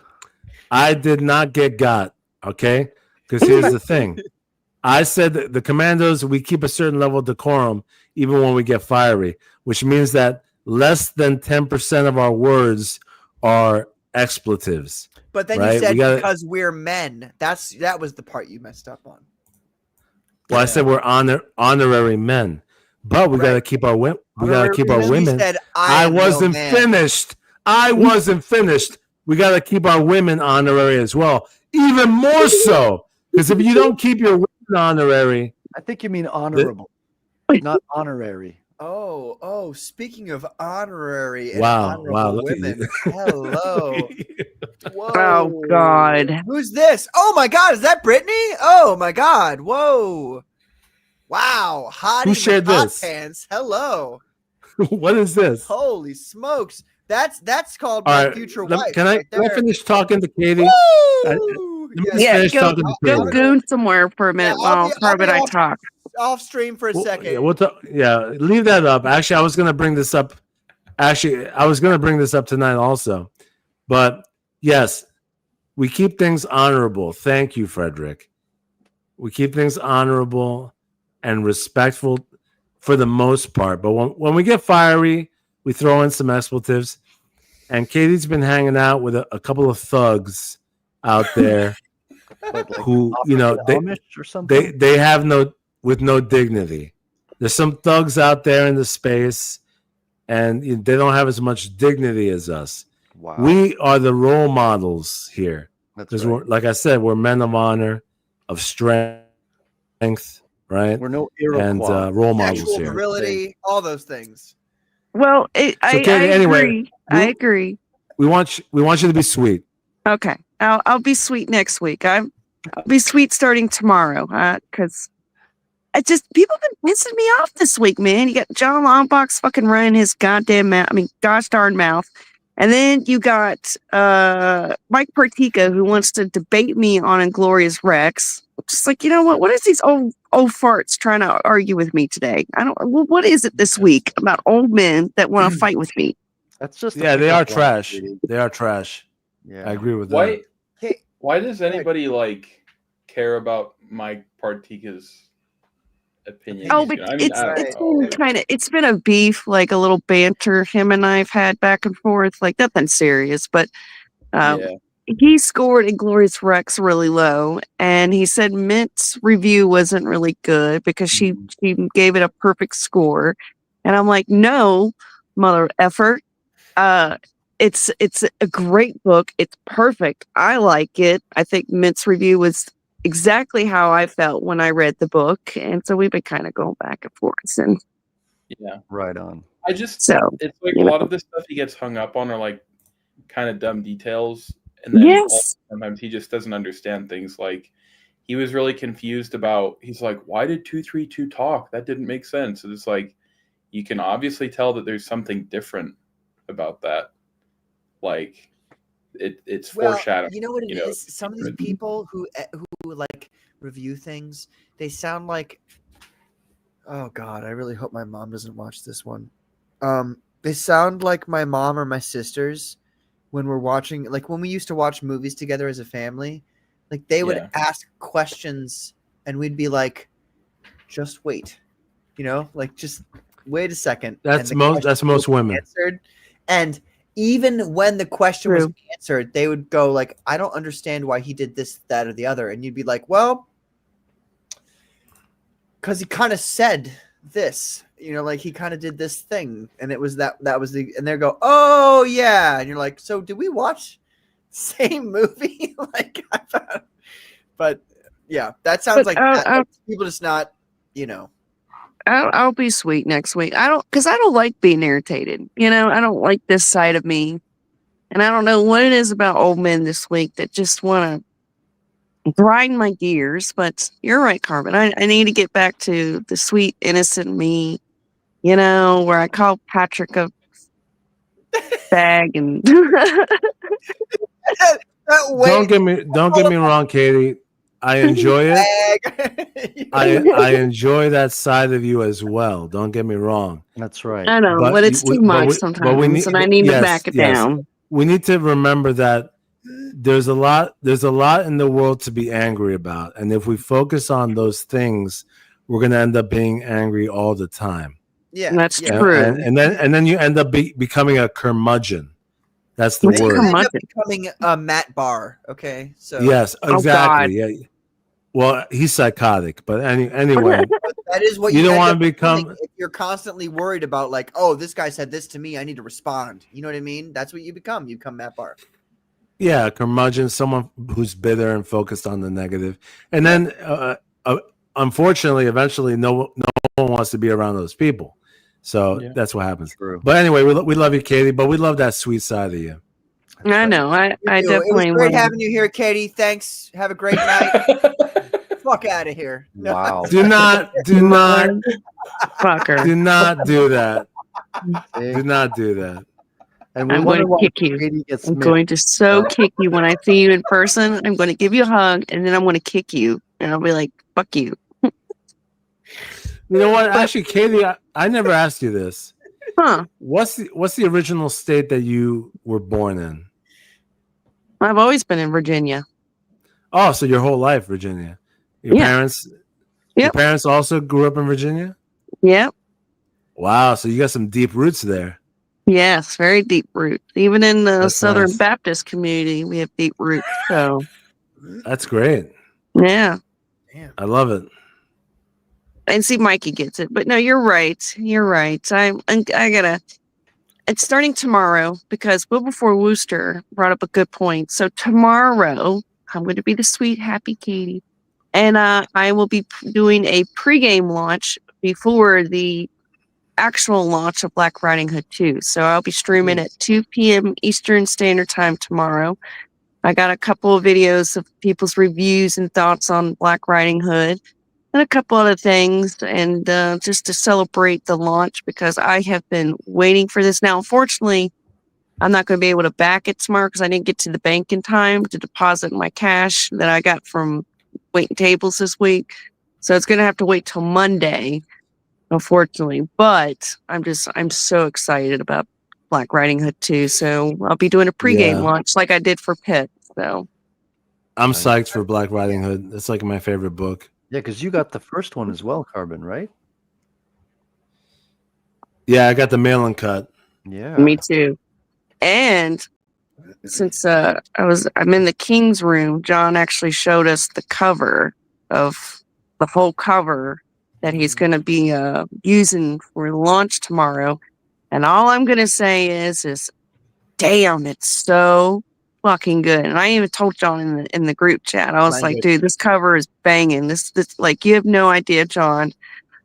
I did not get got. Okay, because here's the thing. I said that the Commandos, we keep a certain level of decorum even when we get fiery, which means that less than 10% of our words are expletives. But then Right? you said We gotta- because we're men. That was the part you messed up on. Well, I said we're honorary men, but we got to Right. keep our women. We got to Honorary keep our men? You women. said I am no wasn't man." finished. I wasn't finished. We got to keep our women honorary as well, even more so. Because if you don't keep your women honorary, I think you mean honorable, not honorary. Oh, speaking of honorary and Wow, honorable wow, look at women. you. Hello. Whoa. Oh, God. Who's this? Oh my God, is that Brittany? Oh my God. Whoa. Wow. Hottie Who shared with hot this? pants. Hello. what is this? Holy smokes. That's called All my right, future wife. can I right can I there. finish talking to Katie? Woo! Let me Yes. just Yeah, finish go, talking to go Katie. goon somewhere for a minute I'll while be- I'll Carb and be I off- talk. Off stream for a second. Leave that up. Actually, I was going to bring this up. Actually, I was going to bring this up tonight also. But yes, we keep things honorable. Thank you, Frederic. We keep things honorable and respectful for the most part. But when we get fiery, we throw in some expletives. And Katie's been hanging out with a couple of thugs out there But like who, Amish or something? they have no dignity. There's some thugs out there in the space, and they don't have as much dignity as us. Wow. We are the role models here That's because right. we're, like I said, we're men of honor, of strength, right? We're no Iroquois. And role models Sexual here. virility, all those things. Well, I Katie, anyway, agree. I agree. We want you to be sweet. Okay, I'll be sweet next week. I'll be sweet starting tomorrow. Because people have been pissing me off this week, man. You got John Longbox fucking running his goddamn mouth. I mean, gosh darn mouth. And then you got Mike Partika, who wants to debate me on Inglorious Rex. Just like, you know what? What is these old farts trying to argue with me today? What is it this week about old men that want to fight with me? That's just Yeah, they are trash. They are trash. Yeah. I agree with that. Why does anybody care about Mike Partika's opinion? Oh, but it's been a beef, like a little banter him and I've had back and forth, like nothing serious, but he scored Inglorious Rex really low, and he said Mint's review wasn't really good because she gave it a perfect score, and I'm like, no, mother effer. It's a great book. It's perfect. I like it. I think Mint's review was exactly how I felt when I read the book, and so we've been kind of going back and forth. And right on. it's like a lot of this stuff he gets hung up on are like kind of dumb details, and then yes, sometimes he just doesn't understand things. Like he was really confused about. He's like, "Why did 232 talk? That didn't make sense." And it's like you can obviously tell that there's something different about that. Like it's foreshadowing. You know what it is? Some of these people who like review things, they sound like, oh God, I really hope my mom doesn't watch this one. They sound like my mom or my sisters when we're watching, like when we used to watch movies together as a family. Like they would ask questions and we'd be like, just wait, like just wait a second. That's most women. Answered. And even when the question was answered, they would go like, I don't understand why he did this, that, or the other. And you'd be like, well, because he kind of said this, like he kind of did this thing. And it was that was the, and they go, oh yeah. And you're like, so did we watch the same movie? But yeah, that sounds like that. People just not, I'll be sweet next week. Because I don't like being irritated. I don't like this side of me. And I don't know what it is about old men this week that just want to grind my gears. But you're right, Carmen. I need to get back to the sweet, innocent me, where I call Patrick a bag and Don't get me wrong, Katie. I enjoy it. I enjoy that side of you as well. Don't get me wrong. That's right. I know, but it's too much sometimes, and I need to back it down. We need to remember that there's a lot in the world to be angry about, and if we focus on those things, we're going to end up being angry all the time. Yeah, that's true. And then you end up becoming a curmudgeon. That's the word. You end up becoming a Matt Barr. Okay, so yes, exactly. Yeah. Well, he's psychotic, but anyway, that is what you don't want to become. If you're constantly worried about, like, oh, this guy said this to me, I need to respond. You know what I mean? That's what you become. You become Matt Barr. Yeah, curmudgeon, someone who's bitter and focused on the negative, and then unfortunately, eventually, no one wants to be around those people. So that's what happens. True. But anyway, we love you, Katie, but we love that sweet side of you. I know. I definitely. It was great having you here, Katie. Thanks. Have a great night. Fuck out of here. No. Wow. Do not, fucker. Do not do that. Do not do that. And I'm going to kick you. I'm going to kick you when I see you in person. I'm going to give you a hug, and then I'm going to kick you, and I'll be like, "Fuck you." You know what? Actually, Katie, I never asked you this. Huh? What's the original state that you were born in? I've always been in Virginia. Oh, so your whole life, Virginia. Your parents also grew up in Virginia? Yep. Wow, so you got some deep roots there. Yes, very deep roots. Even in the Southern nice. Baptist community, we have deep roots. So that's great. Yeah. Damn. I love it. And see, Mikey gets it. But no, you're right. You're right. I gotta. It's starting tomorrow because Wilberforce Wooster brought up a good point. So tomorrow, I'm going to be the sweet, happy Katie. And I will be doing a pregame launch before the actual launch of Black Riding Hood 2. So I'll be streaming at 2 p.m. Eastern Standard Time tomorrow. I got a couple of videos of people's reviews and thoughts on Black Riding Hood and a couple other things, and just to celebrate the launch because I have been waiting for this. Now, unfortunately, I'm not going to be able to back it tomorrow because I didn't get to the bank in time to deposit my cash that I got from waiting tables this week. So it's going to have to wait till Monday, unfortunately. But I'm so excited about Black Riding Hood 2. So I'll be doing a pregame launch like I did for Pitt. So I'm psyched for Black Riding Hood. It's like my favorite book. Yeah, because you got the first one as well, Carbon, right? Yeah, I got the mail-in cut. Yeah. Me too. And since I'm in the King's room, John actually showed us the cover of the whole cover that he's going to be using for launch tomorrow. And all I'm going to say is damn, it's so fucking good. And I even told John in the group chat, I was like, dude, this cover is banging. This like, you have no idea, John.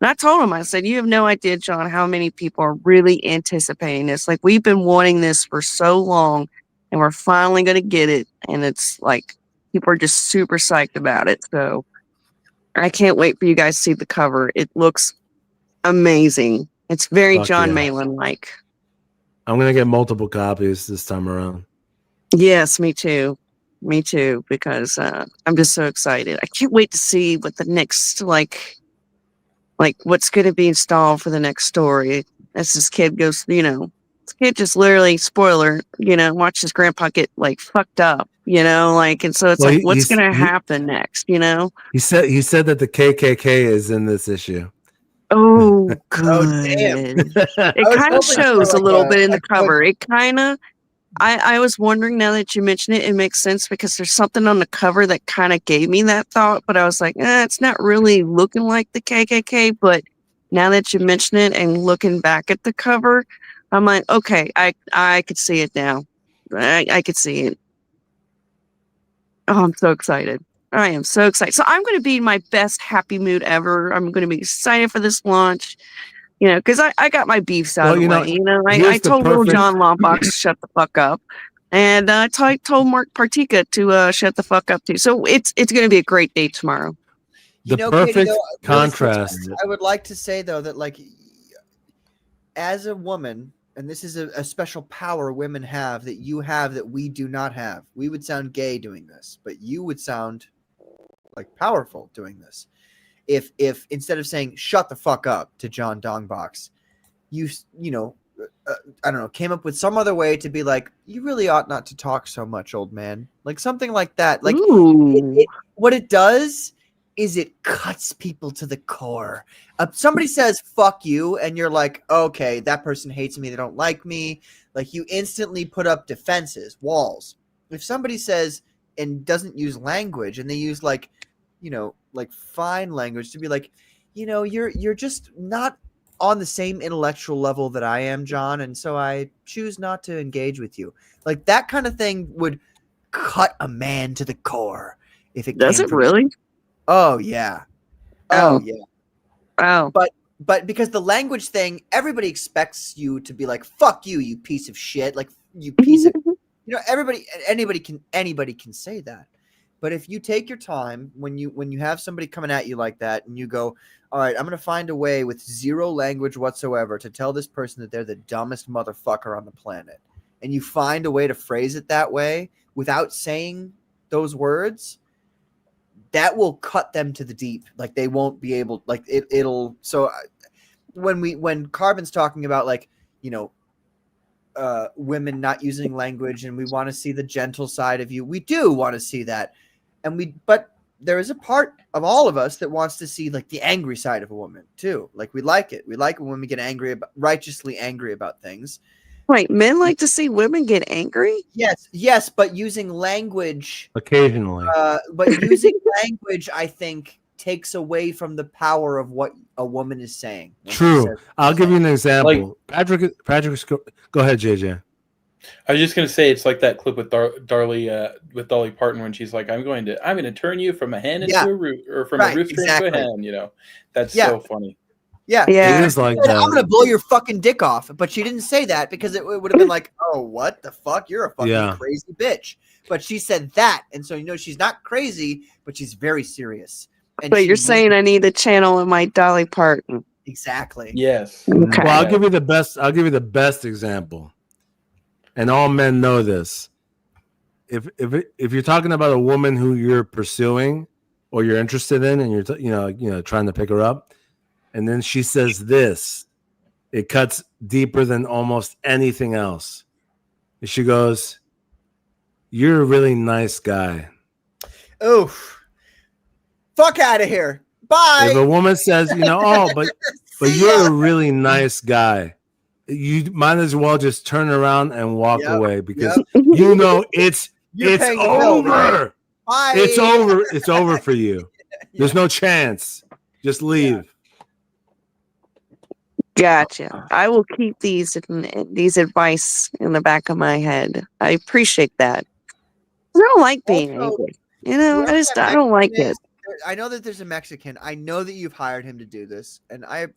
And I told him, I said, you have no idea, John, how many people are really anticipating this. Like, we've been wanting this for so long, and we're finally going to get it. And it's like, people are just super psyched about it. So I can't wait for you guys to see the cover. It looks amazing. It's very John Malin-like. I'm going to get multiple copies this time around. Yes, me too. Me too, because I'm just so excited. I can't wait to see what the next, like what's going to be installed for the next story. As this kid goes, this kid just literally, spoiler, watch his grandpa get like fucked up, and so it's what's going to happen next, He said that the KKK is in this issue. Oh, good. It kind of shows a little bit in the cover. It kind of, I was wondering, now that you mention it, it makes sense because there's something on the cover that kind of gave me that thought, but I was like, it's not really looking like the KKK. But now that you mention it and looking back at the cover, I'm like, okay, I could see it now. I could see it. Oh, I'm so excited. I am so excited. So I'm going to be in my best happy mood ever. I'm going to be excited for this launch, because I got my beefs out of the way. I told little John Lombox to shut the fuck up. And I told Mark Partika to shut the fuck up too. So it's going to be a great day tomorrow. The Katie, perfect though, contrast. I would like to say though that like, as a woman, and this is a special power women have that we do not have. We would sound gay doing this, but you would sound like powerful doing this. If instead of saying "shut the fuck up" to John Dongbox, you I don't know, came up with some other way to be like, you really ought not to talk so much, old man. Like something like that. Like what it does is it cuts people to the core. Somebody says "fuck you" and you're like, okay, that person hates me, they don't like me. Like you instantly put up defenses, walls. If somebody says and doesn't use language and they use like fine language to be like, you're just not on the same intellectual level that I am, John, and so I choose not to engage with you. Like that kind of thing would cut a man to the core. If it does came it from, really? Oh yeah. Oh yeah. Oh. But because the language thing, everybody expects you to be like, fuck you, you piece of shit. Like you piece of anybody can say that. But if you take your time when you have somebody coming at you like that and you go, all right, I'm going to find a way with zero language whatsoever to tell this person that they're the dumbest motherfucker on the planet. And you find a way to phrase it that way without saying those words, that will cut them to the deep. Like they won't be able, like it'll. So when Carbon's talking about like, women not using language and we want to see the gentle side of you, we do want to see that. But there is a part of all of us that wants to see like the angry side of a woman too. Like we like it. We like it when women get righteously angry about things. Wait, men like to see women get angry? Yes, but using language occasionally. But using language, I think, takes away from the power of what a woman is saying. True. I'll give you an example. Patrick, go ahead, JJ. I was just going to say it's like that clip with Dolly Parton when she's like, "I'm going to turn you from a hen into a root, or from a rooster into a hen." That's so funny. Yeah. It is like that. I'm going to blow your fucking dick off. But she didn't say that because it would have been like, oh, what the fuck? You're a fucking crazy bitch. But she said that. And so, she's not crazy, but she's very serious. And but you're saying I need a channel in my Dolly Parton. Exactly. Yes. Okay. Well, I'll give you the best example. And all men know this. If you're talking about a woman who you're pursuing or you're interested in and you're trying to pick her up, and then she says this, it cuts deeper than almost anything else. She goes, "You're a really nice guy." Oof. Fuck out of here. Bye. If a woman says, but you're a really nice guy, you might as well just turn around and walk away because it's over. Bye. It's over. It's over for you. There's no chance. Just leave. Gotcha. I will keep these advice in the back of my head. I appreciate that. I don't like being angry. I don't like it. I know that there's a Mexican. I know that you've hired him to do this, and I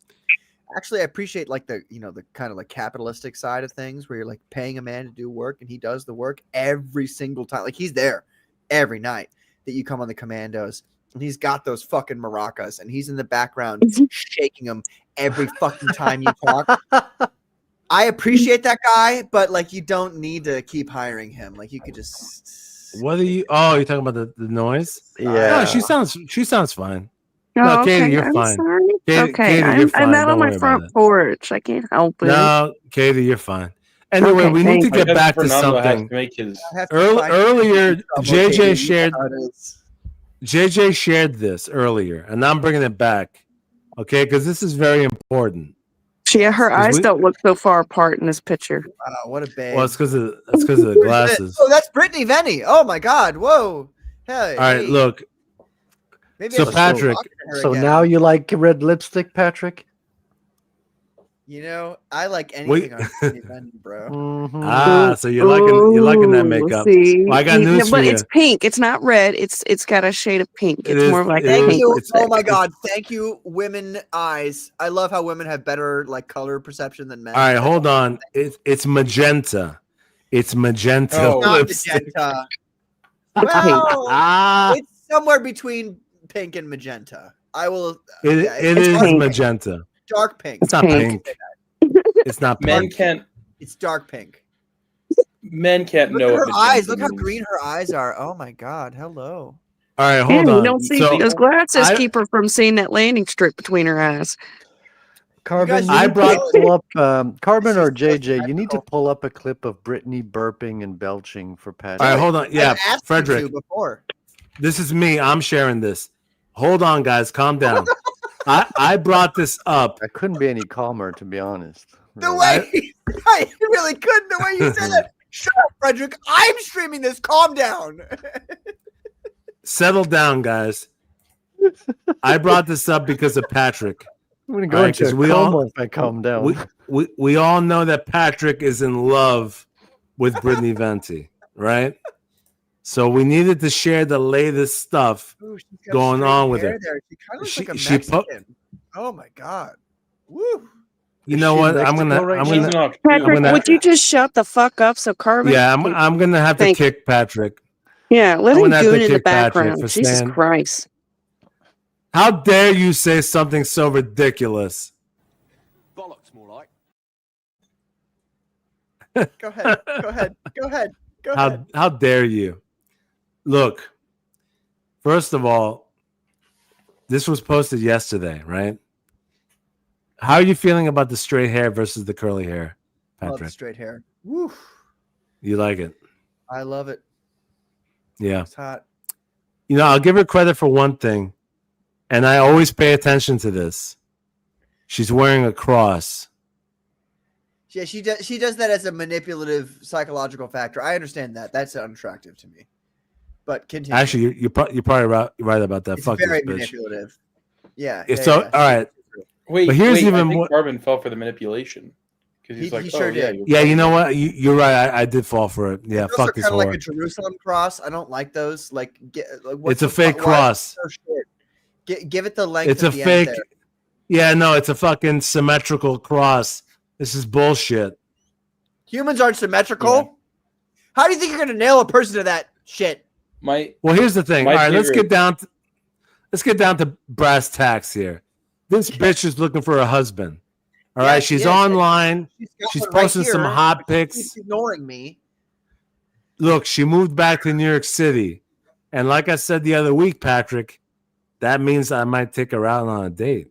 appreciate like the the kind of like capitalistic side of things where you're like paying a man to do work and he does the work every single time. Like he's there every night that you come on the Commandos. And he's got those fucking maracas, and he's in the background shaking them every fucking time you talk. I appreciate that guy, but like you don't need to keep hiring him. Like you could just. What are you? Oh, you're talking about the noise? Yeah. No, she sounds fine. Oh, No, Katie, okay. you're I'm fine. sorry. Katie, Okay, Katie, you're fine. I'm not Don't on my worry front about it. porch. I can't help it. No, Katie, you're fine. Anyway, Okay, we need to thank get back to something. Earlier, JJ shared this earlier, and I'm bringing it back, okay? Because this is very important. Her eyes don't look so far apart in this picture. Wow, what a babe. Well, it's because of the glasses. Oh, that's Brittany Venny. Oh my God! Whoa! Hey. All right, look. Maybe So Patrick, now you like red lipstick, Patrick? You know, I like anything on Brittany Venti, bro. Mhm. So you're liking that makeup. See, Well, I got news for but you. it's pink. It's not red. It's got a shade of pink. It It's is- more like it Thank is- you. pink. Oh my god. Thank you, women eyes. I love how women have better like color perception than men. All right, hold on. It's magenta. It's magenta Oh. Not lipstick. magenta. It's pink. Well, it's somewhere between pink and magenta. I will. It it's is pink. magenta. Dark pink. It's not pink. pink. It's not Men pink. can't It's dark pink. men can't Look know at what her magenta eyes. Look how means. green her eyes are. Oh my god. Hello. All right, Yeah, hold you on. don't see So those glasses I- keep her from seeing that landing strip between her eyes. Carbon, guys- you I need brought- to pull up Carbon or This is so JJ. You need to symmetrical. pull up a clip of Brittany burping and belching for Patrick. all right, hold on. Yeah, I've asked you Frederic, to before. this is me. I'm sharing this. Hold on, guys. Calm down. I brought this up. I couldn't be any calmer, to be honest. The Really. way I really couldn't. The way you said that. Shut up, Frederick. I'm streaming this. Calm down. Settle down, guys. I brought this up because of Patrick. I'm gonna go All right, into 'cause a we all- coma if I calm down. We all know that Patrick is in love with Brittany Venti, right? So we needed to share the latest stuff. Ooh, she's got Going straight on with hair it. There. She kind of looks She- like a she po- Mexican. Oh my god. Woo. You Is know she in what? I'm Mexico gonna, right I'm now? She's gonna, not Patrick, gonna- would you just shut the fuck up so Carbon? yeah, I'm gonna have to Thank- kick Patrick. Yeah, let I'm him gonna have do to it in the kick Patrick background. for Jesus saying- Christ. How dare you say something so ridiculous? Bollocks, more like. Go ahead. Go ahead. Go ahead. Go ahead. How dare you? Look, first of all, this was posted yesterday, right? How are you feeling about the straight hair versus the curly hair, Love the Patrick? straight hair. Woo. You like it? I love it. Yeah. It's hot. You know, I'll give her credit for one thing, and I always pay attention to this. She's wearing a cross. Yeah, she does that as a manipulative psychological factor. I understand that. That's unattractive to me. But continue. Actually, you're probably right about that. it's Fuck very this bitch. manipulative. Yeah. It's yeah, so yeah. all right. Wait, But here's wait, even I think more- Carbon fell for the manipulation. Because he's He like, sure oh, yeah, did. you're Yeah, you know probably- what? You're right. I did fall for it. Yeah, It's also fuck this kind of whore. like a Jerusalem cross. I don't like those. Like, what's It's a the fake why is it cross. so short? Give it the length. It's of a the fake. End there. Yeah, no, it's a fucking symmetrical cross. This is bullshit. Humans aren't symmetrical. How do you think you're gonna nail a person to that shit? My Well, here's the thing. My All right, let's favorite- get down to brass tacks here. This bitch is looking for a husband. All Yeah, right, she she's is. online. got She's one right posting some here, hot but she pics. keeps ignoring me. Look, she moved back to New York City, and like I said the other week, Patrick, that means I might take her out on a date.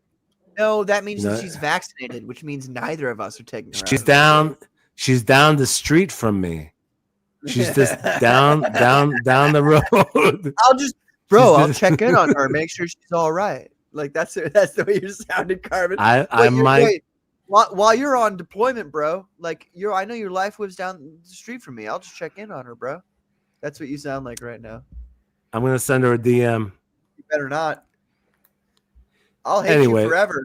No, that means You know- that she's vaccinated, which means neither of us are taking her. She's out. down. She's down the street from me. She's just down the road. I'll just, bro. She's I'll just- check in on her, make sure she's all right. Like that's the way you're sounding, Carbon. I might. While you're on deployment, bro. Like I know your life lives down the street from me. I'll just check in on her, bro. That's what you sound like right now. I'm gonna send her a DM. You better not. I'll hate Anyway. you forever.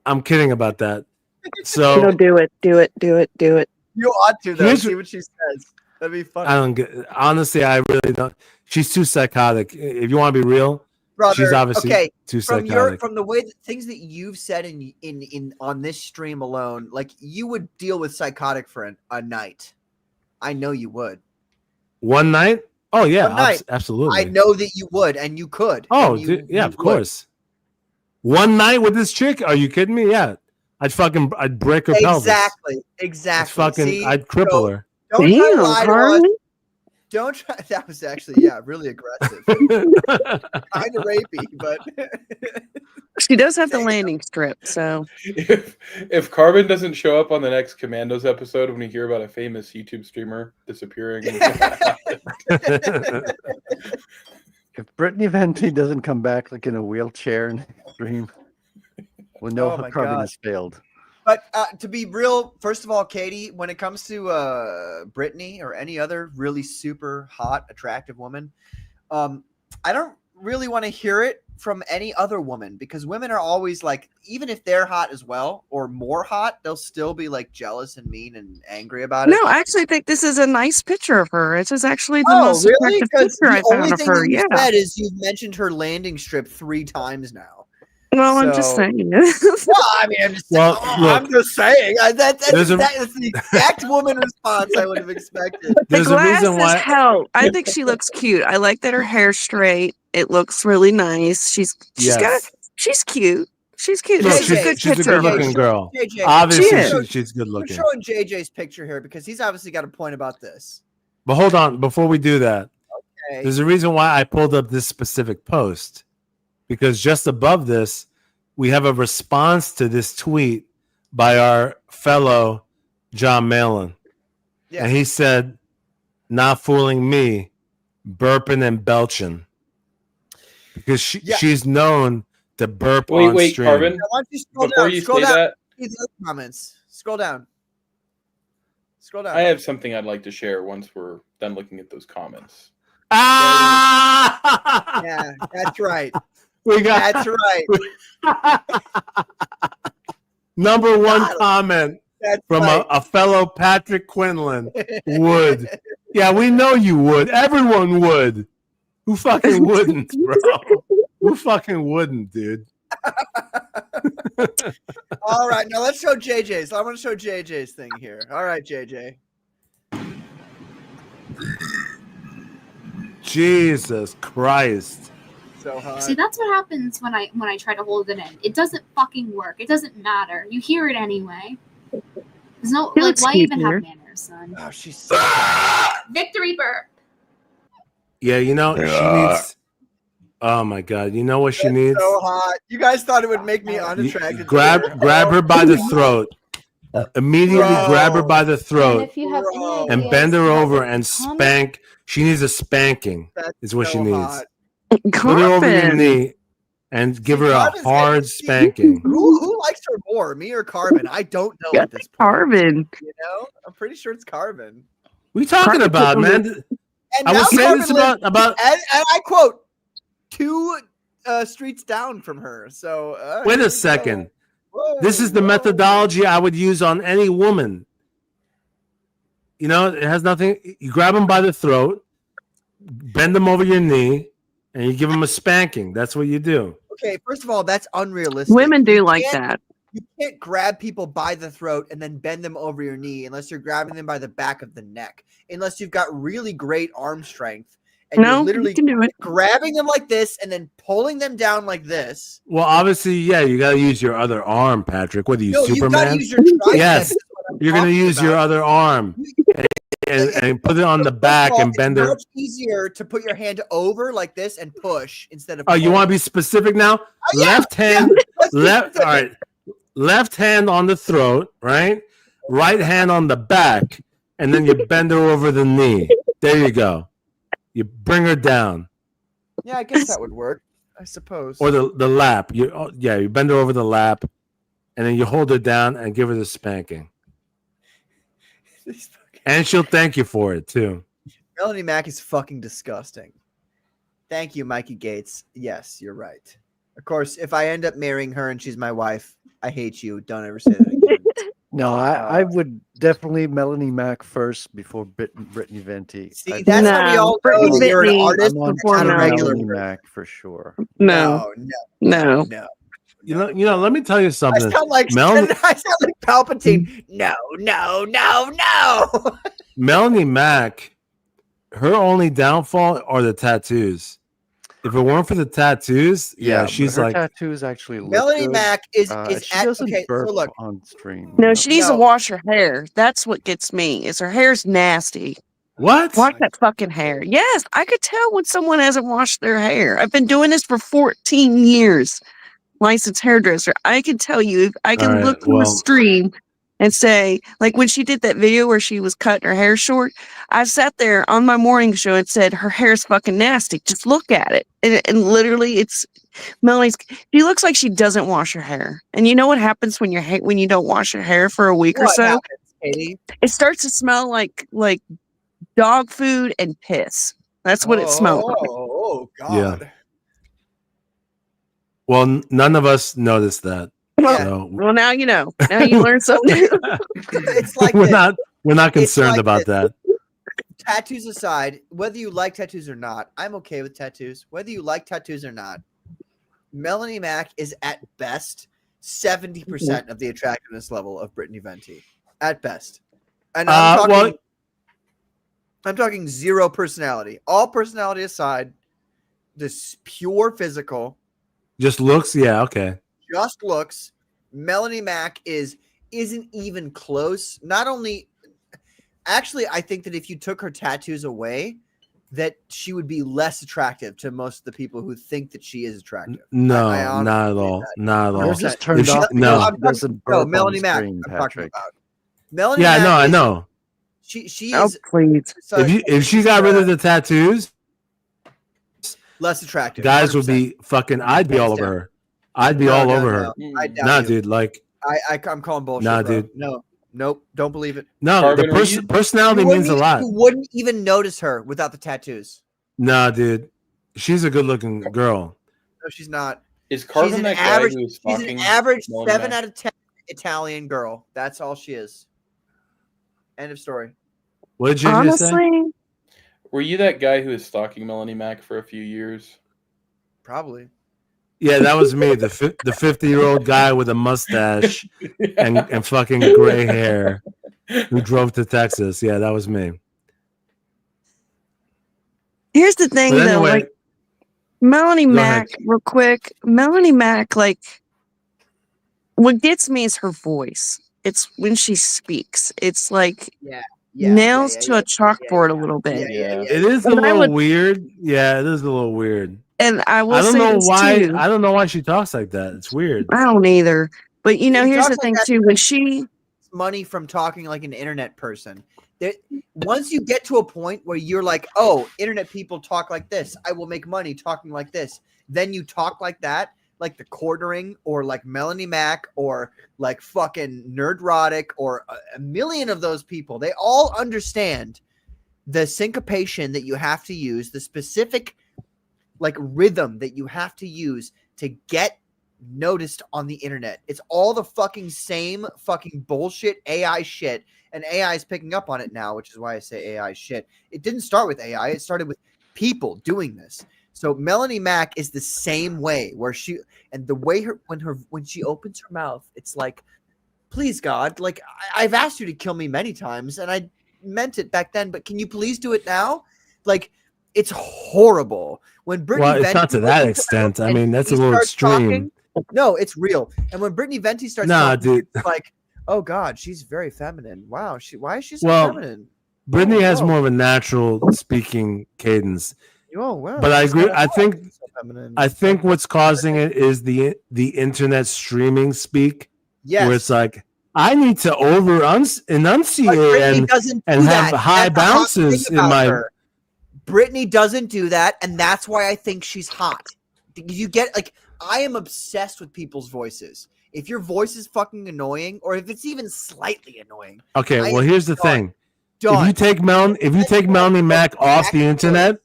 I'm kidding about that. No, So do it. Do it. Do it. Do it. You ought to though. Here's- See what she says. That'd be funny, I don't get. Honestly, I really don't. She's too psychotic. If you want to be real, brother. she's obviously okay. too From psychotic. from the way things that you've said in on this stream alone, like you would deal with psychotic for a night. I know you would. One night? Oh yeah, One night. absolutely. I know that you would, and you could. Oh and you, dude, yeah, you of would. course. One night with this chick? Are you kidding me? Yeah, I'd break her pelvis. Exactly. I'd Exactly. fucking, See? I'd cripple So, her. Don't try to Damn, lie to us. Carmen. Don't try. That was actually really aggressive, kind of rapey, but She does have the landing strip, so if Carbon doesn't show up on the next Commandos episode when we hear about a famous YouTube streamer disappearing, If Brittany Venti doesn't come back like in a wheelchair and dream, we'll know Oh how my Carbon God. has failed. But to be real, first of all, Katie, when it comes to Brittany or any other really super hot, attractive woman, I don't really want to hear it from any other woman, because women are always like, even if they're hot as well or more hot, they'll still be like jealous and mean and angry about it. No, I actually think this is a nice picture of her. This is actually the Oh, most really? attractive Because picture I the only found of thing her. that you Yeah. said is you've mentioned her landing strip 3 times now. Well, I'm just So- saying. Well, I mean, I'm just, Well, look, I'm just saying. That's there's a- the exact woman response I would have expected. The There's a reason glasses why. help. I think she looks cute. I like that her hair's straight. It looks really nice. She's Yes. she's cute. She's cute. Look, This is a good she's a picture of her. good-looking girl. JJ, Obviously, She is. she's good We're looking. showing JJ's picture here because he's obviously got a point about this. But hold on, before we do that, Okay. there's a reason why I pulled up this specific post, because just above this, we have a response to this tweet by our fellow John Malin. Yes. And he said, "Not fooling me, burping and belching." Because she's known to burp on Wait, stream. Carbon. Now, why don't you scroll Before down? you Scroll say down. that, See the other comments. Scroll down. Scroll down. I have something I'd like to share once we're done looking at those comments. Ah! Yeah, that's right. We got That's right. number one Got it. comment That's from right. a fellow Patrick Quinlan. Would. Yeah, we know you would. Everyone would. Who fucking wouldn't, bro? Who fucking wouldn't, dude? All right, now let's show JJ's. I want to show JJ's thing here. All right, JJ. Jesus Christ. So hot. See, that's what happens when I try to hold it in. It doesn't fucking work. It doesn't matter. You hear it anyway. There's no He like. looks Why cute even here. have manners, son? Oh, she's so hot. Victory burp. Yeah, you know, she needs. Oh my God. You know what she needs? So hot. You guys thought it would make me You- unattracted. grab her by the throat. Immediately Bro. grab her by the And throat if you have any Bro. and ideas bend her about over the and comment- spank. She needs a spanking. That's Is what she so needs. hot. Put her over your Carbon. knee and give her a Carbon's hard see, spanking. Who likes her more, me or Carbon? I don't know Yeah, at this point. Carbon. You know, I'm pretty sure it's Carbon. We talking Carbon about, took man? And I now was saying Carbon this lives, about. and I quote, 2 streets down from her. So Wait here we a go. second. Whoa, This is the whoa. methodology I would use on any woman. You know, it has nothing. You grab them by the throat, bend them over your knee, and you give them a spanking. That's what you do. Okay, first of all, that's unrealistic. Women do You like can't- that. You can't grab people by the throat and then bend them over your knee unless you're grabbing them by the back of the neck. Unless you've got really great arm strength and No, you're you literally can do it. grabbing them like this and then pulling them down like this. Well, obviously, yeah, you got to use your other arm, Patrick. What are you, No, you've got to Superman? use your triceps. Yes. is what I'm You're going to talking use your about. other arm and put it on the First of back all, and bend it's her. much easier to put your hand over like this and push instead of. Oh, you pull. want to be specific now? yeah, Left hand, Let's be left. All specific. right. Left hand on the throat, right? Right hand on the back, and then you bend her over the knee. There you go. You bring her down, Yeah, I guess that would work. I suppose. or the lap. You bend her over the lap, and then you hold her down and give her the spanking, and she'll thank you for it too. Melanie Mack is fucking disgusting. Thank you, Mikey Gates. Yes, you're right. Of course, if I end up marrying her and she's my wife, I hate you. Don't ever say that again. No, I would definitely Melanie Mack first before Brittany Venti. See, that's how we No, all know Brittany that you're an Whitney artist I'm on before team not a regular Melanie person. Mack for sure. No, no. no. You know. Let me tell you I something. sound like Mel- I sound like Palpatine. No. Melanie Mack, her only downfall are the tattoos. If it weren't for the tattoos, yeah, but she's her like, tattoos actually look Melanie good. Mack is She at doesn't okay. burp So look, on stream. No, she needs No. to wash her hair. That's what gets me. Is her hair's nasty. what? Wash that fucking hair. Yes, I could tell when someone hasn't washed their hair. I've been doing this for 14 years. Licensed hairdresser. I can tell you, if I can All right, look through a well- stream and say, like when she did that video where she was cutting her hair short, I sat there on my morning show and said, her hair's fucking nasty. Just look at it. And literally it's Melanie's, she looks like she doesn't wash her hair. And you know what happens when when you don't wash your hair for a week or what so? happens, Katie? It starts to smell like dog food and piss. That's what it smells like. Oh God. Yeah. Well, none of us noticed that. So Well, now you know. Now you learn something new. It's like we're this. not concerned like about this. that. Tattoos aside, whether you like tattoos or not, I'm okay with tattoos. Whether you like tattoos or not, Melanie Mack is at best 70% of the attractiveness level of Brittany Venti. At best. And I'm talking zero personality. All personality aside, this pure physical. Just looks, yeah, okay. Just looks. Melanie Mack isn't even close. Not only actually, I think that if you took her tattoos away, that she would be less attractive to most of the people who think that she is attractive. No, I not at all. Not at all. You're just turned off. Melanie Mack. Screen, I'm Patrick. talking about Melanie. Yeah, Mack I know. She is. Please. If she got rid of the tattoos, less attractive. Guys 100%. would be fucking. I'd be all over her. I'd be all over her. I doubt Nah, you. dude. Like, I'm calling bullshit. Nah, bro. dude. No, nope. Don't believe it. No, Carbon, the personality means a lot. You wouldn't even notice her without the tattoos. Nah, dude. She's a good-looking girl. No, she's not. Is Carbon She's an that average. guy who's She's an stalking average Melanie 7 Mack? out of 10 Italian girl. That's all she is. End of story. What did you just say? Honestly, Were you that guy who was stalking Melanie Mack for a few years? Probably. Yeah, that was me. The 50-year-old guy with a mustache and fucking gray hair who drove to Texas. Yeah, that was me. here's the thing, But though. anyway, Like Melanie go Mack, real quick. Melanie Mack, like, what gets me is her voice. It's when she speaks. It's like nails to a chalkboard a little bit. It is a And I little would- weird. Yeah, it is a little weird. And I will I don't say know this why. too. I don't know why she talks like that. It's weird. I don't either. But you know, She here's talks the thing like that too. When she money from talking like an internet person. Once you get to a point where you're like, oh, internet people talk like this, I will make money talking like this. Then you talk like that, like the Quartering or like Melanie Mack or like fucking Nerdrotic or a million of those people. They all understand the syncopation that you have to use, the specific like rhythm that you have to use to get noticed on the internet. It's all the fucking same fucking bullshit AI shit, and AI is picking up on it now, which is why I say AI shit. It didn't start with AI, it started with people doing this. So Melanie Mack is the same way, where she and the way when she opens her mouth, it's like, please God, like I've asked you to kill me many times, and I meant it back then, but can you please do it now? Like, it's horrible. When Brittany Well, it's Venti not to that opens her extent. mouth I and mean, that's he a little starts extreme. talking, no, it's real. And when Brittany Venti starts Nah, talking, dude. it's like, oh God, she's very feminine. Wow, why is she so Well, feminine? Brittany has whoa. more of a natural speaking cadence. Oh wow. But I she's agree. not- I think so feminine. I think what's causing it is the internet streaming speak, yes. where it's like I need to over But enunciate Brittany doesn't do and that. have high That's the hot bounces thing in about my. her. Brittany doesn't do that, and that's why I think she's hot. You get like, I am obsessed with people's voices. If your voice is fucking annoying, or if it's even slightly annoying, Okay, I well, am here's the done. thing. Done. If you take Melanie Mack off the internet,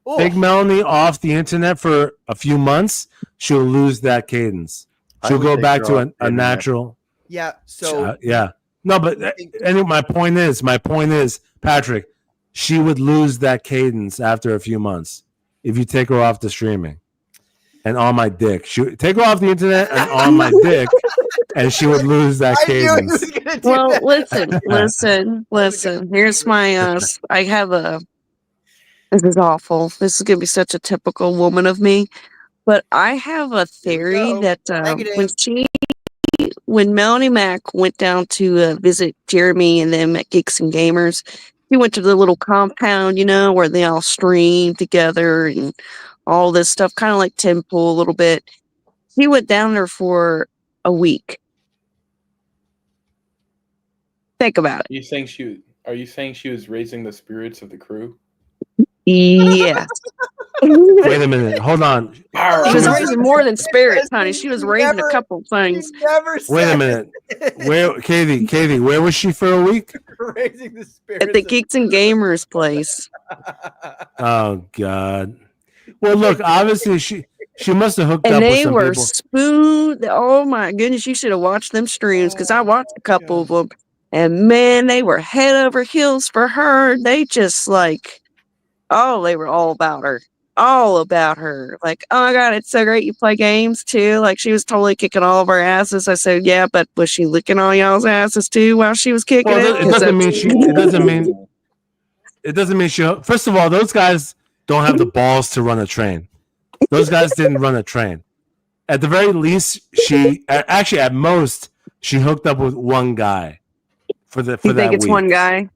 Oh, take Melanie off the internet for a few months, she'll lose that cadence. I She'll would go take back her to off the a internet. natural. yeah. So Yeah. No, but anyway, my point is, Patrick, she would lose that cadence after a few months if you take her off the streaming and on my dick. She take her off the internet and on my dick, and she would lose that I knew he cadence. was gonna do well, that. listen. Here's my I have a this is awful. This is gonna be such a typical woman of me. But I have a theory go. that Negative. when Melanie Mack went down to visit Jeremy and them at Geeks and Gamers, he went to the little compound, you know, where they all stream together and all this stuff, kind of like Tim Pool a little bit. He went down there for a week. Think about it. Are you saying she was raising the spirits of the crew? Yes. Wait a minute, hold on. She was raising more than spirits, honey. She was raising a couple things. Never Wait a said minute. Where, Katie, where was she for a week? raising the spirit At the Geeks and Gamers place. Oh God. Well, look, obviously She must have hooked And up with they some were people. smooth. Oh my goodness, you should have watched them streams because I Oh, watched a couple of them. And man, they were head over heels for her. They just like, oh, they were all about her. All about her. Like, oh my God, it's so great you play games too. Like, she was totally kicking all of our asses. I said, yeah, but was she licking all y'all's asses too while she was kicking Well, it? it 'Cause doesn't mean that's- she. It doesn't mean. It doesn't mean she. First of all, those guys don't have the balls to run a train. Those guys didn't run a train. At the very least, she actually at most she hooked up with one guy for you that think it's week. one guy?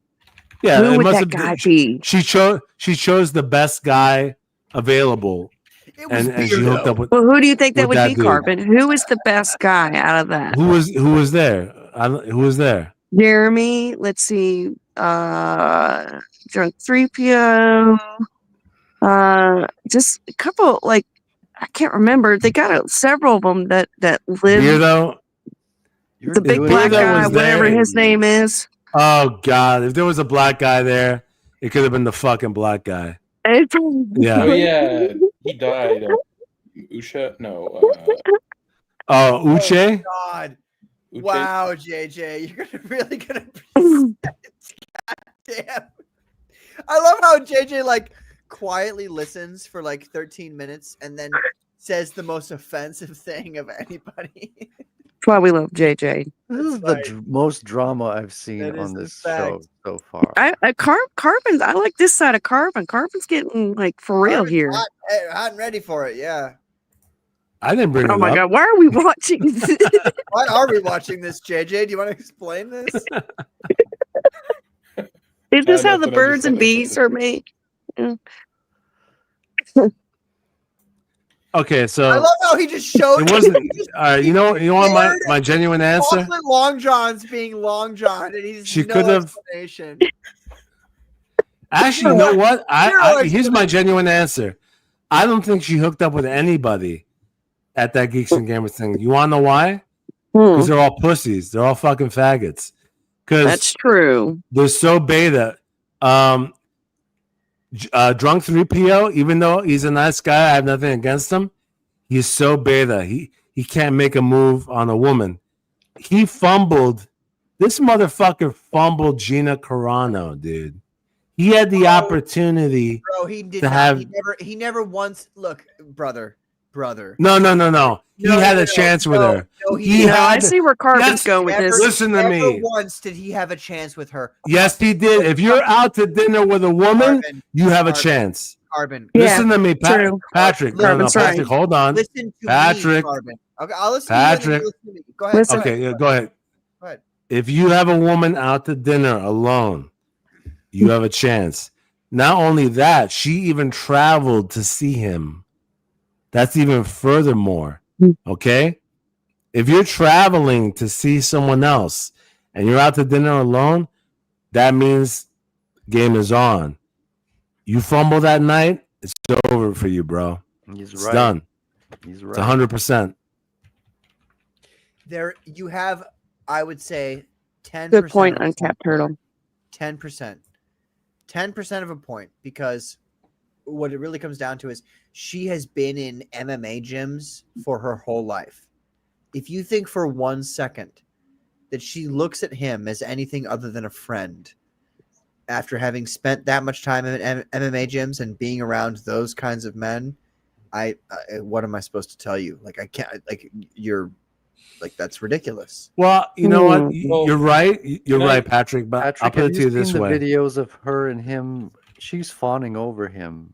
Yeah, Who it would must that have guy been, be? she chose the best guy available, It was and she hooked up with Well, who do you think that with would that be, dude. Carbon? Who is the best guy out of that? who was there. Who was there? Jeremy, let's see, Drunk 3PO, just a couple, like, I can't remember. They got several of them that live. Beardo. The big doing black Beardo guy, was whatever there. his name is. Oh God! If there was a black guy there, it could have been the fucking black guy. Yeah. Oh yeah, he died. Usha? No. Oh, Uche. God. Uche? Wow, JJ, you're really gonna present. God damn. I love how JJ like quietly listens for like 13 minutes and then says the most offensive thing of anybody. That's why we love JJ. This is the most drama I've seen That is on the this show fact. so far. Carbon, I like this side of Carbon. Carbon's getting like for real Carbon's here. hot and ready for it, yeah. I didn't bring Oh it my up. God, why are we watching this? Why are we watching this, JJ? Do you want to explain this? Is this how the nothing, I just birds and thought- bees are made? Yeah. Okay, so I love how he just showed it wasn't. he just- All right, he you want dared my genuine answer? Chocolate Long John's being Long John, and he's She no could have- explanation. Actually, you know what? Zero Here's my genuine answer. I don't think she hooked up with anybody at that Geeks and Gamers thing. You want to know why? Because they're all pussies. They're all fucking faggots. Because That's true. they're so beta. Drunk 3PO, even though he's a nice guy, I have nothing against him. He's so beta. He can't make a move on a woman. He fumbled. This motherfucker fumbled Gina Carano, dude. He had the opportunity. Bro, he did to not. have- He never once. Look, brother. No. He had a chance with her. No, He You know, I had- see where Carbon's Yes, going with this. Listen to Never me. once did he have a chance with her. Yes, he did. If you're out to dinner with a woman, Carbon, you have a Carbon, chance. Carbon. Yeah, Listen to me, true. Patrick. No, Carbon's right. Patrick, hold on. Listen to Patrick. me, Carbon. Okay, I'll listen Patrick. to you. And then you listen to me. Go ahead. Listen. Okay, yeah, go ahead. Go ahead. If you have a woman out to dinner alone, you have a chance. Not only that, she even traveled to see him. That's even furthermore. Okay? If you're traveling to see someone else and you're out to dinner alone, that means game is on. You fumble that night, it's over for you, bro. He's It's right. done. He's It's right. 100%. There, you have, I would say, 10%. Good point, of a Uncapped Turtle. 10%. 10% of a point, because what it really comes down to is she has been in MMA gyms for her whole life. If you think for 1 second that she looks at him as anything other than a friend, after having spent that much time in MMA gyms and being around those kinds of men, what am I supposed to tell you? Like, I can't, like, you're like, that's ridiculous. Well, you know what? Well, You're right. You're can I- right, Patrick. But Patrick, I'll put have it to you seen this the way. videos of her and him? She's fawning over him.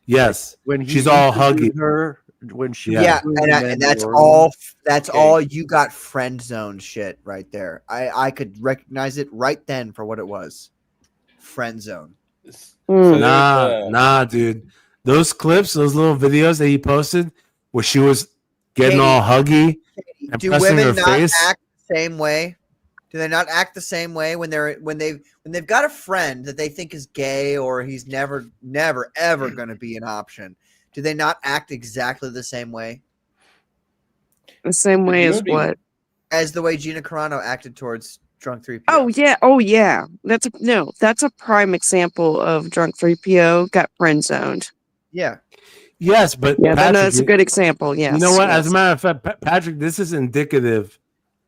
Yes. When he She's all interviewed huggy. her, when she Yeah, was doing the and that's Mandalorian. all. That's Okay. all you got. Friend zone shit right there. I could recognize it right then for what it was. Friend zone. Mm. Nah, dude. Those clips, those little videos that he posted, where she was getting Katie, all huggy and Do pressing her women not face. act the same way? Do they not act the same way when they've got a friend that they think is gay or he's never ever going to be an option? Do they not act exactly the same way The same way You as would be- what? as the way Gina Carano acted towards Drunk 3PO? Oh yeah. That's a prime example of Drunk 3PO got friend zoned. yeah. Yes, but Yeah, Patrick, that's a good example. Yes. you know what? yes. As a matter of fact, Patrick, this is indicative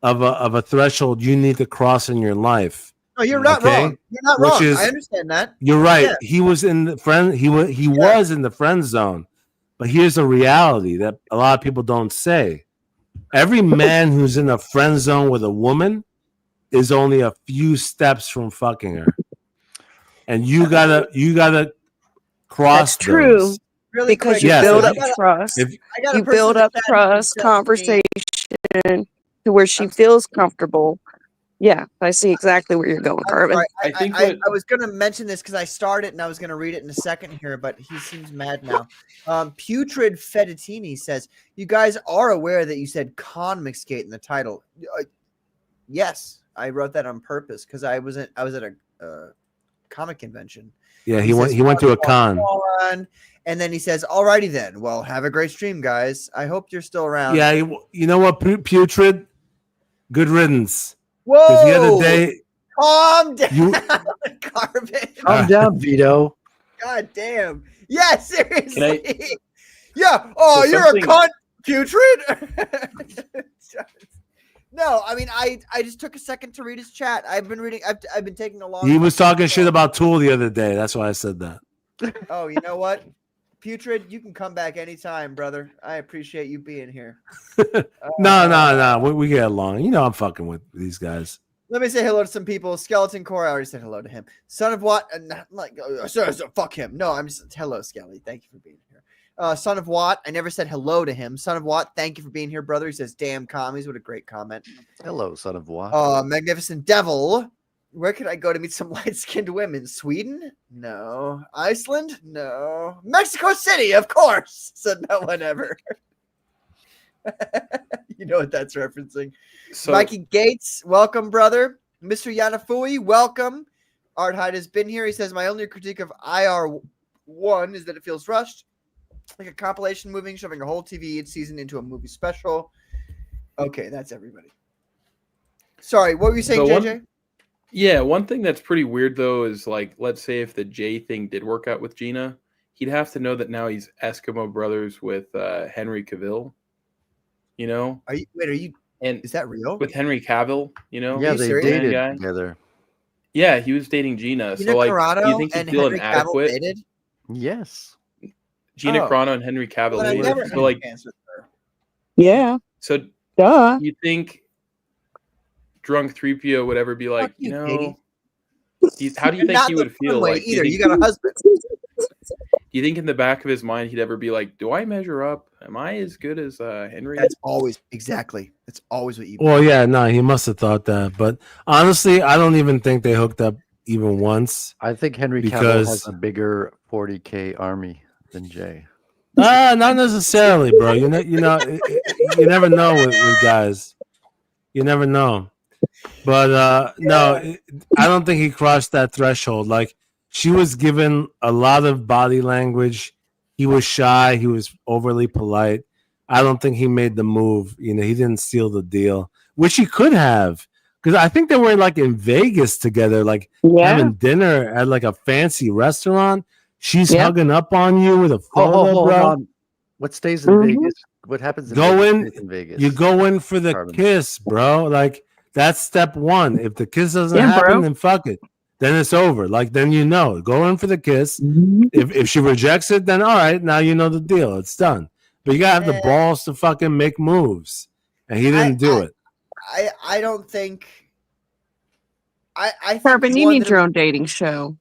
of a threshold you need to cross in your life. No, you're not Okay? wrong. You're not Which wrong. is- I understand that. You're right. Yeah. He was in the friend. He was in the friend zone. But here's a reality that a lot of people don't say. Every man who's in a friend zone with a woman is only a few steps from fucking her, and you gotta cross. That's true. those. Really Because quick, you Yes, build if- up trust. if- I got a You person build in the up chat who trust, said to me- conversation to where she feels comfortable. Yeah, I see exactly where you're going, I'm Carbon. sorry. I think I what- was going to mention this because I started and I was going to read it in a second here, but he seems mad now. Putrid Fettuccine says, "You guys are aware that you said Conmicsgate in the title." Yes, I wrote that on purpose because I was at a comic convention. Yeah, He he went. says, He went to a con. And then he says, "Alrighty then. Well, have a great stream, guys. I hope you're still around." Yeah, you know what, Putrid? Good riddance. Whoa! Because the other day, Calm down, You- Carbon. Calm down, Vito. God damn. Yeah, seriously. Can Yeah. Oh, So you're something- a cunt, Putrid. No, I mean, I just took a second to read his chat. I've been reading. I've been taking a long. he was talking shit about Tool the other day. That's why I said that. Oh, you know what, Putrid, you can come back anytime, brother. I appreciate you being here. No. We get along. You know, I'm fucking with these guys. Let me say hello to some people. Skeleton Core, I already said hello to him. Son of what? Not like, so, fuck him. No, I'm just hello, Skelly. Thank you for being here. Son of Watt, I never said hello to him. Son of Watt, thank you for being here, brother. He says, "Damn commies." What a great comment. Hello, son of what? Magnificent Devil. Where could I go to meet some light-skinned women? Sweden? No. Iceland? No. Mexico City, of course. Said no one ever. You know what that's referencing. So Mikey Gates, welcome, brother. Mr. Yanafui, welcome. Art Hyde has been here. He says, "My only critique of IR1 is that it feels rushed, like a compilation movie, shoving a whole TV season into a movie special." Okay, that's everybody. Sorry, what were you saying, So JJ? yeah, one thing that's pretty weird though is like, let's say if the Jay thing did work out with Gina, he'd have to know that now he's Eskimo brothers with Henry Cavill. You know, Are you? and Is that real? with Henry Cavill, you know, Yeah, you they serious? dated guy? together. Yeah, he was dating Gina. Gina So like, do Carano you think he'd and feel Henry Cavill inadequate? dated? Yes. Gina Oh. Carano and Henry Cavill But I dated. never had So a like, chance with her. Yeah, so duh. you think drunk 3PO would ever be like, Fuck you, you Katie. know, how do you You're think not he the would fun feel? way Like, do either. you You think, got a husband. do you think in the back of his mind he'd ever be like, do I measure up? Am I as good as Henry? That's always exactly. That's always what you. Well, yeah, no, he must have thought that. But honestly, I don't even think they hooked up even once. I think Henry Cavill Because- has a bigger 40K army than Jay. Not necessarily, bro. You never know with guys. You never know. But no, I don't think he crossed that threshold. Like, she was given a lot of body language. He was shy. He was overly polite. I don't think he made the move. You know, he didn't seal the deal, which he could have. Because I think they were like in Vegas together, like Yeah. having dinner at like a fancy restaurant. She's Yeah. hugging up on you with a photo, hold bro. on. What stays in Mhm. Vegas? What happens in Go Vegas in- stays in Vegas? You go in for the Carbon. kiss, bro. Like, that's step one. If the kiss doesn't Yeah, happen, bro. then fuck it. Then it's over. Like, then you know. Go in for the kiss. Mhm. If she rejects it, then all right, now you know the deal. It's done. But you gotta have the balls to fucking make moves. And he didn't do it. I don't think. I think Carbon, you one need that- your own dating show.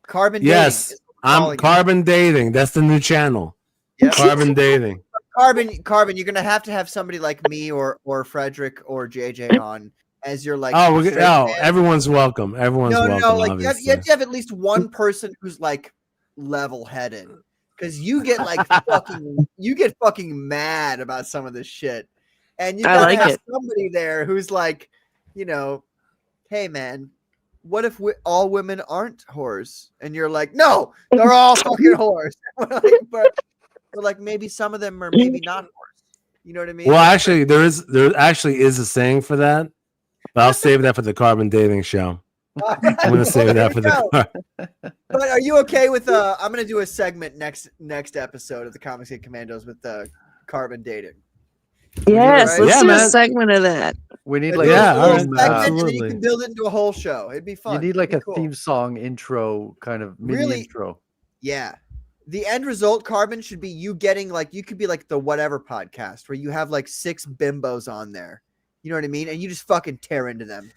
Carbon Yes. dating. is what we're I'm calling it. Carbon Dating. That's the new channel. Yep. Carbon Dating. Carbon. You're gonna have to have somebody like me or Frederic or JJ on as your like. Oh, straight man. everyone's welcome. Everyone's welcome. No. Like you have obviously. to have at least one person who's like level-headed, because you get like fucking mad about some of this shit, and you I gotta like have it. somebody there who's like, you know, hey man, what if all women aren't whores? And you're like, no, they're all fucking whores. but like maybe some of them are maybe not whores. You know what I mean? Well, actually, there actually is a saying for that. But I'll save that for the Carbon Dating show. I'm gonna save that for the car. But are you okay with I'm gonna do a segment next episode of the Comicsgate Commandos with Carbon dating. Yes, right? let's do man. a segment of that. We need Let's like do Yeah, a all little right, segment, and then you absolutely. can build it into a whole show. It'd be fun. you need like It'd a be cool. theme song intro kind of mini Really? intro. Yeah. The end result, Carbon, should be you getting like you could be like the whatever podcast where you have like 6 bimbos on there. You know what I mean? And you just fucking tear into them.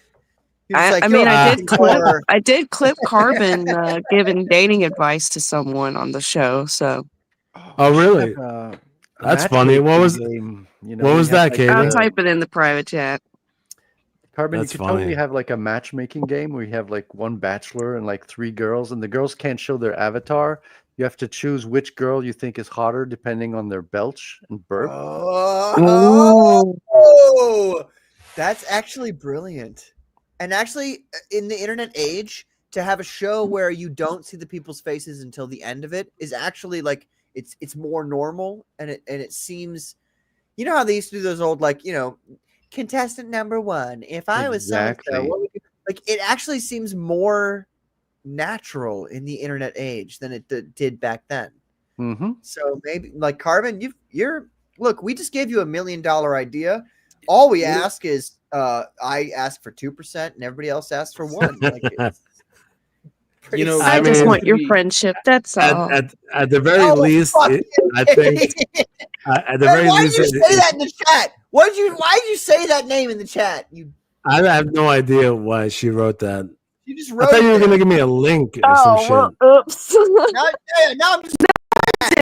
You're just like, I mean, "Yo, I fucking did clip. car." I did clip Carbon giving dating advice to someone on the show. So Oh, we should really? have, a That's funny. What was matchmaking game, what we was have, that, like, Katie? I'll type it in the private chat. Carbon, That's you could totally funny. have like a matchmaking game where you have like one bachelor and like 3 girls, and the girls can't show their avatar. You have to choose which girl you think is hotter depending on their belch and burp. Oh, that's actually brilliant. And actually, in the internet age, to have a show where you don't see the people's faces until the end of it is actually like it's more normal, and it seems, you know how they used to do those old like, you know, contestant number 1. If I was so and so, Exactly. what would you, like? It actually seems more natural in the internet age than it did back then. Mm-hmm. So maybe like Carbon, you're look, we just gave you $1 million idea. All we ask is I ask for 2% and everybody else asks for 1. Like, it's pretty You know, I I just mean- want your friendship. That's all. At the very Oh, least, fuck I think at the Man, very why did least, you say that in the chat? Why did you say that name in the chat? I have no idea why she wrote that. You just I wrote thought it you were there. gonna give me a link or some shit. well, oops. Now I'm just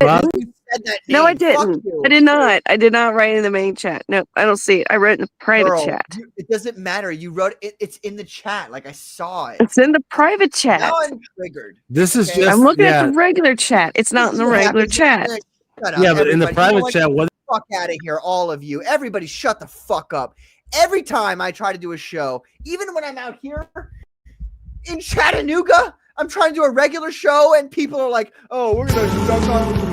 Well, you said that No, I name. Fuck didn't. you. I did not. I did not write in the main chat. No, I don't see it. I wrote in the private Girl, chat. it doesn't matter. You wrote it. It's in the chat. Like I saw it. It's in the private chat. Now I'm triggered. this is Okay. just I'm looking yeah, at the regular chat. It's not in the regular chat. Shut up, yeah, but in the everybody. You know private what? chat, what? Fuck out of here, all of you. Everybody, shut the fuck up. Every time I try to do a show, even when I'm out here in Chattanooga, I'm trying to do a regular show, and people are like, "Oh, we're gonna duck on